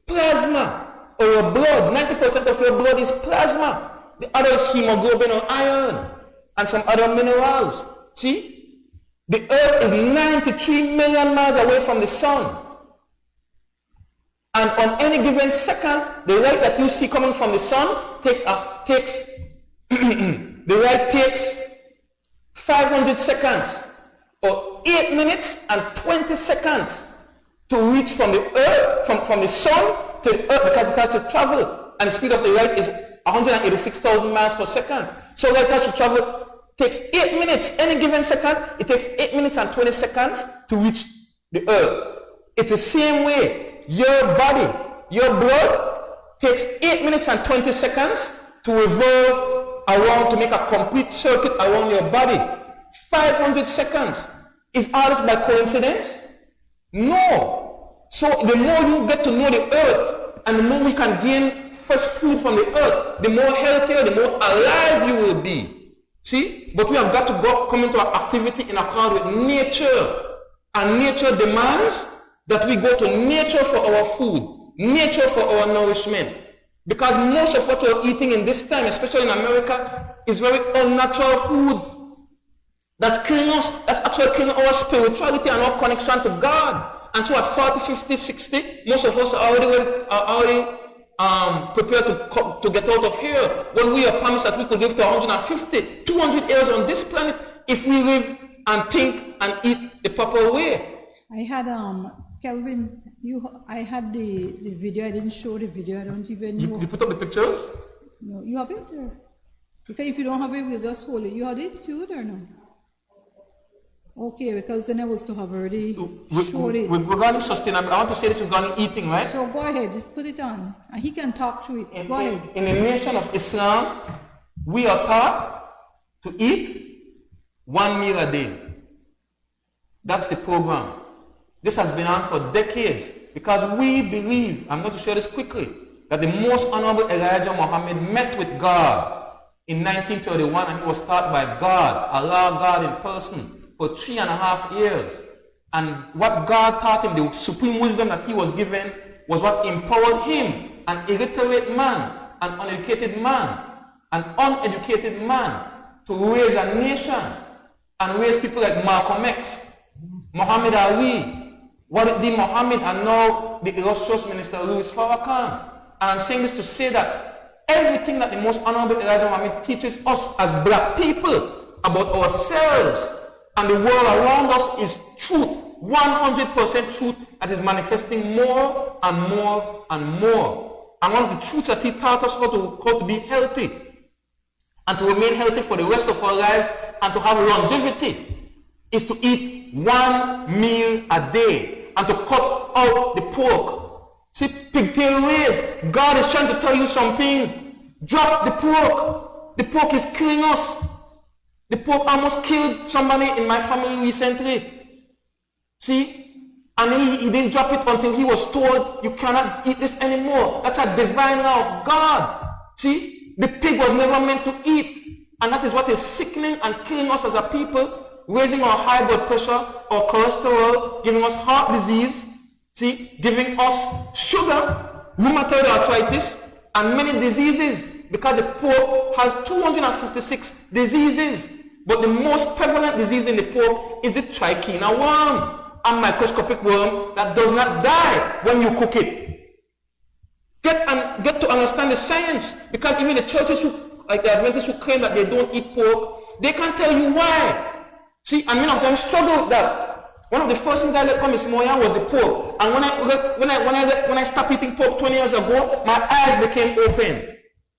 plasma, or your blood. 90% of your blood is plasma. The other is hemoglobin or iron, and some other minerals. See? The earth is 93 million miles away from the sun. And on any given second, the light that you see coming from the sun the light takes 500 seconds, or 8 minutes and 20 seconds to reach from the earth, from the sun to the earth, because it has to travel, and the speed of the light is 186,000 miles per second. So light has to travel, takes 8 minutes, any given second, it takes 8 minutes and 20 seconds to reach the earth. It's the same way, your body, your blood takes 8 minutes and 20 seconds to revolve around, to make a complete circuit around your body. 500 seconds. Is all this by coincidence? No. So the more you get to know the earth, and the more we can gain fresh food from the earth, the more healthier, the more alive you will be. See? But we have got to come into our activity in accord with nature. And nature demands that we go to nature for our food, nature for our nourishment. Because most of what we're eating in this time, especially in America, is very unnatural food. That's killing us. That's actually killing our spirituality and our connection to God. And so at 40, 50, 60, most of us are already prepared to get out of here. When we are promised that we could live to 150, 200 years on this planet if we live and think and eat the proper way. I had Kelvin, I had the video. I didn't show the video. I don't even know. You put up the pictures? No, you have it? Because if you don't have it, we'll just hold it. You had it too, or no? Okay, because then I was to have already showed it. Regarding sustainability, I want to say this regarding eating, right? So go ahead, put it on. And he can talk through it. Go ahead. In the nation of Islam, we are taught to eat 1 meal a day. That's the program. This has been on for decades. because we believe, I'm going to share this quickly, that the most honorable Elijah Muhammad met with God in 1931, and he was taught by God, Allah God in person, for 3.5 years. And what God taught him, the supreme wisdom that he was given, was what empowered him, an illiterate man, an uneducated man, to raise a nation and raise people like Malcolm X, Muhammad Ali, Walid Muhammad, and now the illustrious Minister Louis Farrakhan. And I'm saying this to say that everything that the most honorable Elijah Muhammad teaches us as black people about ourselves and the world around us is truth, 100% truth, that is manifesting more and more and more. And one of the truths that he taught us how to be healthy and to remain healthy for the rest of our lives and to have longevity is to eat 1 meal a day and to cut out the pork. See, pigtail ways. God is trying to tell you something. Drop the pork. The pork is killing us. The pork almost killed somebody in my family recently. See? And he didn't drop it until he was told, you cannot eat this anymore. That's a divine law of God. See? The pig was never meant to eat. And that is what is sickening and killing us as a people, raising our high blood pressure, our cholesterol, giving us heart disease, see, giving us sugar, rheumatoid arthritis, and many diseases, because the pork has 256 diseases. But the most prevalent disease in the pork is the trichina worm, a microscopic worm that does not die when you cook it. Get to understand the science, because even the churches like the Adventists who claim that they don't eat pork, they can't tell you why. See, and many of them struggle with that. One of the first things I let come is Moya was the pork. And when I stopped eating pork 20 years ago, my eyes became open.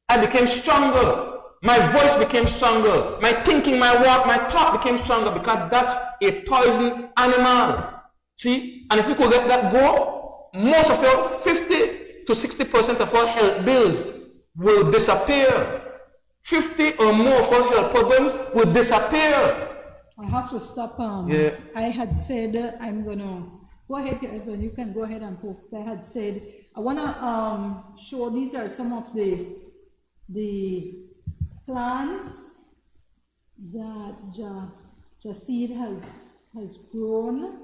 I became stronger. My voice became stronger. My thinking, my walk, my talk became stronger, because that's a poison animal. See, and if we could let that go, most of your 50 to 60% of our health bills will disappear. 50 or more of our health problems will disappear. I have to stop. Yeah. I had said I'm gonna go ahead. You can go ahead and post. I had said I wanna show. These are some of the plants that Jasid has grown,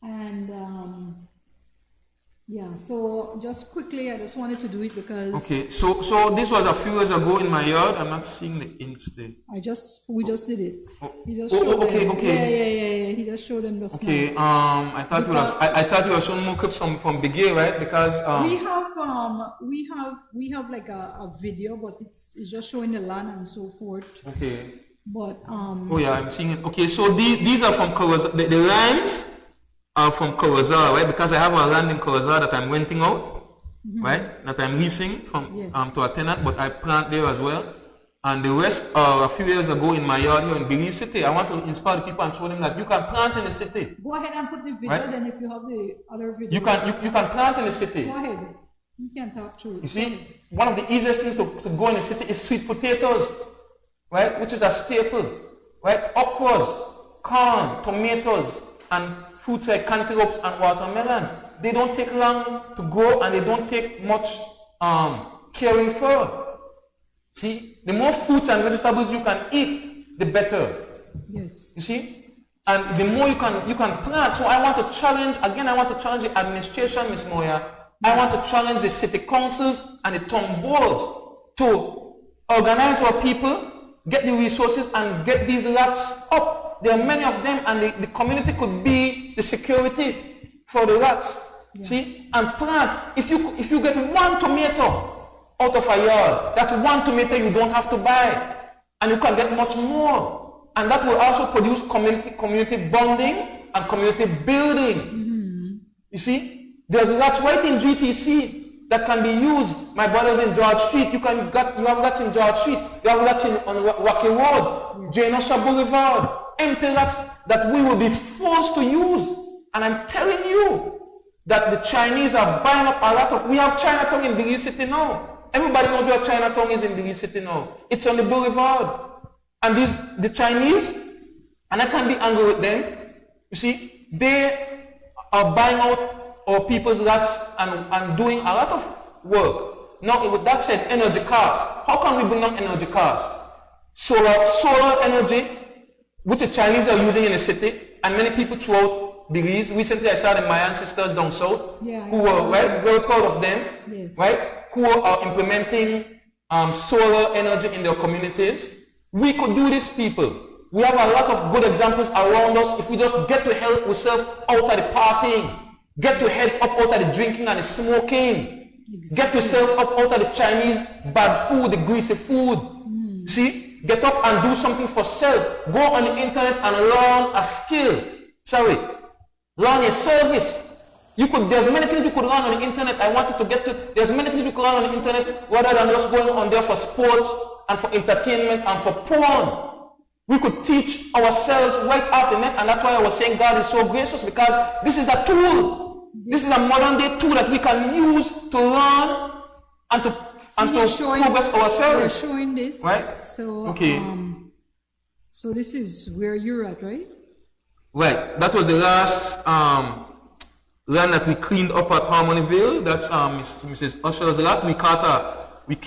and yeah. So just quickly, I just wanted to do it because. Okay. So this was a few years ago in my yard. I'm not seeing the inks there. We just did it. He just showed them. Okay. Yeah. He just showed them just okay. now. I thought you were showing more clips from Bigay, right? Because we have like a video, but it's just showing the land and so forth. Okay. But oh yeah, I'm seeing it. Okay, so these are from Kawaza. The lines are from Kawaza, right? Because I have a land in Kawaza that I'm renting out, right? That I'm leasing from to a tenant, but I plant there as well. And the rest are a few years ago in my yard here in Belize City. I want to inspire the people and show them that you can plant in the city. Go ahead and put the video, right? Then if you have the other video. You can plant in the city. Go ahead. You can talk through it. You see, one of the easiest things to grow in the city is sweet potatoes, right? Which is a staple, right? Okras, corn, tomatoes, and fruits like cantaloupes and watermelons. They don't take long to grow, and they don't take much caring for. See, the more fruits and vegetables you can eat, the better. Yes. You see, and the more you can plant. So I want to challenge the administration, Ms. Moya. I want to challenge the city councils and the town boards to organize our people, get the resources, and get these rats up. There are many of them, and the community could be the security for the rats. Yeah. See, and plant. If you get one tomato out of a yard, that's one tomato you don't have to buy, and you can get much more, and that will also produce community bonding and community building. You see, there's rats right in GTC that can be used. My brothers in George Street, you have rats in George Street, you have rats on Rocky Road, Jane Osha Boulevard, empty rats that we will be forced to use. And I'm telling you that the Chinese are buying up a lot of. We have Chinatown in Belize City now. Everybody knows where Chinatown is in Belize City now. It's on the boulevard. And the Chinese, and I can't be angry with them, you see, they are buying out our people's lots and doing a lot of work. Now, with that said, energy cost. How can we bring down energy cost? Solar energy, which the Chinese are using in the city, and many people throughout Belize. Recently, I saw the Mayan sisters down south, who were very proud of them, who are implementing solar energy in their communities. We could do this, people. We have a lot of good examples around us. If we just get to help ourselves out of the partying, get to head up out of the drinking and the smoking, get yourself up out of the Chinese bad food, the greasy food. See? Get up and do something for self. Go on the internet and learn a skill. Learn a service. There's many things you could learn on the internet. I wanted to get to, there's many things you could learn on the internet rather than just going on there for sports and for entertainment and for porn. We could teach ourselves right off the net, and that's why I was saying God is so gracious, because this is a tool. This is a modern day tool that we can use to learn and to progress ourselves. We're showing this, right? So so this is where you're at, right? Right. That was the last land that we cleaned up at Harmonyville. That's Mrs. Usher's lot. We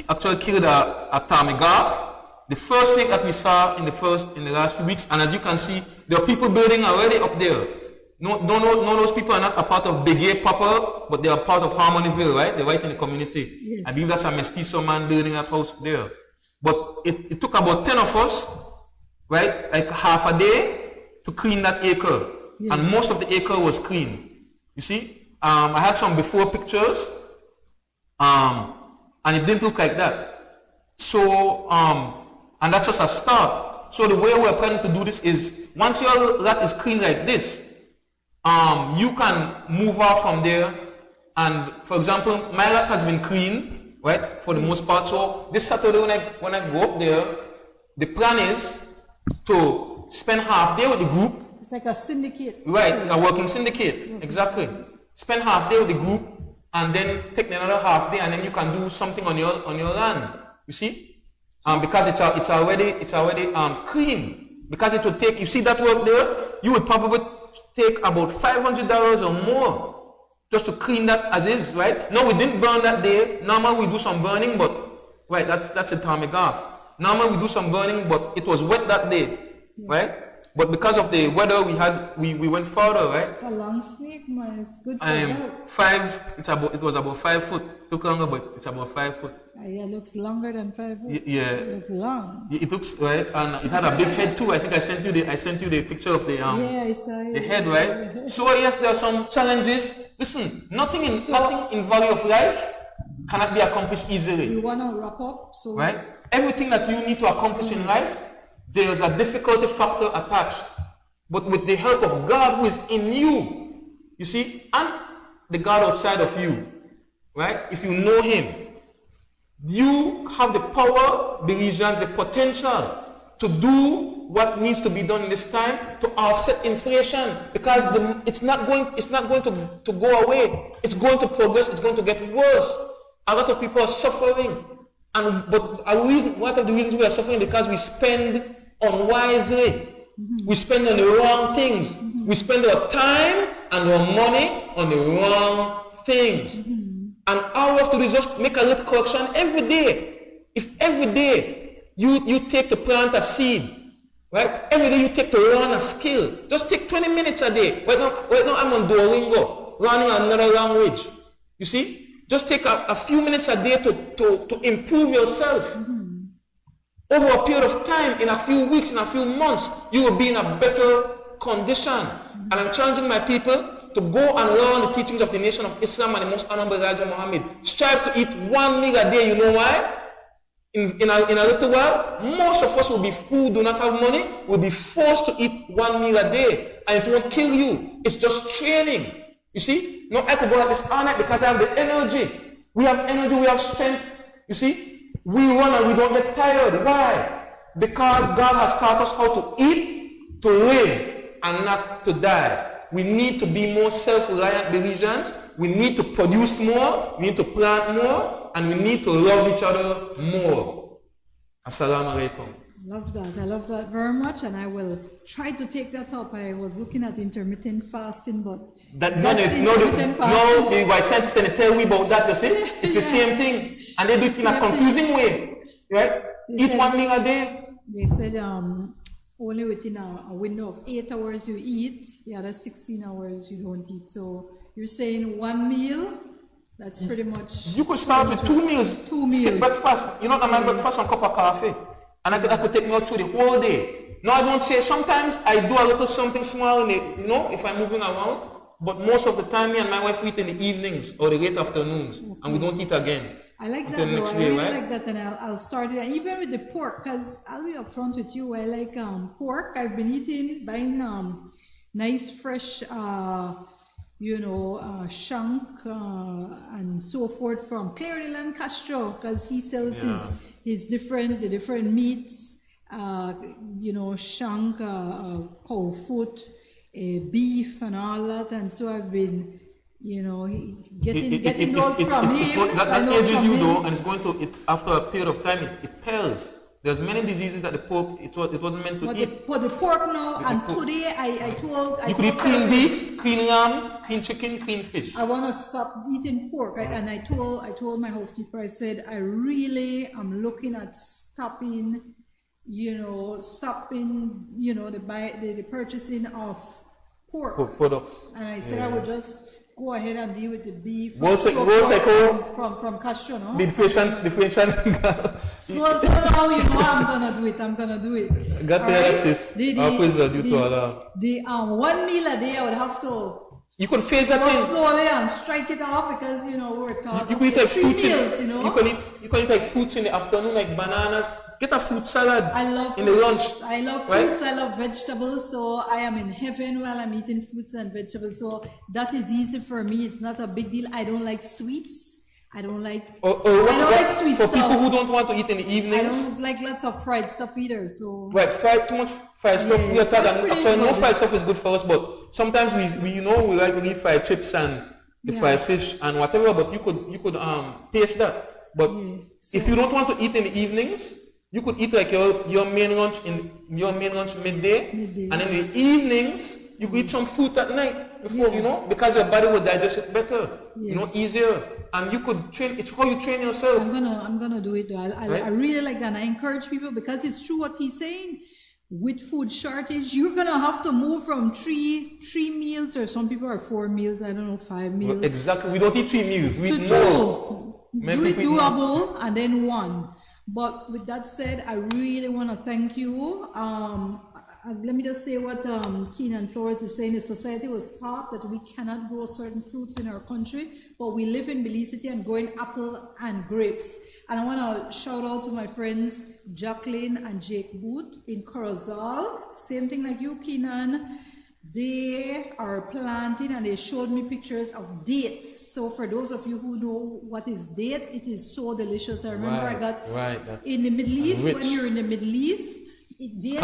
actually killed a ptarmigan. The first thing that we saw in the last few weeks, and as you can see, there are people building already up there. No, those people are not a part of Big A proper, but they are part of Harmonyville, right? They're right in the community. Yes. I believe that's a mestizo man building that house there. But it took about 10 of us, right, like half a day to clean that acre. Yes. And most of the acre was clean. You see? I had some before pictures, and it didn't look like that. So, and that's just a start. So the way we're planning to do this is, once your lot is clean like this, you can move off from there. And for example, my lot has been clean, right, for the most part. So this Saturday when I go up there, the plan is to spend half day with the group. It's like a syndicate. Right, a working syndicate, exactly. Spend half day with the group, and then take another half day, and then you can do something on your land. You see? Because it's already clean. Because it would take, you see that work there, you would probably take about $500 or more just to clean that as is, right? No, we didn't burn that day. Normally we do some burning, but right, that's a ptarmigan. Normally we do some burning, but it was wet that day, right? But because of the weather we went further, right? A long snake, man, it's good for health. It was about 5 foot. It took longer, but it's about 5 foot. Yeah, it looks longer than 5 foot. Yeah, it looks long. It looks right, and it had a big head too. I think I sent you the picture of the I saw it. The head, right? So yes, there are some challenges. Listen, nothing in Valley of Life cannot be accomplished easily. We want to wrap up, so right. Everything that you need to accomplish in life, there is a difficulty factor attached. But with the help of God who is in you see, and the God outside of you, right? If you know Him, you have the power, Belizeans, the potential to do what needs to be done in this time to offset inflation, because it's not going to go away. It's going to progress. It's going to get worse. A lot of people are suffering, but one of the reasons we are suffering is because we spend unwisely. We spend on the wrong things. We spend our time and our money on the wrong things. And all we have to do is just make a little correction every day. If every day you take to plant a seed, right? Every day you take to learn a skill. Just take 20 minutes a day. Right now I'm on Duolingo, learning another language. You see? Just take a few minutes a day to improve yourself. Over a period of time, in a few weeks, in a few months, you will be in a better condition. And I'm challenging my people to go and learn the teachings of the Nation of Islam and the Most Honorable Elijah Muhammad. Strive to eat 1 meal a day. You know why? In a little while, most of us who do not have money will be forced to eat 1 meal a day. And it won't kill you. It's just training. You see? No, I could go at this all night because I have the energy. We have energy, we have strength. You see? We run and we don't get tired. Why? Because God has taught us how to eat, to live, and not to die. We need to be more self-reliant Belizeans. We need to produce more. We need to plant more. And we need to love each other more. Assalamu alaikum. Love that. I love that very much, and I will try to take that up. I was looking at intermittent fasting, but the white scientists can tell me about that. You see, it's the same thing, and they do it in a confusing way, right? Eat 1 meal a day. They said only within a window of 8 hours you eat. The other 16 hours you don't eat. So you're saying 1 meal. That's pretty much. You could start with 2 meals. 2 meals. Skip breakfast. You know, my breakfast on cup of coffee. And I could take me out through the whole day. No, I don't say, sometimes I do a little something small, if I'm moving around. But most of the time, me and my wife eat in the evenings or the late afternoons. Okay. And we don't eat again. I like that, though. I really like that, and I'll start it. Even with the pork, because I'll be upfront with you. I like pork. I've been buying nice, fresh, shank and so forth from Claire de Lancastro, because he sells the different meats, shank, cow foot, beef and all that, and so I've been, getting those from him. That ages you though, and it's going to, after a period of time, it tells. There's many diseases that the pork, it wasn't meant to eat. But the pork now, and today I told... You could eat clean beef, clean lamb, clean chicken, clean fish. I want to stop eating pork. And I told my housekeeper, I said, I really am looking at stopping, the purchasing of pork products. And I said I would just go ahead and deal with the beef from Castro, no? The inflation. So now I'm gonna do it. Got the Alexis. The 1 meal a day I would have to. You could phase that in slowly and strike it off because we're talking. You could eat like 3 meals, You can eat like fruits in the afternoon, like bananas. Get a fruit salad. I love in fruits. The lunch. I love fruits. I love vegetables. So I am in heaven while I'm eating fruits and vegetables. So that is easy for me. It's not a big deal. I don't like sweets. I don't like. I don't like sweet for stuff. For people who don't want to eat in the evenings. I don't like lots of fried stuff either. So. Right, too much fried stuff. We are taught no fried stuff is good for us, but sometimes we like to eat fried chips and the fried fish and whatever. But you could taste that. But if you don't want to eat in the evenings, you could eat like your main lunch midday, and in the evenings you could eat some food at night before because your body will digest it better, easier, and you could train. It's how you train yourself. I'm gonna do it though. I really like that. And I encourage people because it's true what he's saying. With food shortage, you're gonna have to move from three meals, or some people are 4 meals. I don't know, 5 meals. Well, exactly. We don't eat 3 meals. We eat more. Do it doable and then 1. But with that said, I really want to thank you. Let me just say what Keenan Flores is saying. The society was taught that we cannot grow certain fruits in our country, but we live in Belize City and growing apple and grapes. And I want to shout out to my friends Jacqueline and Jake Booth in Corozal. Same thing like you, Keenan. They are planting and they showed me pictures of dates. So for those of you who know what is dates, it is so delicious. I remember I got in the Middle East, when you're in the Middle East, dates is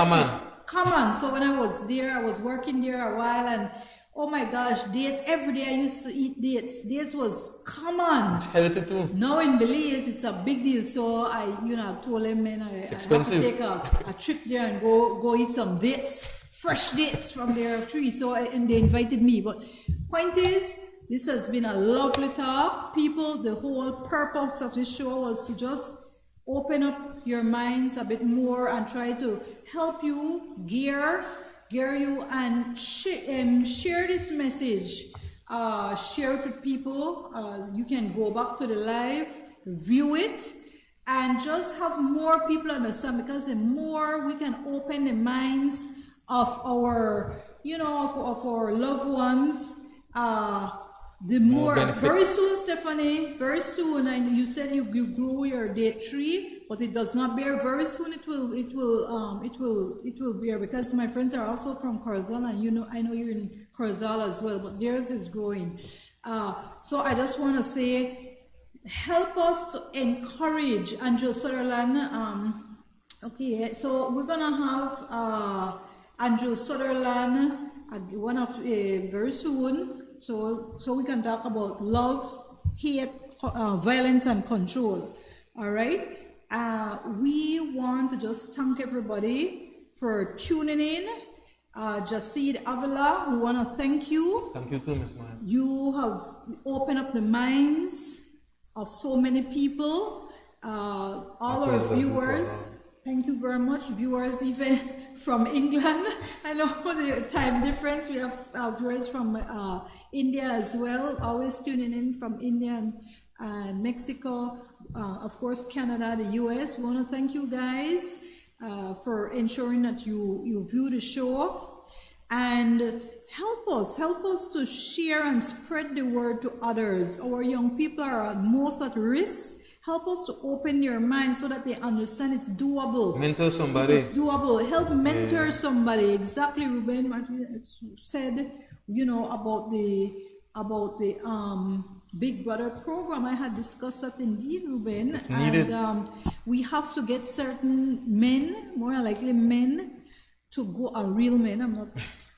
common. So when I was there, I was working there a while and oh my gosh, dates, every day I used to eat dates. Dates was common. It's healthy too. Now in Belize, it's a big deal. So I told them, man, I have to take a trip there and go eat some dates. Fresh dates from their tree, and they invited me. But point is, this has been a lovely talk. People, the whole purpose of this show was to just open up your minds a bit more and try to help you, gear you, and share this message. Share it with people. You can go back to the live, view it, and just have more people understand, because the more we can open the minds of our, of our loved ones, the more very soon, Stephanie, very soon. And you said you grew your date tree, but it does not bear. Very soon it will bear, because my friends are also from Corozal, and I know you're in Corozal as well, but theirs is growing. So I just want to say, help us to encourage Andrew Sutherland. Okay, so we're gonna have Andrew Sutherland very soon, so we can talk about love, hate, violence, and control. All right. We want to just thank everybody for tuning in. Jasid Avila, we want to thank you. Thank you too, Miss Moya. You have opened up the minds of so many people, all our viewers. Thank you very much, viewers even from England. I know the time difference. We have viewers from India as well, always tuning in from India and Mexico, of course, Canada, the US. We want to thank you guys for ensuring that you view the show, and help us to share and spread the word to others. Our young people are most at risk. Help us to open their minds so that they understand it's doable. Mentor somebody. It's doable. Help mentor somebody. Exactly, Ruben Martin said, you know, about the Big Brother program. I had discussed that indeed, Ruben. It's needed. And we have to get certain men, more likely men, to go, real men, I'm not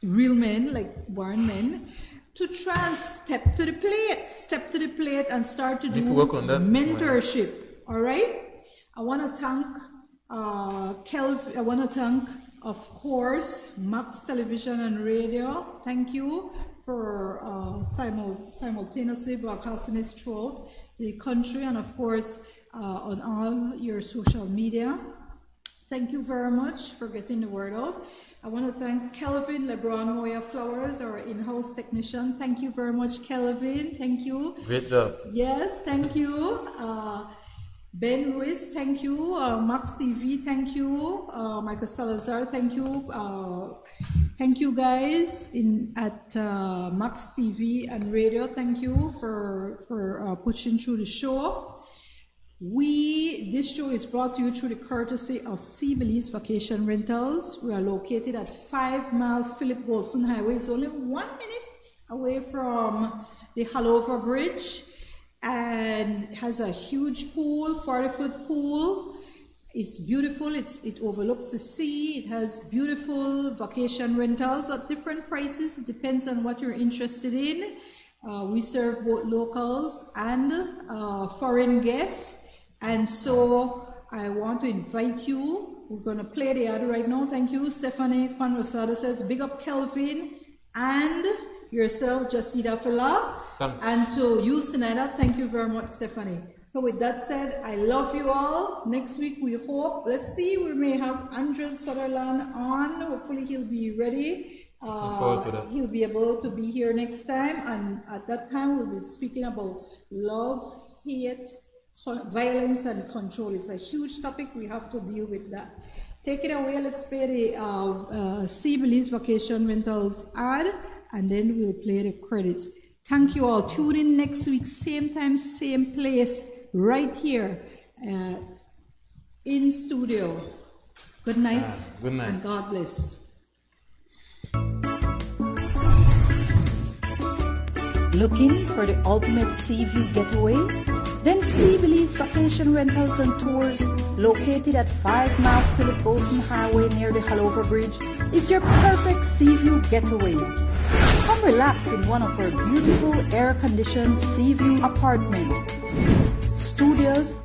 real men, like born men, to try and step to the plate and start to do mentorship. All right? I want to thank Kelvin. I want to thank, of course, Max Television and Radio. Thank you for simultaneously broadcasting this throughout the country, and of course on all your social media. Thank you very much for getting the word out. I want to thank Kelvin LeBron Moya Flowers, our in-house technician. Thank you very much, Kelvin. Thank you. Great job. Yes, thank you. Ben Ruiz, thank you. Max TV, thank you. Michael Salazar, thank you. Thank you guys at Max TV and Radio. Thank you for pushing through the show. This show is brought to you through the courtesy of Sea Belize Vacation Rentals. We are located at 5 miles Philip Wilson Highway. It's only 1 minute away from the Halover Bridge, and has a huge pool, 40-foot pool. It's beautiful. It overlooks the sea. It has beautiful vacation rentals at different prices. It depends on what you're interested in. We serve both locals and foreign guests. And so I want to invite you. We're going to play the ad right now. Thank you. Stephanie Conrosada says, big up Kelvin and yourself, Jasida Fela. And to you, Zenaida, thank you very much, Stephanie. So with that said, I love you all. Next week we hope, let's see, we may have Andrew Sutherland on. Hopefully he'll be ready. He'll be able to be here next time. And at that time we'll be speaking about love, hate, violence and control. It's a huge topic. We have to deal with that. Take it away. Let's play the Sea Belize Vacation Rentals ad, and then we'll play the credits. Thank you all. Tune in next week, same time, same place, right here in studio. Good night. Good night. And God bless. Looking for the ultimate sea view getaway? Then Sea Belize Vacation Rentals and Tours, located at 5 miles Philip Wilson Highway near the Halover Bridge, is your perfect sea view getaway. Come relax in one of our beautiful air-conditioned sea view apartments, studios,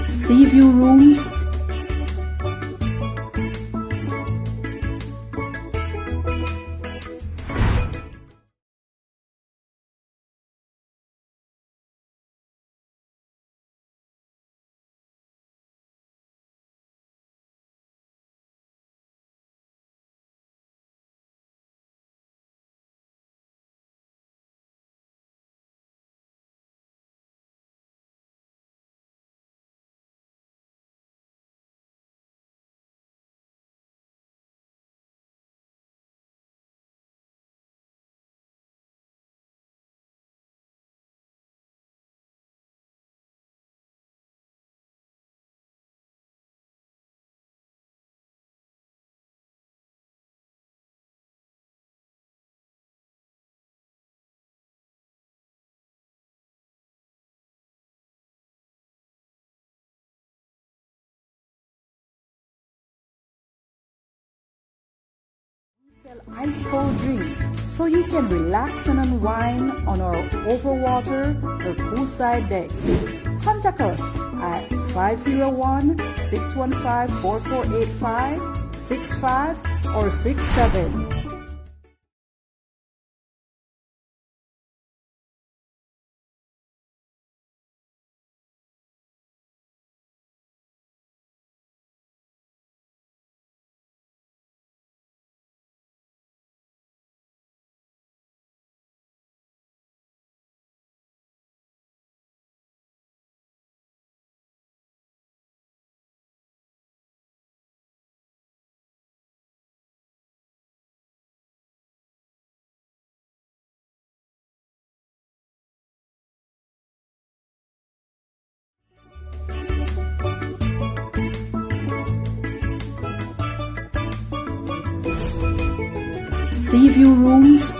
sea view rooms, sell ice cold drinks so you can relax and unwind on our overwater or poolside decks. Contact us at 501-615-4485, 65 or 67. Sea view rooms,